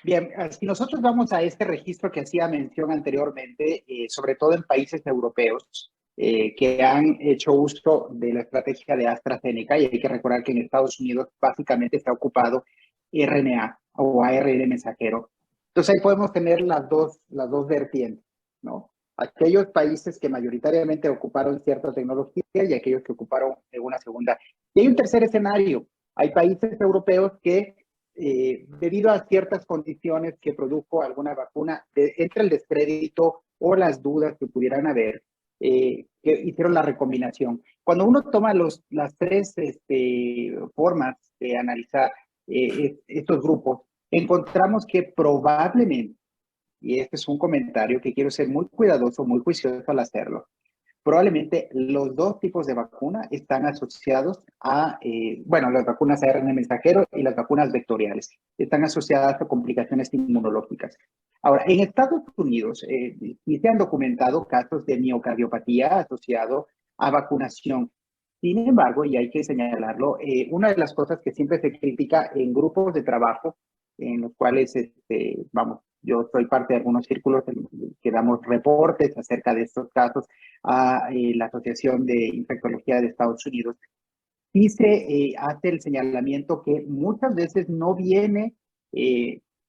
bien, si nosotros vamos a este registro que hacía mención anteriormente, sobre todo en países europeos que han hecho uso de la estrategia de AstraZeneca, y hay que recordar que en Estados Unidos básicamente está ocupado RNA o ARN mensajero. Entonces ahí podemos tener las dos vertientes, ¿no? Aquellos países que mayoritariamente ocuparon cierta tecnología y aquellos que ocuparon una segunda. Y hay un tercer escenario. Hay países europeos que debido a ciertas condiciones que produjo alguna vacuna, entre el descrédito o las dudas que pudieran haber, que hicieron la recombinación. Cuando uno toma las tres formas de analizar estos grupos, encontramos que probablemente, y este es un comentario que quiero ser muy cuidadoso, muy juicioso al hacerlo, probablemente los dos tipos de vacuna están asociados a, bueno, las vacunas ARN mensajero y las vacunas vectoriales, están asociadas a complicaciones inmunológicas. Ahora, en Estados Unidos sí se han documentado casos de miocardiopatía asociado a vacunación. Sin embargo, y hay que señalarlo, una de las cosas que siempre se critica en grupos de trabajo, en los cuales, vamos, yo soy parte de algunos círculos que damos reportes acerca de estos casos a la Asociación de Infectología de Estados Unidos, y se hace el señalamiento que muchas veces no viene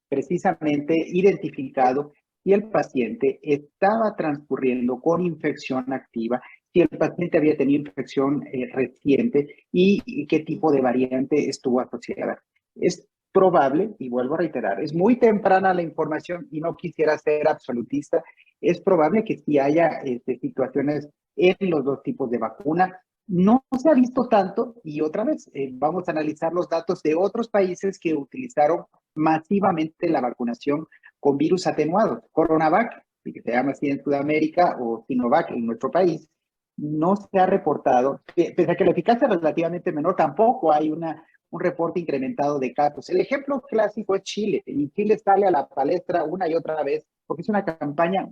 precisamente identificado si el paciente estaba transcurriendo con infección activa, si el paciente había tenido infección reciente y qué tipo de variante estuvo asociada. Es probable, y vuelvo a reiterar, es muy temprana la información y no quisiera ser absolutista, es probable que sí haya situaciones en los dos tipos de vacuna. No se ha visto tanto, y otra vez vamos a analizar los datos de otros países que utilizaron masivamente la vacunación con virus atenuados. CoronaVac, que se llama así en Sudamérica, o Sinovac en nuestro país, no se ha reportado, pese a que la eficacia es relativamente menor, tampoco hay un reporte incrementado de casos. El ejemplo clásico es Chile, y Chile sale a la palestra una y otra vez, porque es una campaña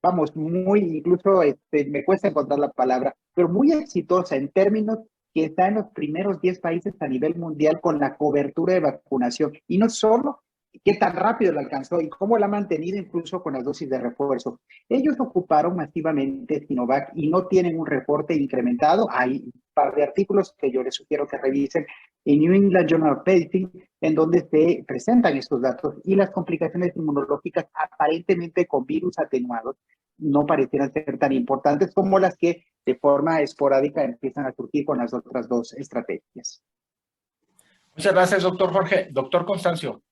vamos, muy, incluso me cuesta encontrar la palabra, pero muy exitosa en términos que está en los primeros 10 países a nivel mundial con la cobertura de vacunación. Y no solo qué tan rápido la alcanzó y cómo la ha mantenido incluso con las dosis de refuerzo. Ellos ocuparon masivamente Sinovac y no tienen un reporte incrementado. Hay un par de artículos que yo les sugiero que revisen en New England Journal of Medicine, en donde se presentan estos datos y las complicaciones inmunológicas aparentemente con virus atenuados no parecieran ser tan importantes como las que de forma esporádica empiezan a surgir con las otras dos estrategias. Muchas gracias, doctor Jorge. Doctor Constancio.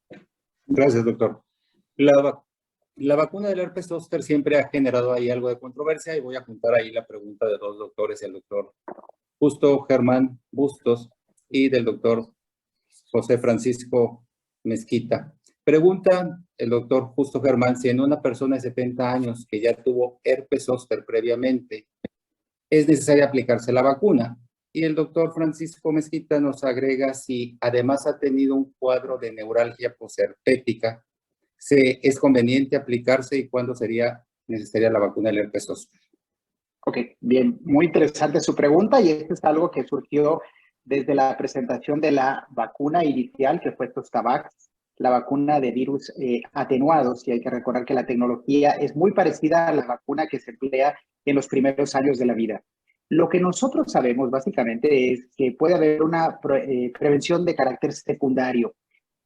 Gracias, doctor. La vacuna del herpes zóster siempre ha generado ahí algo de controversia y voy a juntar ahí la pregunta de dos doctores, el doctor Justo Germán Bustos y del doctor José Francisco Mezquita. Pregunta el doctor Justo Germán si en una persona de 70 años que ya tuvo herpes zóster previamente es necesario aplicarse la vacuna. Y el doctor Francisco Mezquita nos agrega si además ha tenido un cuadro de neuralgia posherpética, ¿es conveniente aplicarse y cuándo sería necesaria la vacuna del herpes zóster? Ok, bien, muy interesante su pregunta y esto es algo que surgió desde la presentación de la vacuna inicial que fue Zostavax, la vacuna de virus atenuados, y hay que recordar que la tecnología es muy parecida a la vacuna que se emplea en los primeros años de la vida. Lo que nosotros sabemos básicamente es que puede haber una prevención de carácter secundario.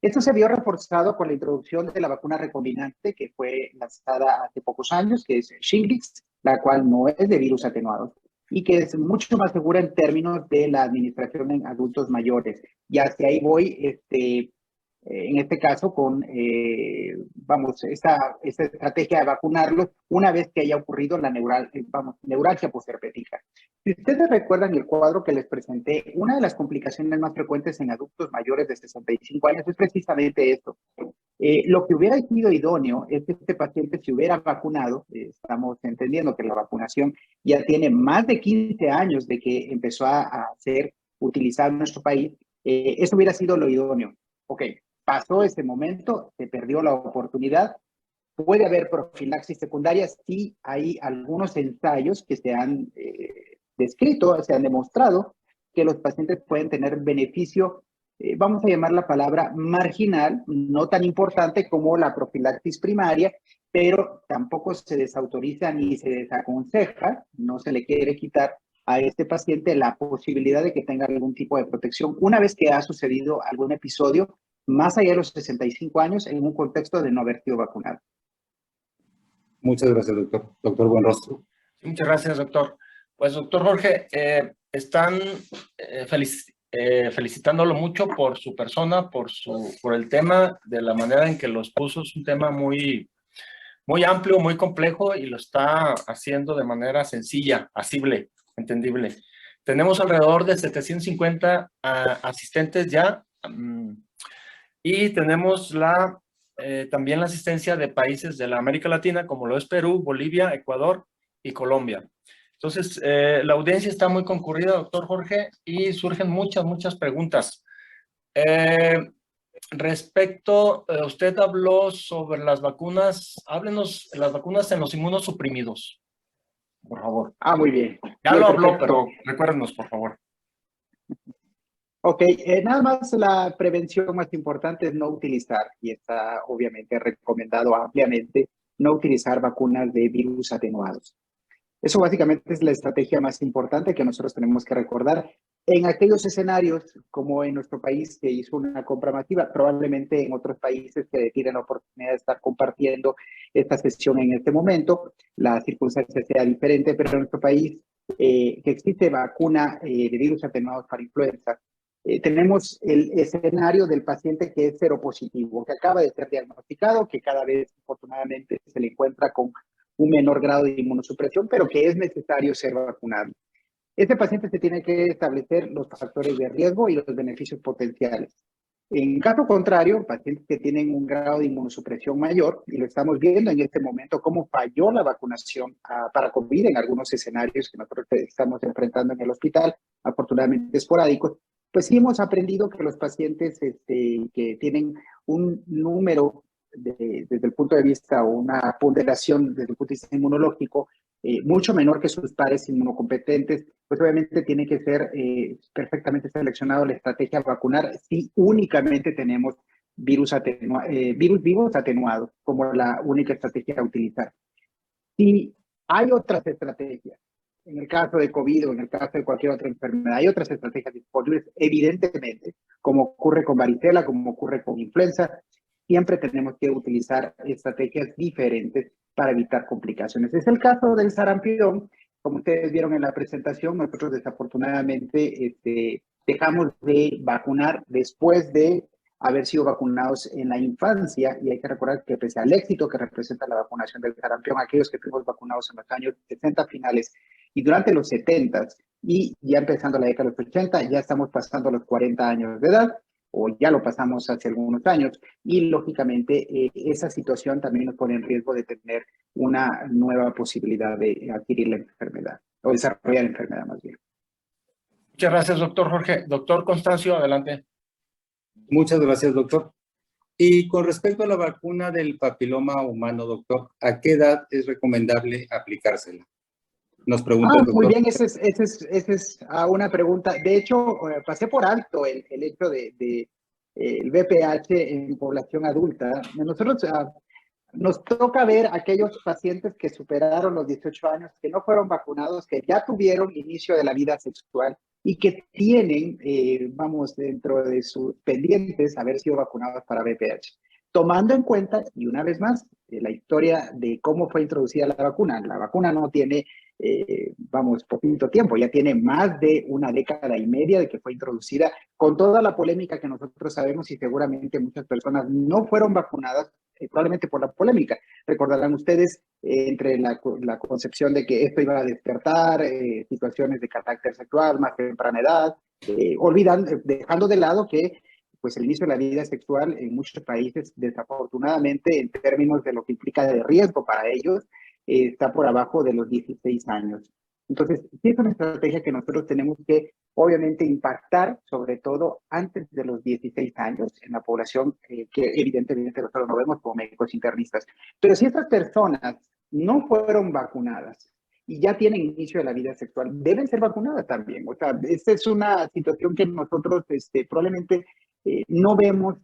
Esto se vio reforzado con la introducción de la vacuna recombinante que fue lanzada hace pocos años, que es Shingrix, la cual no es de virus atenuados y que es mucho más segura en términos de la administración en adultos mayores. Y hacia ahí voy, en este caso, con, vamos, esta estrategia de vacunarlos una vez que haya ocurrido la neuralgia posherpética. Si ustedes recuerdan el cuadro que les presenté, una de las complicaciones más frecuentes en adultos mayores de 65 años es precisamente esto. Lo que hubiera sido idóneo es que este paciente se hubiera vacunado. Estamos entendiendo que la vacunación ya tiene más de 15 años de que empezó a ser utilizada en nuestro país. Eso hubiera sido lo idóneo. Ok, pasó ese momento, se perdió la oportunidad. Puede haber profilaxis secundaria si hay algunos ensayos que se han descrito, se han demostrado que los pacientes pueden tener beneficio, vamos a llamar la palabra marginal, no tan importante como la profilaxis primaria, pero tampoco se desautoriza ni se desaconseja, no se le quiere quitar a este paciente la posibilidad de que tenga algún tipo de protección una vez que ha sucedido algún episodio más allá de los 65 años en un contexto de no haber sido vacunado. Muchas gracias, doctor. Doctor Buenrostro. Muchas gracias, doctor. Pues, doctor Jorge, están felicitándolo mucho por su persona, por el tema, de la manera en que lo expuso. Es un tema muy, muy amplio, muy complejo y lo está haciendo de manera sencilla, asible, entendible. Tenemos alrededor de 750 asistentes ya y tenemos también la asistencia de países de la América Latina, como lo es Perú, Bolivia, Ecuador y Colombia. Entonces, la audiencia está muy concurrida, doctor Jorge, y surgen muchas preguntas. Respecto, usted habló sobre las vacunas. Háblenos las vacunas en los inmunosuprimidos, por favor. Muy bien. Ya muy lo perfecto. habló, pero recuérdenos, por favor. Ok, nada más la prevención más importante es no utilizar, y está obviamente recomendado ampliamente, no utilizar vacunas de virus atenuados. Eso básicamente es la estrategia más importante que nosotros tenemos que recordar. En aquellos escenarios, como en nuestro país que hizo una compra masiva, probablemente en otros países que tienen la oportunidad de estar compartiendo esta sesión en este momento, la circunstancia sea diferente, pero en nuestro país que existe vacuna de virus atenuados para influenza, tenemos el escenario del paciente que es seropositivo, que acaba de ser diagnosticado, que cada vez afortunadamente se le encuentra con un menor grado de inmunosupresión, pero que es necesario ser vacunado. Este paciente se tiene que establecer los factores de riesgo y los beneficios potenciales. En caso contrario, pacientes que tienen un grado de inmunosupresión mayor, y lo estamos viendo en este momento, cómo falló la vacunación para COVID en algunos escenarios que nosotros estamos enfrentando en el hospital, afortunadamente esporádicos, pues sí hemos aprendido que los pacientes que tienen un número desde el punto de vista o una ponderación desde el punto de vista inmunológico mucho menor que sus pares inmunocompetentes, pues obviamente tiene que ser perfectamente seleccionado la estrategia vacunar si únicamente tenemos virus vivos atenuados como la única estrategia a utilizar. Si hay otras estrategias, en el caso de COVID o en el caso de cualquier otra enfermedad, hay otras estrategias disponibles, evidentemente, como ocurre con varicela, como ocurre con influenza, siempre tenemos que utilizar estrategias diferentes para evitar complicaciones. Es el caso del sarampión. Como ustedes vieron en la presentación, nosotros desafortunadamente dejamos de vacunar después de haber sido vacunados en la infancia, y hay que recordar que pese al éxito que representa la vacunación del sarampión, aquellos que fuimos vacunados en los años 60 finales y durante los 70 y ya empezando la década de los 80, ya estamos pasando los 40 años de edad, o ya lo pasamos hace algunos años, y lógicamente esa situación también nos pone en riesgo de tener una nueva posibilidad de adquirir la enfermedad, o desarrollar la enfermedad más bien. Muchas gracias, doctor Jorge. Doctor Constancio, adelante. Muchas gracias, doctor. Y con respecto a la vacuna del papiloma humano, doctor, ¿a qué edad es recomendable aplicársela? Nos pregunta el doctor. Muy bien, esa es una pregunta. De hecho, pasé por alto el hecho de el VPH en población adulta. Nosotros nos toca ver aquellos pacientes que superaron los 18 años, que no fueron vacunados, que ya tuvieron inicio de la vida sexual y que tienen, dentro de sus pendientes, haber sido vacunados para VPH. Tomando en cuenta, y una vez más, la historia de cómo fue introducida la vacuna. La vacuna no tiene, poquito tiempo, ya tiene más de una década y media de que fue introducida, con toda la polémica que nosotros sabemos, y seguramente muchas personas no fueron vacunadas, probablemente por la polémica. Recordarán ustedes entre la concepción de que esto iba a despertar situaciones de carácter sexual más temprana edad, dejando de lado que pues el inicio de la vida sexual en muchos países, desafortunadamente, en términos de lo que implica de riesgo para ellos, está por abajo de los 16 años. Entonces, sí es una estrategia que nosotros tenemos que, obviamente, impactar, sobre todo antes de los 16 años, en la población que evidentemente nosotros no vemos como médicos internistas. Pero si estas personas no fueron vacunadas y ya tienen inicio de la vida sexual, deben ser vacunadas también. O sea, esta es una situación que nosotros probablemente no vemos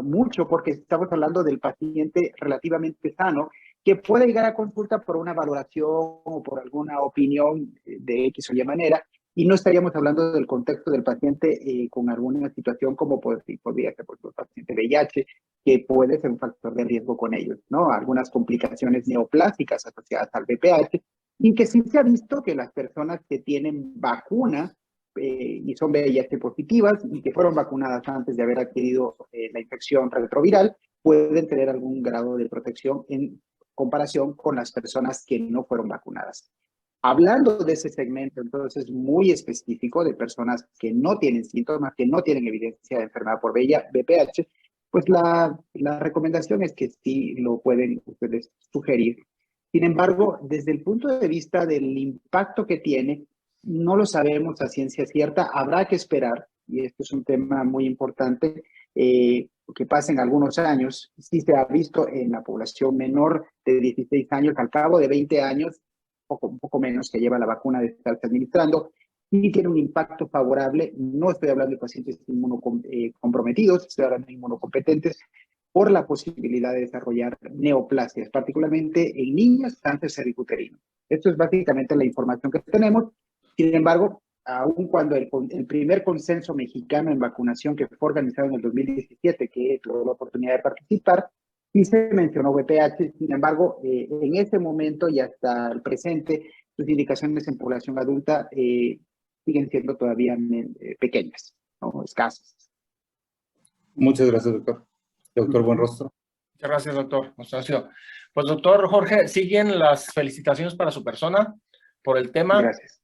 mucho, porque estamos hablando del paciente relativamente sano que puede llegar a consulta por una valoración o por alguna opinión de X o Y manera, y no estaríamos hablando del contexto del paciente con alguna situación como podría ser por ejemplo, el paciente VIH, que puede ser un factor de riesgo con ellos, ¿no? Algunas complicaciones neoplásicas asociadas al VPH, y que sí se ha visto que las personas que tienen vacuna y son VIH positivas y que fueron vacunadas antes de haber adquirido la infección retroviral, pueden tener algún grado de protección en comparación con las personas que no fueron vacunadas. Hablando de ese segmento, entonces, muy específico de personas que no tienen síntomas, que no tienen evidencia de enfermedad por VPH, pues la recomendación es que sí lo pueden ustedes sugerir. Sin embargo, desde el punto de vista del impacto que tiene, no lo sabemos a ciencia cierta. Habrá que esperar, y esto es un tema muy importante, que pasen algunos años. Sí se ha visto en la población menor de 16 años, al cabo de 20 años, un poco menos que lleva la vacuna de estarse administrando, y tiene un impacto favorable. No estoy hablando de pacientes inmunocomprometidos, estoy hablando de inmunocompetentes, por la posibilidad de desarrollar neoplasias, particularmente en niños, cáncer cervicuterino. Esto es básicamente la información que tenemos. Sin embargo, aun cuando el primer consenso mexicano en vacunación que fue organizado en el 2017, que tuve la oportunidad de participar, sí se mencionó VPH. Sin embargo, en ese momento y hasta el presente, sus indicaciones en población adulta siguen siendo todavía pequeñas, ¿no? Escasas. Muchas gracias, doctor. Doctor Buenrostro. Muchas gracias, doctor Constancio. Pues, doctor Jorge, siguen las felicitaciones para su persona por el tema. Gracias.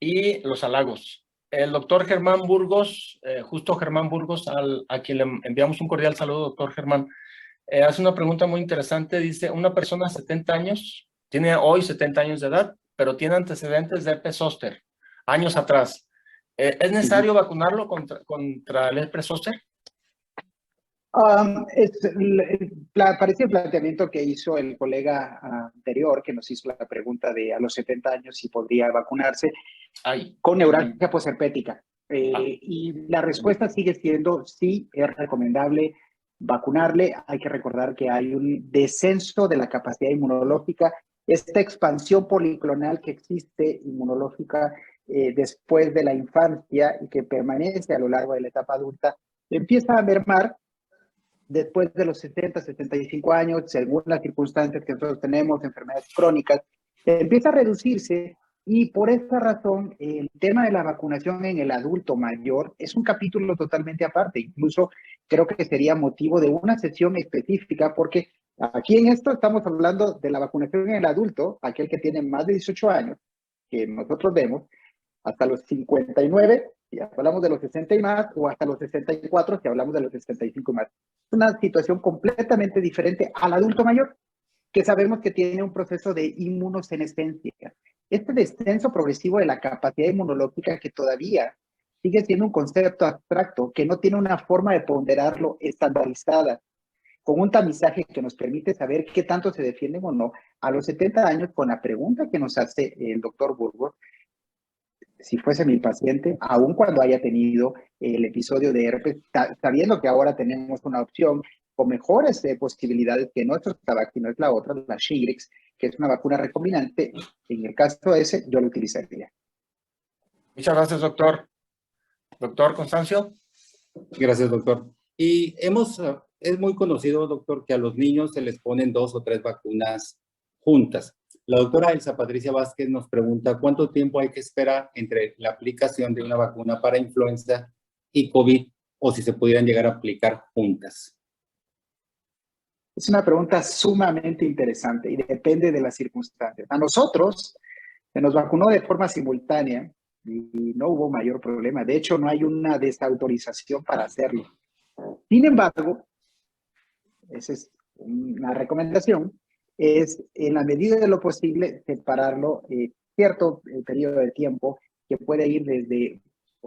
Y los halagos. El doctor Germán Burgos, justo Germán Burgos, a quien le enviamos un cordial saludo, doctor Germán, hace una pregunta muy interesante. Dice, una persona de 70 años, tiene hoy 70 años de edad, pero tiene antecedentes de herpes zóster, años atrás. ¿Es necesario vacunarlo contra el herpes zóster? Parece el planteamiento que hizo el colega anterior, que nos hizo la pregunta de a los 70 años si podría vacunarse con neuralgia posherpética. Y la respuesta sigue siendo sí, es recomendable vacunarle. Hay que recordar que hay un descenso de la capacidad inmunológica, esta expansión policlonal que existe inmunológica después de la infancia y que permanece a lo largo de la etapa adulta, empieza a mermar después de los 70, 75 años, según las circunstancias que nosotros tenemos, enfermedades crónicas, empieza a reducirse. Y por esa razón, el tema de la vacunación en el adulto mayor es un capítulo totalmente aparte. Incluso creo que sería motivo de una sesión específica, porque aquí en esto estamos hablando de la vacunación en el adulto, aquel que tiene más de 18 años, que nosotros vemos, hasta los 59, si hablamos de los 60 y más, o hasta los 64, si hablamos de los 65 y más. Es una situación completamente diferente al adulto mayor, que sabemos que tiene un proceso de inmunosenescencia. Este descenso progresivo de la capacidad inmunológica que todavía sigue siendo un concepto abstracto, que no tiene una forma de ponderarlo estandarizada, con un tamizaje que nos permite saber qué tanto se defienden o no. A los 70 años, con la pregunta que nos hace el doctor Burgos, si fuese mi paciente, aun cuando haya tenido el episodio de herpes, sabiendo que ahora tenemos una opción con mejores posibilidades que nuestra vacuna es la otra, la Shingrix, que es una vacuna recombinante, en el caso ese, yo lo utilizaría. Muchas gracias, doctor. Doctor Constancio. Gracias, doctor. Y es muy conocido, doctor, que a los niños se les ponen 2 o 3 vacunas juntas. La doctora Elsa Patricia Vázquez nos pregunta cuánto tiempo hay que esperar entre la aplicación de una vacuna para influenza y COVID, o si se pudieran llegar a aplicar juntas. Es una pregunta sumamente interesante y depende de las circunstancias. A nosotros se nos vacunó de forma simultánea y no hubo mayor problema. De hecho, no hay una desautorización para hacerlo. Sin embargo, esa es una recomendación, es en la medida de lo posible separarlo cierto periodo de tiempo que puede ir desde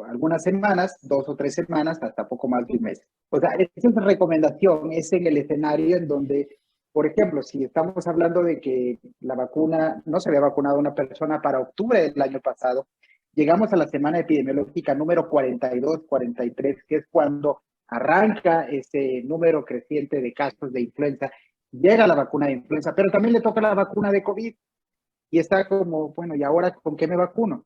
algunas semanas, 2 o 3 semanas, hasta poco más de un mes. O sea, esa recomendación es en el escenario en donde, por ejemplo, si estamos hablando de que la vacuna no se había vacunado a una persona para octubre del año pasado, llegamos a la semana epidemiológica número 42, 43, que es cuando arranca ese número creciente de casos de influenza, llega la vacuna de influenza, pero también le toca la vacuna de COVID y está como, bueno, ¿y ahora con qué me vacuno?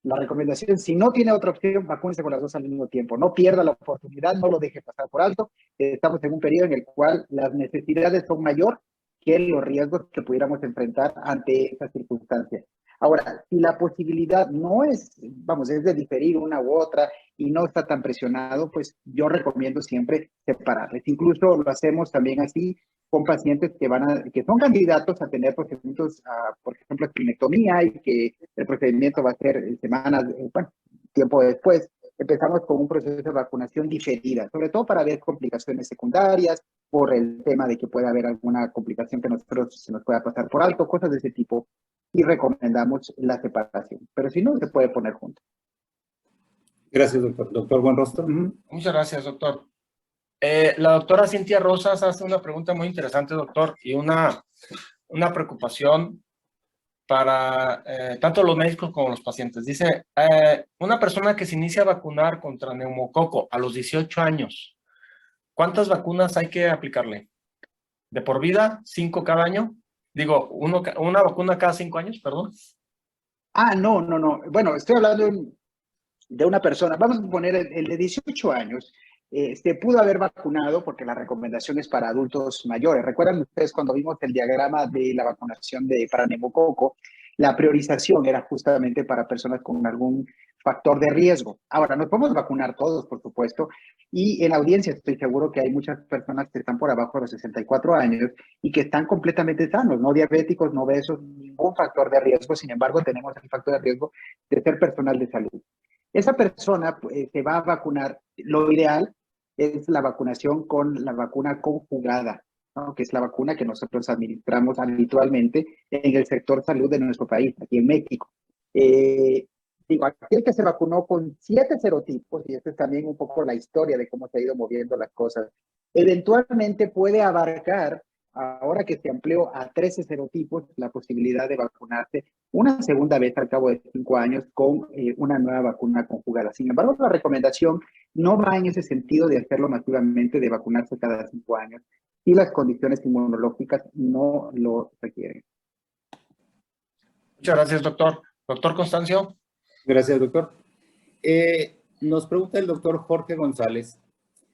La recomendación, si no tiene otra opción, vacúnese con las 2 al mismo tiempo. No pierda la oportunidad, no lo deje pasar por alto. Estamos en un periodo en el cual las necesidades son mayor que los riesgos que pudiéramos enfrentar ante esa circunstancia. Ahora, si la posibilidad no es, vamos, es de diferir una u otra y no está tan presionado, pues yo recomiendo siempre separarles. Incluso lo hacemos también así con pacientes que son candidatos a tener procedimientos, por ejemplo, esplenectomía, y que el procedimiento va a ser semanas, tiempo después. Empezamos con un proceso de vacunación diferida, sobre todo para ver complicaciones secundarias, por el tema de que pueda haber alguna complicación que nosotros se nos pueda pasar por alto, cosas de ese tipo, y recomendamos la separación. Pero si no, se puede poner junto. Gracias, doctor. Doctor Buenrostro. Muchas gracias, doctor. La doctora Cintia Rosas hace una pregunta muy interesante, doctor, y una preocupación para tanto los médicos como los pacientes. Dice, una persona que se inicia a vacunar contra neumococo a los 18 años, ¿cuántas vacunas hay que aplicarle? ¿De por vida? ¿5 cada año? Digo, una vacuna cada 5 años, perdón. No. Bueno, estoy hablando de una persona, vamos a poner el de 18 años, se pudo haber vacunado porque la recomendación es para adultos mayores. ¿Recuerdan ustedes cuando vimos el diagrama de la vacunación para neumococo? La priorización era justamente para personas con algún factor de riesgo. Ahora, nos podemos vacunar todos, por supuesto, y en la audiencia estoy seguro que hay muchas personas que están por abajo de los 64 años y que están completamente sanos, no diabéticos, no obesos, ningún factor de riesgo. Sin embargo, tenemos el factor de riesgo de ser personal de salud. Esa persona se va a vacunar. Lo ideal es la vacunación con la vacuna conjugada, ¿no? Que es la vacuna que nosotros administramos habitualmente en el sector salud de nuestro país, aquí en México. digo, aquel que se vacunó con 7 serotipos, y esta es también un poco la historia de cómo se ha ido moviendo las cosas, eventualmente puede abarcar, ahora que se amplió a 13 serotipos, la posibilidad de vacunarse una segunda vez al cabo de 5 años con una nueva vacuna conjugada. Sin embargo, la recomendación no va en ese sentido de hacerlo masivamente, de vacunarse cada 5 años, si las condiciones inmunológicas no lo requieren. Muchas gracias, doctor. Doctor Constancio. Gracias, doctor. Nos pregunta el doctor Jorge González,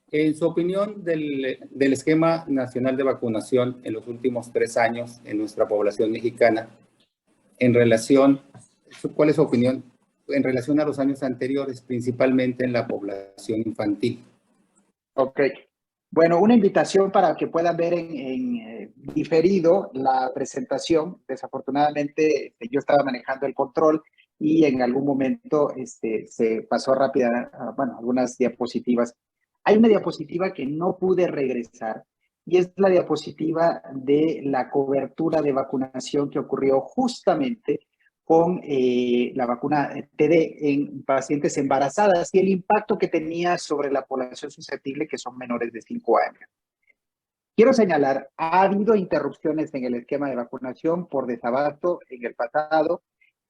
en su opinión del esquema nacional de vacunación en los últimos 3 años en nuestra población mexicana, en relación, ¿cuál es su opinión en relación a los años anteriores, principalmente en la población infantil? Ok. Bueno, una invitación para que puedan ver en diferido la presentación. Desafortunadamente, yo estaba manejando el control y en algún momento se pasó rápida, bueno, algunas diapositivas. Hay una diapositiva que no pude regresar y es la diapositiva de la cobertura de vacunación que ocurrió justamente con la vacuna TD en pacientes embarazadas y el impacto que tenía sobre la población susceptible, que son menores de 5 años. Quiero señalar, ha habido interrupciones en el esquema de vacunación por desabasto en el pasado.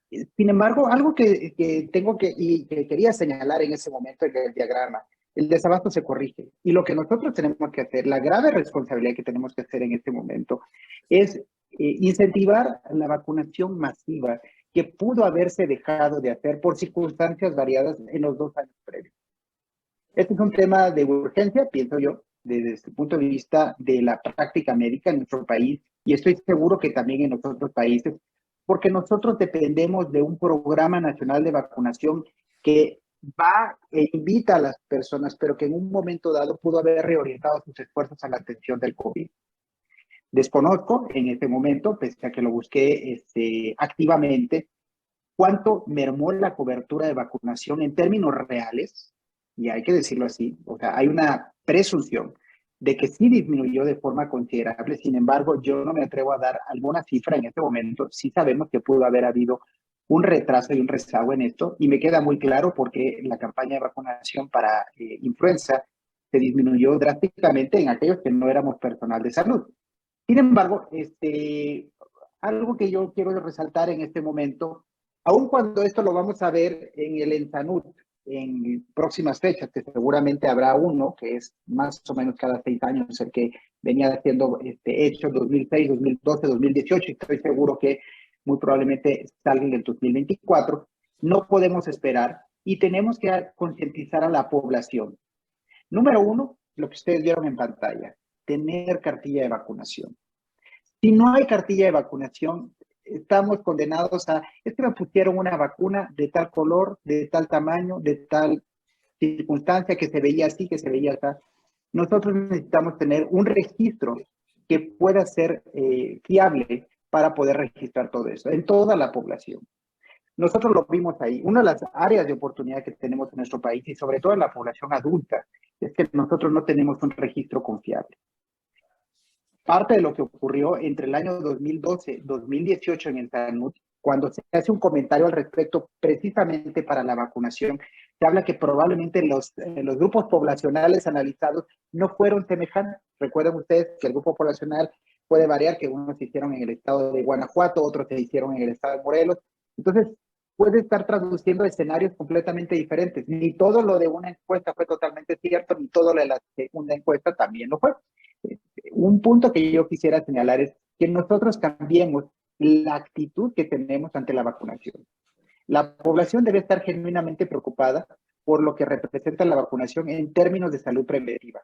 Sin embargo, algo que tengo y que quería señalar en ese momento en el diagrama, el desabasto se corrige. Y lo que nosotros tenemos que hacer, la grave responsabilidad que tenemos que hacer en este momento, es incentivar la vacunación masiva que pudo haberse dejado de hacer por circunstancias variadas en los 2 años previos. Este es un tema de urgencia, pienso yo, desde el punto de vista de la práctica médica en nuestro país, y estoy seguro que también en los otros países, porque nosotros dependemos de un programa nacional de vacunación que va e invita a las personas, pero que en un momento dado pudo haber reorientado sus esfuerzos a la atención del COVID. Desconozco en este momento, pese a que lo busqué activamente, cuánto mermó la cobertura de vacunación en términos reales, y hay que decirlo así, o sea, hay una presunción de que sí disminuyó de forma considerable. Sin embargo, yo no me atrevo a dar alguna cifra en este momento. Sí sabemos que pudo haber habido un retraso y un rezago en esto, y me queda muy claro porque la campaña de vacunación para influenza se disminuyó drásticamente en aquellos que no éramos personal de salud. Sin embargo, algo que yo quiero resaltar en este momento, aun cuando esto lo vamos a ver en el ENSANUD en próximas fechas, que seguramente habrá uno, que es más o menos cada 6 años, el que venía siendo hecho en 2006, 2012, 2018, y estoy seguro que muy probablemente salga en el 2024, no podemos esperar y tenemos que concientizar a la población. Número 1, lo que ustedes vieron en pantalla, tener cartilla de vacunación. Si no hay cartilla de vacunación, estamos condenados a, es que me pusieron una vacuna de tal color, de tal tamaño, de tal circunstancia, que se veía así, que se veía así. Nosotros necesitamos tener un registro que pueda ser fiable para poder registrar todo eso en toda la población. Nosotros lo vimos ahí. Una de las áreas de oportunidad que tenemos en nuestro país y sobre todo en la población adulta es que nosotros no tenemos un registro confiable. Parte de lo que ocurrió entre el año 2012-2018 en el SANUD, cuando se hace un comentario al respecto precisamente para la vacunación, se habla que probablemente los grupos poblacionales analizados no fueron semejantes. Recuerden ustedes que el grupo poblacional puede variar, que unos se hicieron en el estado de Guanajuato, otros se hicieron en el estado de Morelos. Entonces, puede estar traduciendo escenarios completamente diferentes. Ni todo lo de una encuesta fue totalmente cierto, ni todo lo de la segunda encuesta también lo fue. Un punto que yo quisiera señalar es que nosotros cambiemos la actitud que tenemos ante la vacunación. La población debe estar genuinamente preocupada por lo que representa la vacunación en términos de salud preventiva.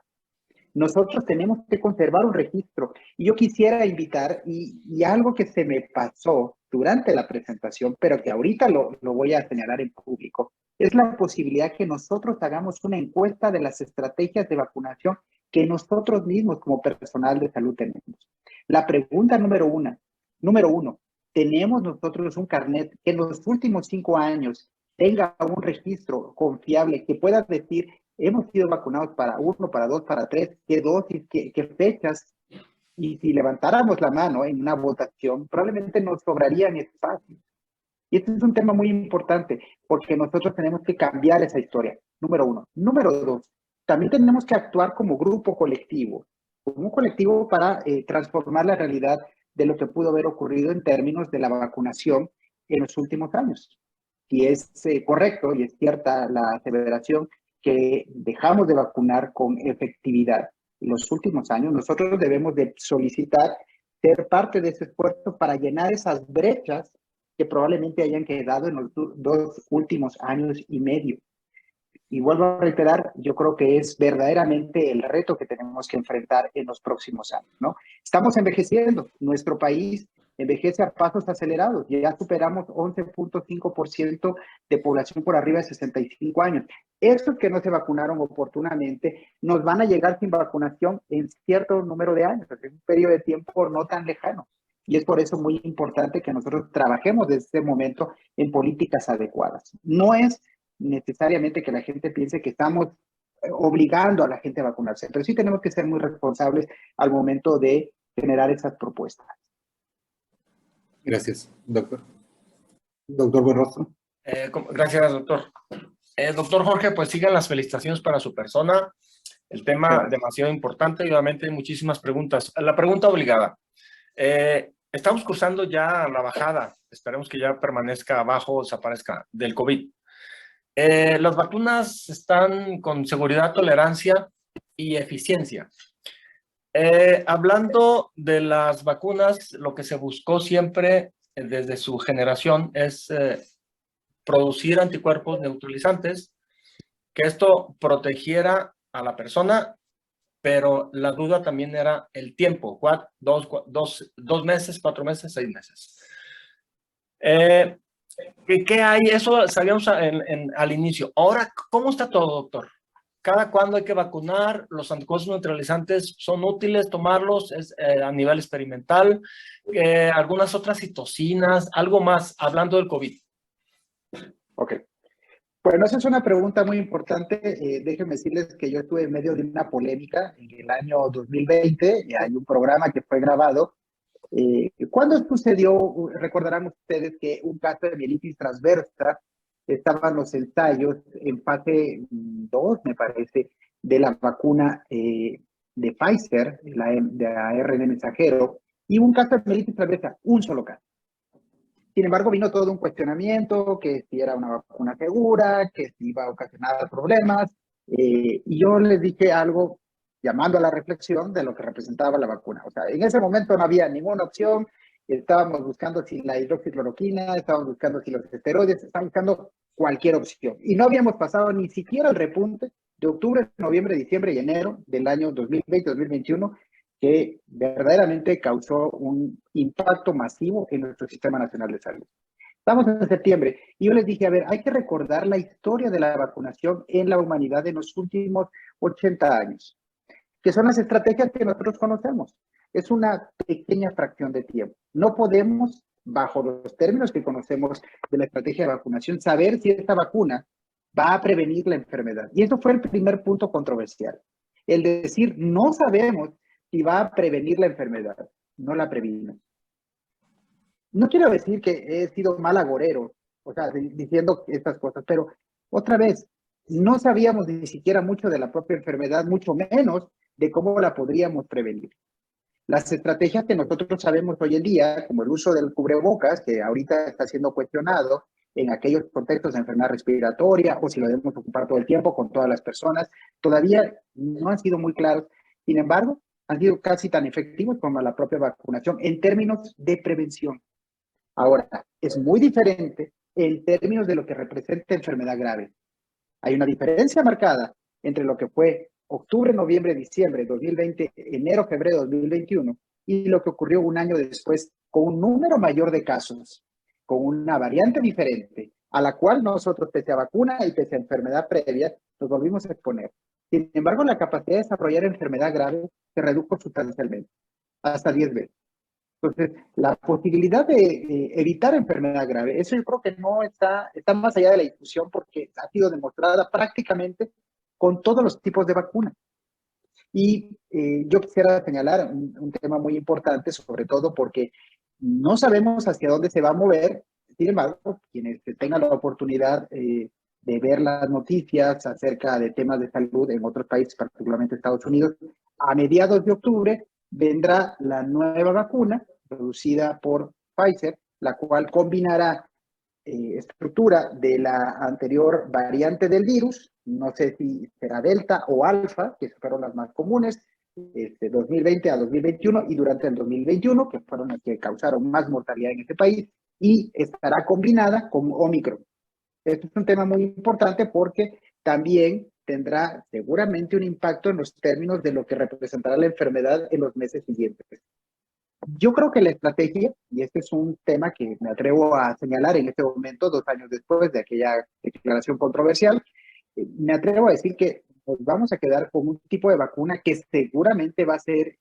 Nosotros tenemos que conservar un registro. Y yo quisiera invitar, y algo que se me pasó durante la presentación, pero que ahorita lo voy a señalar en público, es la posibilidad que nosotros hagamos una encuesta de las estrategias de vacunación que nosotros mismos como personal de salud tenemos. La pregunta número uno, ¿tenemos nosotros un carnet que en los últimos 5 años tenga un registro confiable que pueda decir hemos sido vacunados para 1, para 2, para 3, qué dosis, qué fechas? Y si levantáramos la mano en una votación, probablemente nos sobrarían espacios. Y este es un tema muy importante porque nosotros tenemos que cambiar esa historia, número uno. Número dos, también tenemos que actuar como grupo colectivo, como un colectivo para transformar la realidad de lo que pudo haber ocurrido en términos de la vacunación en los últimos años. Y es correcto y es cierta la aseveración que dejamos de vacunar con efectividad en los últimos años. Nosotros debemos de solicitar ser parte de ese esfuerzo para llenar esas brechas que probablemente hayan quedado en los dos últimos años y medio. Y vuelvo a reiterar, yo creo que es verdaderamente el reto que tenemos que enfrentar en los próximos años, ¿no? Estamos envejeciendo, nuestro país envejece a pasos acelerados, ya superamos 11.5% de población por arriba de 65 años. Estos que no se vacunaron oportunamente nos van a llegar sin vacunación en cierto número de años, en un periodo de tiempo no tan lejano. Y es por eso muy importante que nosotros trabajemos desde este momento en políticas adecuadas. No es necesariamente que la gente piense que estamos obligando a la gente a vacunarse, pero sí tenemos que ser muy responsables al momento de generar esas propuestas. Gracias, doctor. Doctor Buenrostro. Gracias, doctor. Doctor Jorge, pues sigan las felicitaciones para su persona. El tema demasiado importante y obviamente hay muchísimas preguntas. La pregunta obligada. Estamos cursando ya la bajada, esperemos que ya permanezca abajo, desaparezca, del COVID. Las vacunas están con seguridad, tolerancia y eficiencia. Hablando de las vacunas, lo que se buscó siempre desde su generación es producir anticuerpos neutralizantes, que esto protegiera a la persona, pero la duda también era el tiempo, 2 meses, 4 meses, 6 meses. ¿Qué hay? Eso sabíamos al inicio. Ahora, ¿cómo está todo, doctor? ¿Cada cuándo hay que vacunar? ¿Los anticuerpos neutralizantes son útiles tomarlos a nivel experimental? ¿Algunas otras citocinas? ¿Algo más? Hablando del COVID. Ok. Bueno, esa es una pregunta muy importante. Déjenme decirles que yo estuve en medio de una polémica en el año 2020. Y hay un programa que fue grabado. ¿Cuándo sucedió? Recordarán ustedes que un caso de mielitis transversa, estaban los ensayos en fase 2, me parece, de la vacuna de Pfizer, de ARN mensajero, y un caso de mielitis transversa, un solo caso. Sin embargo, vino todo un cuestionamiento, que si era una vacuna segura, que si iba a ocasionar problemas, y yo les dije algo llamando a la reflexión de lo que representaba la vacuna. O sea, en ese momento no había ninguna opción, estábamos buscando si la hidroxicloroquina, estábamos buscando si los esteroides, estábamos buscando cualquier opción. Y no habíamos pasado ni siquiera el repunte de octubre, noviembre, diciembre y enero del año 2020-2021, que verdaderamente causó un impacto masivo en nuestro Sistema Nacional de Salud. Estamos en septiembre y yo les dije, a ver, hay que recordar la historia de la vacunación en la humanidad en los últimos 80 años, que son las estrategias que nosotros conocemos. Es una pequeña fracción de tiempo. No podemos, bajo los términos que conocemos de la estrategia de vacunación, saber si esta vacuna va a prevenir la enfermedad. Y eso fue el primer punto controversial. El decir, no sabemos si va a prevenir la enfermedad, no la previno. No quiero decir que he sido mal agorero, o sea, diciendo estas cosas, pero otra vez, no sabíamos ni siquiera mucho de la propia enfermedad, mucho menos de cómo la podríamos prevenir. Las estrategias que nosotros sabemos hoy en día, como el uso del cubrebocas, que ahorita está siendo cuestionado en aquellos contextos de enfermedad respiratoria, o si lo debemos ocupar todo el tiempo con todas las personas, todavía no han sido muy claros. Sin embargo, han sido casi tan efectivos como la propia vacunación en términos de prevención. Ahora, es muy diferente en términos de lo que representa enfermedad grave. Hay una diferencia marcada entre lo que fue octubre, noviembre, diciembre de 2020, enero, febrero de 2021 y lo que ocurrió un año después con un número mayor de casos, con una variante diferente, a la cual nosotros, pese a vacuna y pese a enfermedad previa, nos volvimos a exponer. Sin embargo, la capacidad de desarrollar enfermedad grave se redujo sustancialmente, hasta 10 veces. Entonces, la posibilidad de evitar enfermedad grave, eso yo creo que no está más allá de la discusión porque ha sido demostrada prácticamente con todos los tipos de vacunas. Y yo quisiera señalar un tema muy importante, sobre todo porque no sabemos hacia dónde se va a mover Sin embargo, quienes tengan la oportunidad de ver las noticias acerca de temas de salud en otros países, particularmente Estados Unidos, a mediados de octubre vendrá la nueva vacuna producida por Pfizer, la cual combinará estructura de la anterior variante del virus, no sé si será Delta o Alfa, que fueron las más comunes, de 2020 a 2021 y durante el 2021, que fueron las que causaron más mortalidad en este país, y estará combinada con Omicron. Esto es un tema muy importante porque también tendrá seguramente un impacto en los términos de lo que representará la enfermedad en los meses siguientes. Yo creo que la estrategia, y este es un tema que me atrevo a señalar en este momento, 2 años después de aquella declaración controversial, me atrevo a decir que nos vamos a quedar con un tipo de vacuna que seguramente va a ser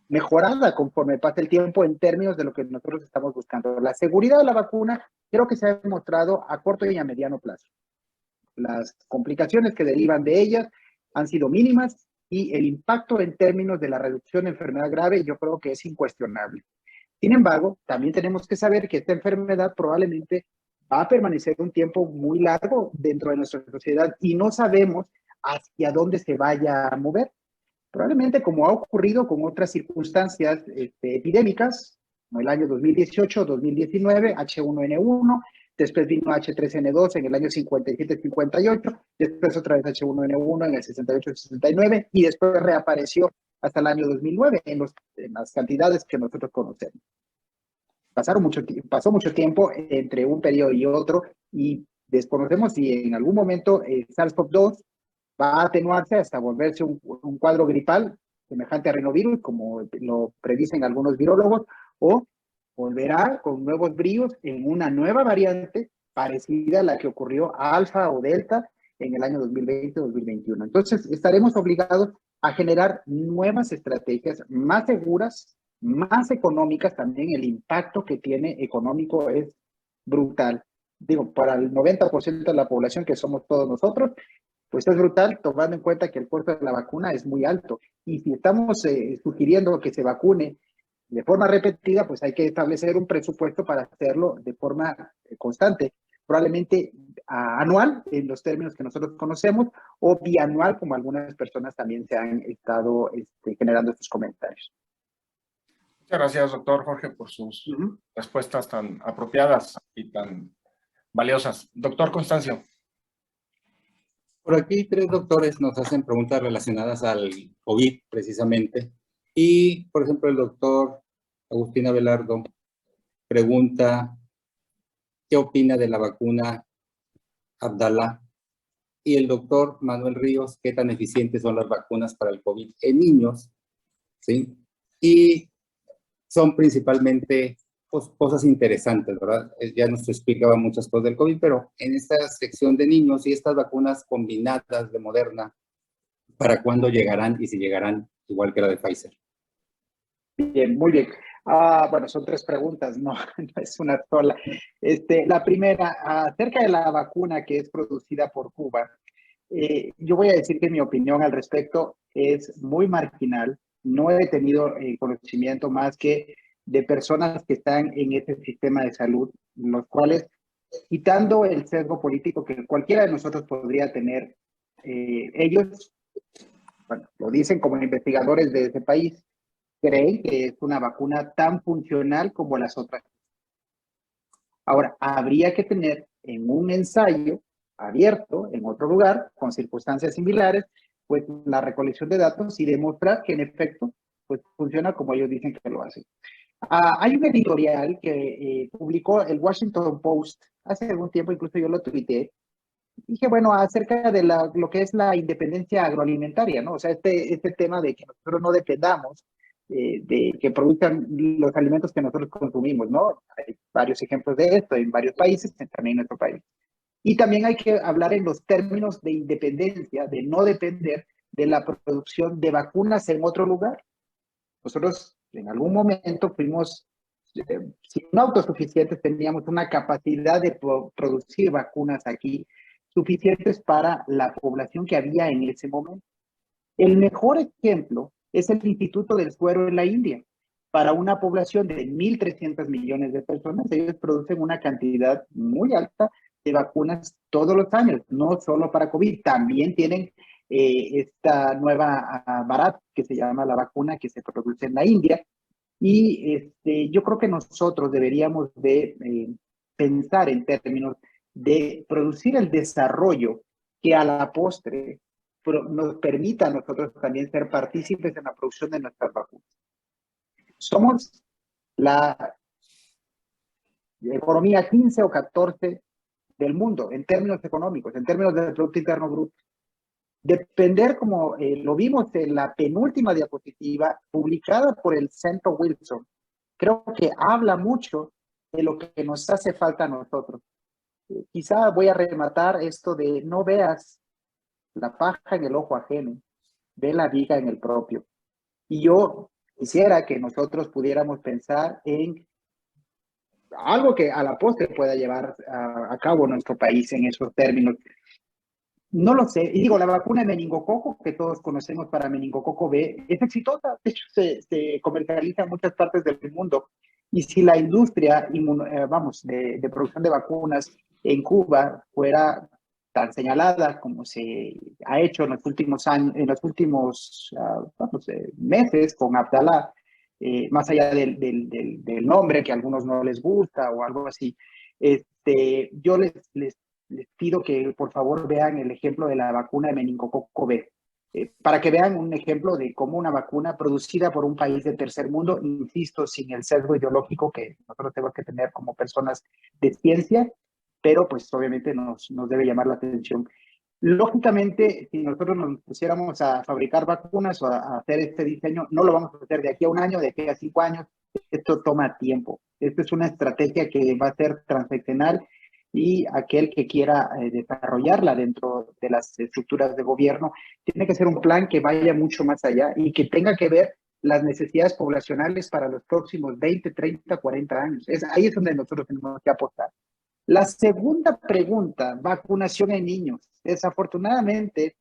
mejorada conforme pase el tiempo en términos de lo que nosotros estamos buscando. La seguridad de la vacuna creo que se ha demostrado a corto y a mediano plazo. Las complicaciones que derivan de ellas han sido mínimas y el impacto en términos de la reducción de enfermedad grave yo creo que es incuestionable. Sin embargo, también tenemos que saber que esta enfermedad probablemente va a permanecer un tiempo muy largo dentro de nuestra sociedad y no sabemos hacia dónde se vaya a mover. Probablemente como ha ocurrido con otras circunstancias epidémicas, como el año 2018, 2019, H1N1, después vino H3N2 en el año 57-58, después otra vez H1N1 en el 68-69 y después reapareció hasta el año 2009 en las cantidades que nosotros conocemos. Pasó mucho tiempo entre un periodo y otro y desconocemos si en algún momento SARS-CoV-2 va a atenuarse hasta volverse un cuadro gripal semejante a rinovirus, como lo predicen algunos virólogos, o volverá con nuevos bríos en una nueva variante parecida a la que ocurrió a Alfa o Delta en el año 2020-2021. Entonces, estaremos obligados a generar nuevas estrategias más seguras, más económicas. También el impacto que tiene económico es brutal. Digo, para el 90% de la población que somos todos nosotros, pues es brutal, tomando en cuenta que el costo de la vacuna es muy alto. Y si estamos sugiriendo que se vacune de forma repetida, pues hay que establecer un presupuesto para hacerlo de forma constante, probablemente anual, en los términos que nosotros conocemos, o bianual, como algunas personas también se han estado generando estos comentarios. Muchas gracias, doctor Jorge, por sus respuestas tan apropiadas y tan valiosas. Doctor Constancio. Por aquí 3 doctores nos hacen preguntas relacionadas al COVID, precisamente. Y, por ejemplo, el doctor Agustín Abelardo pregunta qué opina de la vacuna Abdala. Y el doctor Manuel Ríos, qué tan eficientes son las vacunas para el COVID en niños, ¿sí? Y son principalmente pues, cosas interesantes, ¿verdad? Ya nos explicaba muchas cosas del COVID, pero en esta sección de niños y estas vacunas combinadas de Moderna, ¿para cuándo llegarán y si llegarán igual que la de Pfizer? Bien, muy bien. Bueno, son 3 preguntas, no es una sola. La primera, acerca de la vacuna que es producida por Cuba, yo voy a decir que mi opinión al respecto es muy marginal. No he tenido conocimiento más que de personas que están en este sistema de salud, los cuales, quitando el sesgo político que cualquiera de nosotros podría tener, ellos, bueno, lo dicen como investigadores de ese país, creen que es una vacuna tan funcional como las otras. Ahora, habría que tener en un ensayo abierto en otro lugar, con circunstancias similares, pues la recolección de datos y demostrar que en efecto pues funciona como ellos dicen que lo hacen. Hay un editorial que publicó el Washington Post hace algún tiempo, incluso yo lo tuiteé, dije, bueno, acerca de lo que es la independencia agroalimentaria, ¿no? O sea, este tema de que nosotros no dependamos de que produzcan los alimentos que nosotros consumimos, ¿no? Hay varios ejemplos de esto en varios países, también en nuestro país. Y también hay que hablar en los términos de independencia, de no depender de la producción de vacunas en otro lugar. Nosotros en algún momento fuimos, si no autosuficientes, teníamos una capacidad de producir vacunas aquí suficientes para la población que había en ese momento. El mejor ejemplo es el Instituto del Suero en la India. para una población de 1.300 millones de personas, ellos producen una cantidad muy alta de vacunas todos los años, no solo para COVID, también tienen esta nueva Bharat, que se llama la vacuna que se produce en la India, y yo creo que nosotros deberíamos de pensar en términos de producir el desarrollo que a la postre nos permita a nosotros también ser partícipes en la producción de nuestras vacunas. Somos la economía 15 o 14 del mundo en términos económicos, en términos del Producto Interno Bruto. Depender, como lo vimos en la penúltima diapositiva publicada por el Centro Wilson, creo que habla mucho de lo que nos hace falta a nosotros. Quizá voy a rematar esto de no veas la paja en el ojo ajeno, ve la viga en el propio. Y yo quisiera que nosotros pudiéramos pensar en algo que a la postre pueda llevar a cabo nuestro país en esos términos. No lo sé. Y digo, la vacuna de meningococo, que todos conocemos para meningococo B, es exitosa. De hecho, se comercializa en muchas partes del mundo. Y si la industria de producción de vacunas en Cuba fuera tan señalada como se ha hecho en los últimos años, en los últimos meses con Abdalá, más allá del nombre que a algunos no les gusta o algo así, yo les pido que por favor vean el ejemplo de la vacuna de meningococo B, para que vean un ejemplo de cómo una vacuna producida por un país del tercer mundo, insisto, sin el sesgo ideológico que nosotros tenemos que tener como personas de ciencia, pero pues obviamente nos debe llamar la atención. Lógicamente, si nosotros nos pusiéramos a fabricar vacunas o a hacer este diseño, no lo vamos a hacer de aquí a un año, de aquí a 5 años. Esto toma tiempo. Esta es una estrategia que va a ser transeccional y aquel que quiera desarrollarla dentro de las estructuras de gobierno tiene que ser un plan que vaya mucho más allá y que tenga que ver las necesidades poblacionales para los próximos 20, 30, 40 años. Ahí es donde nosotros tenemos que apostar. La segunda pregunta, vacunación en niños. Desafortunadamente,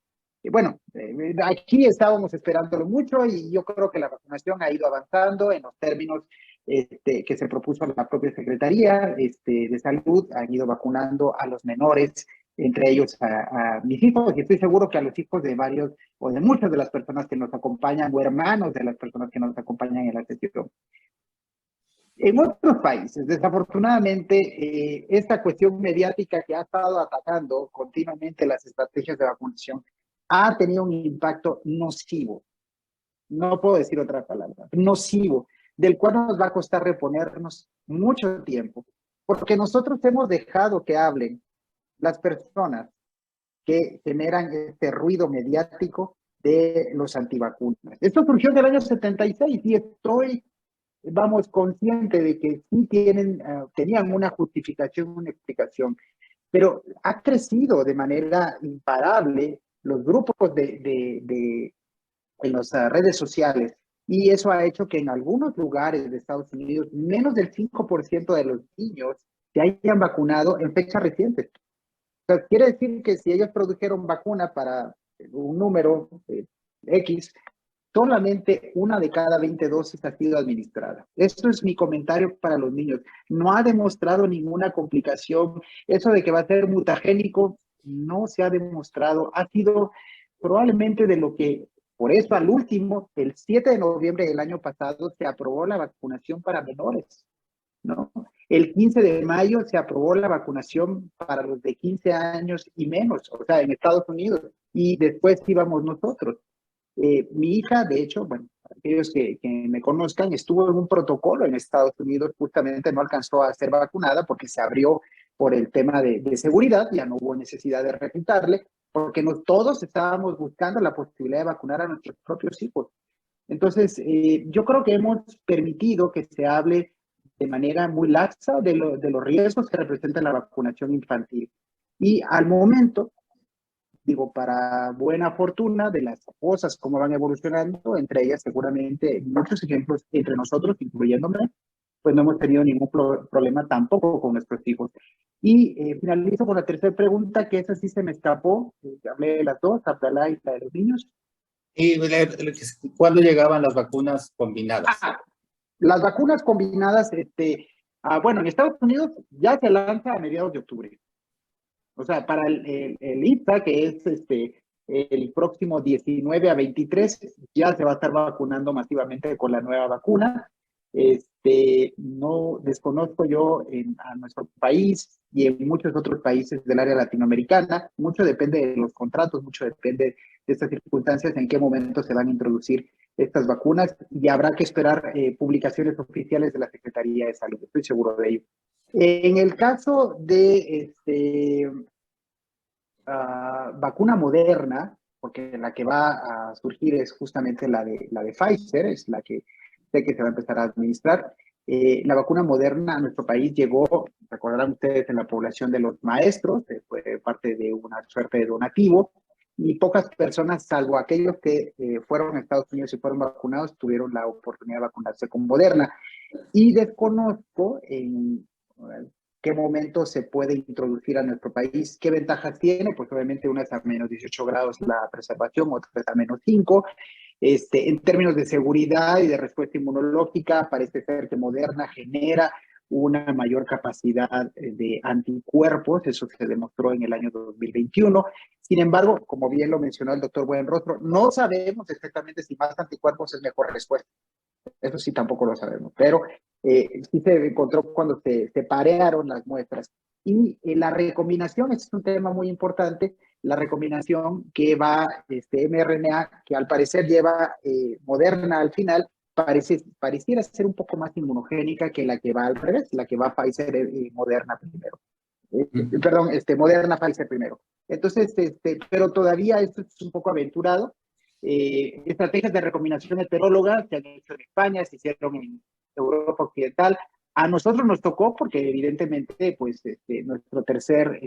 aquí estábamos esperándolo mucho y yo creo que la vacunación ha ido avanzando en los términos que se propuso la propia Secretaría de Salud. Han ido vacunando a los menores, entre ellos a mis hijos, y estoy seguro que a los hijos de varios o de muchas de las personas que nos acompañan o hermanos de las personas que nos acompañan en la sesión. En otros países, desafortunadamente, esta cuestión mediática que ha estado atacando continuamente las estrategias de vacunación ha tenido un impacto nocivo. No puedo decir otra palabra, nocivo, del cual nos va a costar reponernos mucho tiempo, porque nosotros hemos dejado que hablen las personas que generan este ruido mediático de los antivacunas. Esto surgió en el año 76 y estoy consciente de que sí tenían una justificación, una explicación, pero ha crecido de manera imparable los grupos en las redes sociales, y eso ha hecho que en algunos lugares de Estados Unidos menos del 5% de los niños se hayan vacunado en fechas recientes. O sea, quiere decir que si ellos produjeron vacuna para un número X, solamente 1 de cada 20 dosis ha sido administrada. Esto es mi comentario para los niños. No ha demostrado ninguna complicación. Eso de que va a ser mutagénico no se ha demostrado. Ha sido probablemente de lo que, por eso al último, el 7 de noviembre del año pasado, se aprobó la vacunación para menores, ¿no? El 15 de mayo se aprobó la vacunación para los de 15 años y menos, o sea, en Estados Unidos, y después íbamos nosotros. Mi hija, de hecho, bueno, aquellos que me conozcan, estuvo en un protocolo en Estados Unidos, justamente no alcanzó a ser vacunada porque se abrió por el tema de seguridad, ya no hubo necesidad de reclutarle, porque todos estábamos buscando la posibilidad de vacunar a nuestros propios hijos. Entonces, yo creo que hemos permitido que se hable de manera muy laxa de los riesgos que representa la vacunación infantil. Y al momento, digo, para buena fortuna de las cosas, cómo van evolucionando, entre ellas seguramente muchos ejemplos entre nosotros, incluyéndome, pues no hemos tenido ningún problema tampoco con nuestros hijos. Y finalizo con la tercera pregunta, que esa sí se me escapó, hablé de las dos, Abdalá y la de los niños. ¿Y cuándo llegaban las vacunas combinadas? Las vacunas combinadas, bueno, en Estados Unidos ya se lanza a mediados de octubre. O sea, para el IPSA, que es el próximo 19 a 23, ya se va a estar vacunando masivamente con la nueva vacuna. No desconozco yo a nuestro país y en muchos otros países del área latinoamericana. Mucho depende de los contratos, mucho depende de estas circunstancias, en qué momento se van a introducir estas vacunas, y habrá que esperar publicaciones oficiales de la Secretaría de Salud. Estoy seguro de ello. En el caso de vacuna Moderna, porque la que va a surgir es justamente la de Pfizer, es la que sé que se va a empezar a administrar. La vacuna Moderna a nuestro país llegó, recordarán ustedes, en la población de los maestros, fue parte de una suerte de donativo, y pocas personas, salvo aquellos que fueron a Estados Unidos y fueron vacunados, tuvieron la oportunidad de vacunarse con Moderna. Y desconozco en qué momento se puede introducir a nuestro país, qué ventajas tiene, pues obviamente una es a menos 18 grados la preservación, otra es a menos 5. En términos de seguridad y de respuesta inmunológica, parece ser que Moderna genera una mayor capacidad de anticuerpos, eso se demostró en el año 2021. Sin embargo, como bien lo mencionó el doctor Buenrostro, no sabemos exactamente si más anticuerpos es mejor respuesta. Eso sí tampoco lo sabemos, pero sí se encontró cuando se parearon las muestras. Y la recombinación es un tema muy importante, la recombinación que va, mRNA, que al parecer lleva Moderna al final, pareciera ser un poco más inmunogénica que la que va al revés, la que va Pfizer y Moderna primero. Perdón, Moderna, Pfizer primero. Entonces, pero todavía esto es un poco aventurado. Estrategias de recombinación heteróloga se han hecho en España, se hicieron en Europa Occidental. A nosotros nos tocó porque evidentemente, pues, nuestro tercer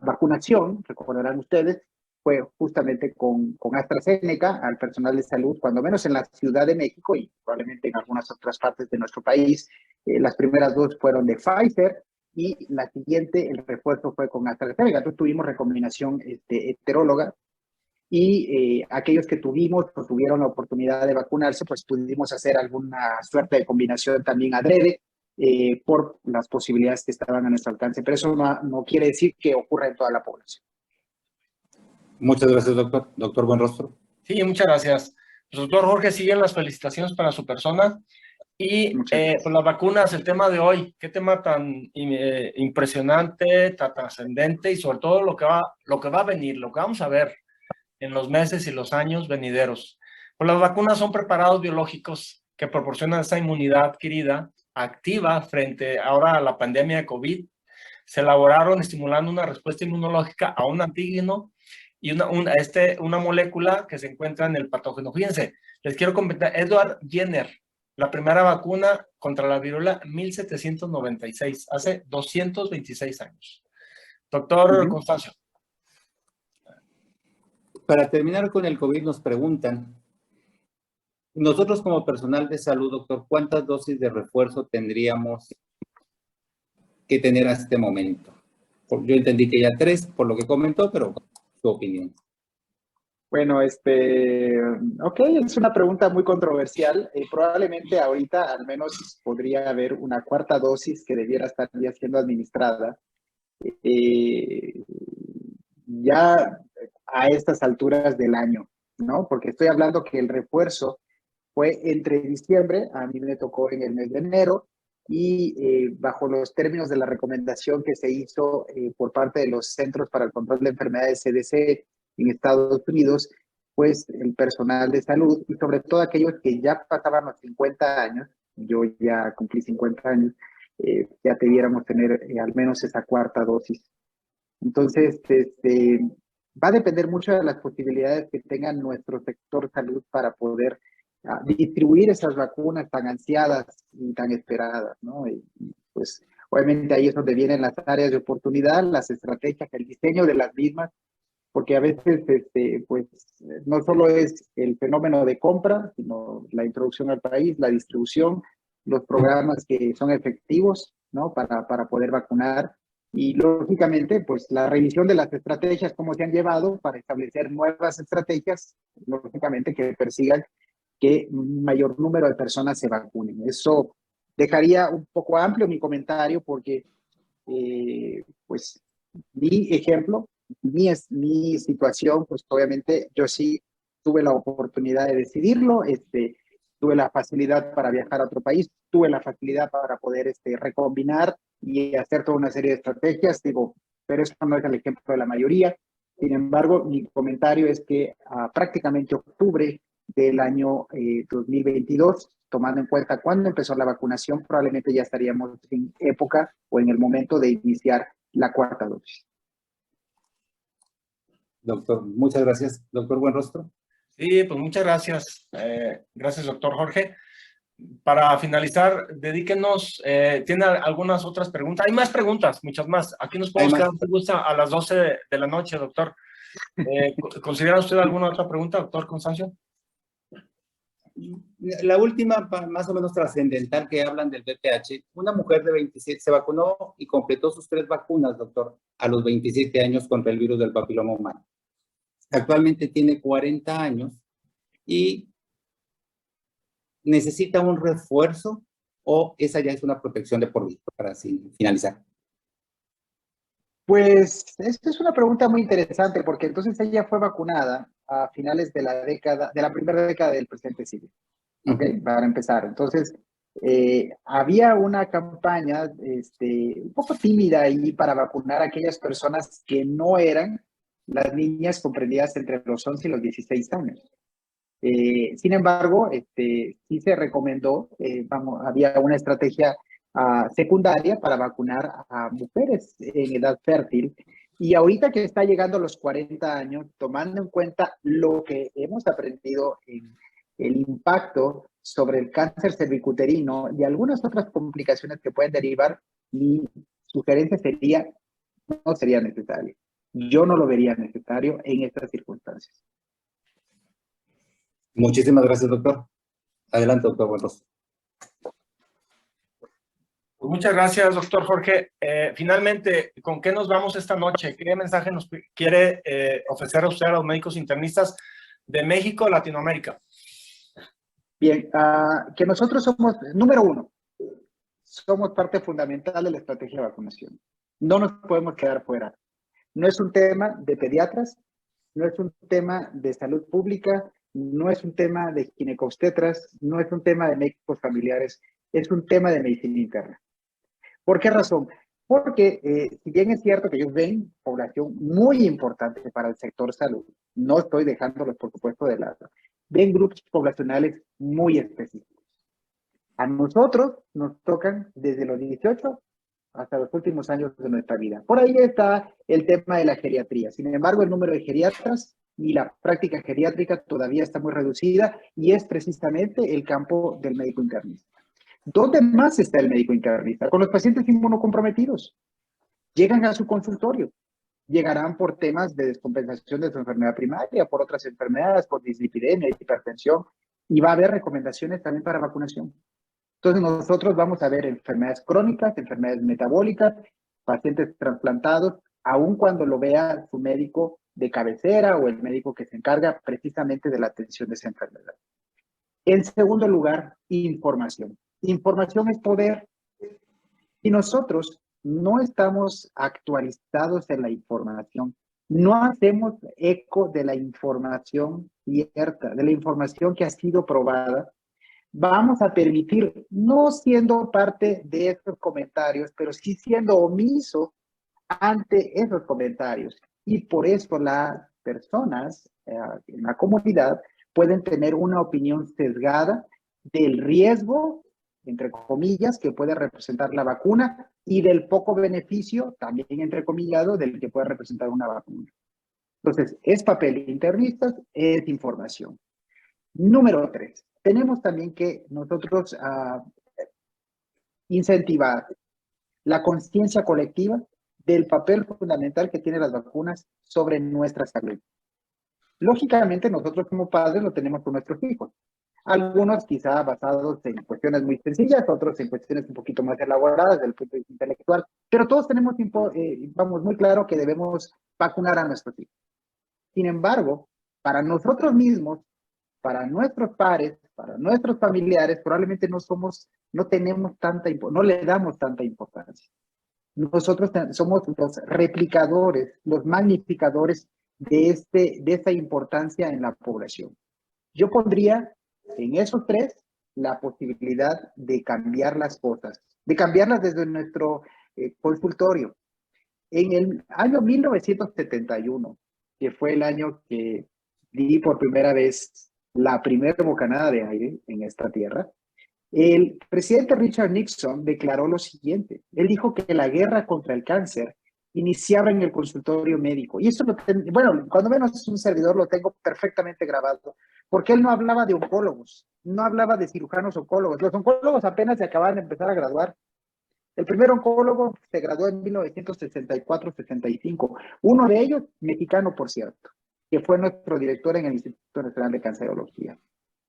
vacunación, recordarán ustedes, fue justamente con AstraZeneca al personal de salud, cuando menos en la Ciudad de México y probablemente en algunas otras partes de nuestro país. Las primeras dos fueron de Pfizer y la siguiente, el refuerzo fue con AstraZeneca. Entonces tuvimos recombinación heteróloga, y aquellos que tuvimos o tuvieron la oportunidad de vacunarse, pues pudimos hacer alguna suerte de combinación también adrede por las posibilidades que estaban a nuestro alcance, pero eso no quiere decir que ocurra en toda la población. Muchas gracias, doctor. Doctor Buenrostro. Sí, muchas gracias. Doctor Jorge, siguen las felicitaciones para su persona. Y pues las vacunas, el tema de hoy, qué tema tan impresionante, tan trascendente, y sobre todo lo que va a venir, lo que vamos a ver en los meses y los años venideros. Pues las vacunas son preparados biológicos que proporcionan esa inmunidad adquirida, activa frente ahora a la pandemia de COVID. Se elaboraron estimulando una respuesta inmunológica a un antígeno y una molécula que se encuentra en el patógeno. Fíjense, les quiero comentar, Edward Jenner, la primera vacuna contra la viruela 1796, hace 226 años. Doctor Constancio. Para terminar con el COVID, nos preguntan, nosotros como personal de salud, doctor, ¿cuántas dosis de refuerzo tendríamos que tener a este momento? Yo entendí que ya 3, por lo que comentó, pero su opinión. Bueno, ok, es una pregunta muy controversial. Probablemente ahorita al menos podría haber una cuarta dosis que debiera estar ya siendo administrada. Ya a estas alturas del año, ¿no? Porque estoy hablando que el refuerzo fue entre diciembre, a mí me tocó en el mes de enero, y bajo los términos de la recomendación que se hizo por parte de los Centros para el Control de Enfermedades CDC en Estados Unidos, pues el personal de salud, y sobre todo aquellos que ya pasaban los 50 años, yo ya cumplí 50 años, ya debiéramos tener al menos esa cuarta dosis. Entonces, va a depender mucho de las posibilidades que tenga nuestro sector salud para poder distribuir esas vacunas tan ansiadas y tan esperadas, ¿no? Y pues obviamente ahí es donde vienen las áreas de oportunidad, las estrategias, el diseño de las mismas, porque a veces pues no solo es el fenómeno de compra, sino la introducción al país, la distribución, los programas que son efectivos, ¿no? Para poder vacunar. Y lógicamente, pues la revisión de las estrategias, cómo se han llevado para establecer nuevas estrategias, lógicamente que persigan que un mayor número de personas se vacunen. Eso dejaría un poco amplio mi comentario porque, pues, mi ejemplo, mi situación, pues obviamente yo sí tuve la oportunidad de decidirlo, tuve la facilidad para viajar a otro país, tuve la facilidad para poder recombinar y hacer toda una serie de estrategias, digo, pero eso no es el ejemplo de la mayoría. Sin embargo, mi comentario es que prácticamente octubre del año 2022, tomando en cuenta cuándo empezó la vacunación, probablemente ya estaríamos en época o en el momento de iniciar la cuarta dosis. Doctor, muchas gracias. Doctor Buenrostro. Sí, pues muchas gracias. Gracias, doctor Jorge. Para finalizar, dedíquenos, ¿tiene algunas otras preguntas? Hay más preguntas, muchas más. Aquí nos podemos quedar, si gusta, a las 12 de la noche, doctor. ¿Considera usted alguna otra pregunta, doctor Constancio? La última, más o menos trascendental, que hablan del VPH. Una mujer de 27 se vacunó y completó sus 3 vacunas, doctor, a los 27 años contra el virus del papiloma humano. Actualmente tiene 40 años y necesita un refuerzo, o esa ya es una protección de por vida, para finalizar. Pues esta es una pregunta muy interesante porque entonces ella fue vacunada a finales de la primera década del presente siglo, ¿ok? Para empezar. Entonces, había una campaña un poco tímida ahí para vacunar a aquellas personas que no eran las niñas comprendidas entre los 11 y los 16 años. Sin embargo, sí se recomendó, había una estrategia secundaria para vacunar a mujeres en edad fértil. Y ahorita que está llegando a los 40 años, tomando en cuenta lo que hemos aprendido en el impacto sobre el cáncer cervicuterino y algunas otras complicaciones que pueden derivar, mi sugerencia sería, no sería necesario. Yo no lo vería necesario en estas circunstancias. Muchísimas gracias, doctor. Adelante, doctor Buenrostro. Pues muchas gracias, doctor Jorge. Finalmente, ¿con qué nos vamos esta noche? ¿Qué mensaje nos quiere ofrecer a usted a los médicos internistas de México, Latinoamérica? Bien, que nosotros somos, número uno, somos parte fundamental de la estrategia de vacunación. No nos podemos quedar fuera. No es un tema de pediatras, no es un tema de salud pública, no es un tema de ginecobstetras, no es un tema de médicos familiares, es un tema de medicina interna. ¿Por qué razón? Porque si bien es cierto que ellos ven población muy importante para el sector salud, no estoy dejándolos, por supuesto, de lado, ven grupos poblacionales muy específicos. A nosotros nos tocan desde los 18 hasta los últimos años de nuestra vida. Por ahí está el tema de la geriatría. Sin embargo, el número de geriatras y la práctica geriátrica todavía está muy reducida y es precisamente el campo del médico internista. ¿Dónde más está el médico internista? Con los pacientes inmunocomprometidos. Llegan a su consultorio. Llegarán por temas de descompensación de su enfermedad primaria, por otras enfermedades, por dislipidemia, hipertensión, y va a haber recomendaciones también para vacunación. Entonces nosotros vamos a ver enfermedades crónicas, enfermedades metabólicas, pacientes trasplantados, aun cuando lo vea su médico de cabecera o el médico que se encarga precisamente de la atención de esa enfermedad. En segundo lugar, información. Información es poder. Y nosotros no estamos actualizados en la información, no hacemos eco de la información cierta, de la información que ha sido probada, vamos a permitir, no siendo parte de estos comentarios, pero sí siendo omiso ante esos comentarios. Y por eso las personas en la comunidad pueden tener una opinión sesgada del riesgo, entre comillas, que puede representar la vacuna y del poco beneficio, también entrecomillado, del que puede representar una vacuna. Entonces, es papel internistas, es información. Número 3, tenemos también que nosotros incentivar la conciencia colectiva del papel fundamental que tienen las vacunas sobre nuestra salud. Lógicamente, nosotros como padres lo tenemos con nuestros hijos. Algunos quizá basados en cuestiones muy sencillas, otros en cuestiones un poquito más elaboradas desde el punto de vista intelectual, pero todos tenemos, vamos, muy claro que debemos vacunar a nuestros hijos. Sin embargo, para nosotros mismos, para nuestros pares, para nuestros familiares, probablemente no tenemos no le damos tanta importancia. Nosotros somos los replicadores, los magnificadores de esta importancia en la población. Yo pondría en esos tres la posibilidad de cambiar las cosas, de cambiarlas desde nuestro consultorio. En el año 1971, que fue el año que di por primera vez la primera bocanada de aire en esta tierra, el presidente Richard Nixon declaró lo siguiente. Él dijo que la guerra contra el cáncer iniciaba en el consultorio médico. Y eso, bueno, cuando menos un servidor lo tengo perfectamente grabado, porque él no hablaba de oncólogos, no hablaba de cirujanos oncólogos. Los oncólogos apenas se acababan de empezar a graduar. El primer oncólogo se graduó en 1964-65. Uno de ellos, mexicano, por cierto, que fue nuestro director en el Instituto Nacional de Cancerología.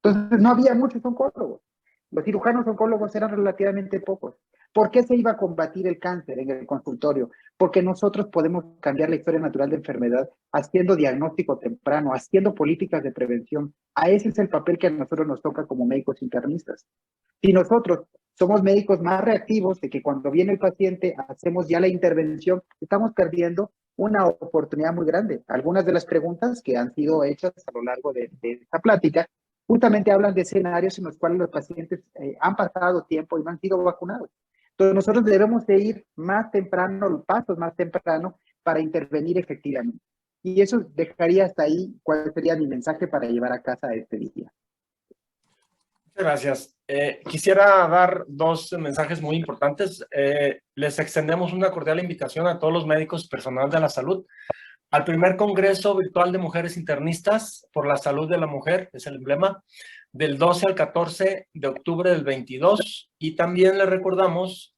Entonces, no había muchos oncólogos. Los cirujanos oncólogos eran relativamente pocos. ¿Por qué se iba a combatir el cáncer en el consultorio? Porque nosotros podemos cambiar la historia natural de enfermedad haciendo diagnóstico temprano, haciendo políticas de prevención. A ese es el papel que a nosotros nos toca como médicos internistas. Si nosotros somos médicos más reactivos, de que cuando viene el paciente hacemos ya la intervención, estamos perdiendo una oportunidad muy grande. Algunas de las preguntas que han sido hechas a lo largo de esta plática justamente hablan de escenarios en los cuales los pacientes han pasado tiempo y no han sido vacunados. Entonces nosotros debemos de ir más temprano, pasos más temprano para intervenir efectivamente. Y eso dejaría hasta ahí cuál sería mi mensaje para llevar a casa este día. Muchas gracias. Quisiera dar dos mensajes muy importantes. Les extendemos una cordial invitación a todos los médicos y personal de la salud al primer Congreso Virtual de Mujeres Internistas por la Salud de la Mujer, es el emblema, del 12 al 14 de octubre del 22. Y también les recordamos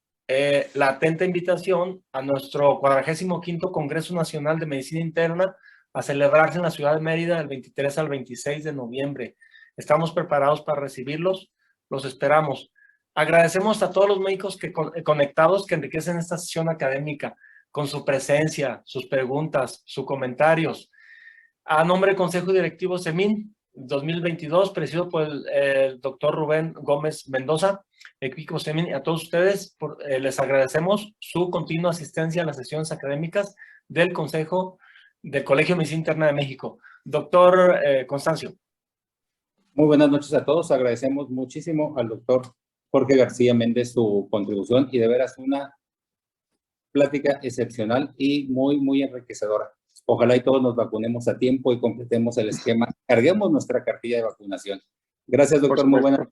la atenta invitación a nuestro 45º Congreso Nacional de Medicina Interna a celebrarse en la ciudad de Mérida del 23 al 26 de noviembre. Estamos preparados para recibirlos, los esperamos. Agradecemos a todos los médicos conectados que enriquecen esta sesión académica con su presencia, sus preguntas, sus comentarios. A nombre del Consejo Directivo CEMIN 2022, presidido por el doctor Rubén Gómez Mendoza, equipo CEMIN, y a todos ustedes les agradecemos su continua asistencia a las sesiones académicas del Consejo del Colegio de Medicina Interna de México. Doctor Constancio. Muy buenas noches a todos. Agradecemos muchísimo al doctor Jorge García Méndez su contribución y de veras una plática excepcional y muy, muy enriquecedora. Ojalá y todos nos vacunemos a tiempo y completemos el esquema. Carguemos nuestra cartilla de vacunación. Gracias, doctor. Muy buenas.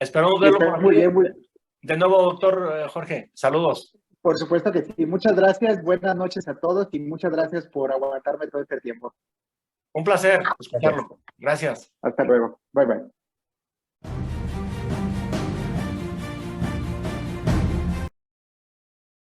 Esperamos verlo por muy bien, de nuevo, doctor Jorge. Saludos. Por supuesto que sí. Muchas gracias. Buenas noches a todos y muchas gracias por aguantarme todo este tiempo. Un placer escucharlo. Gracias. Hasta luego. Bye, bye.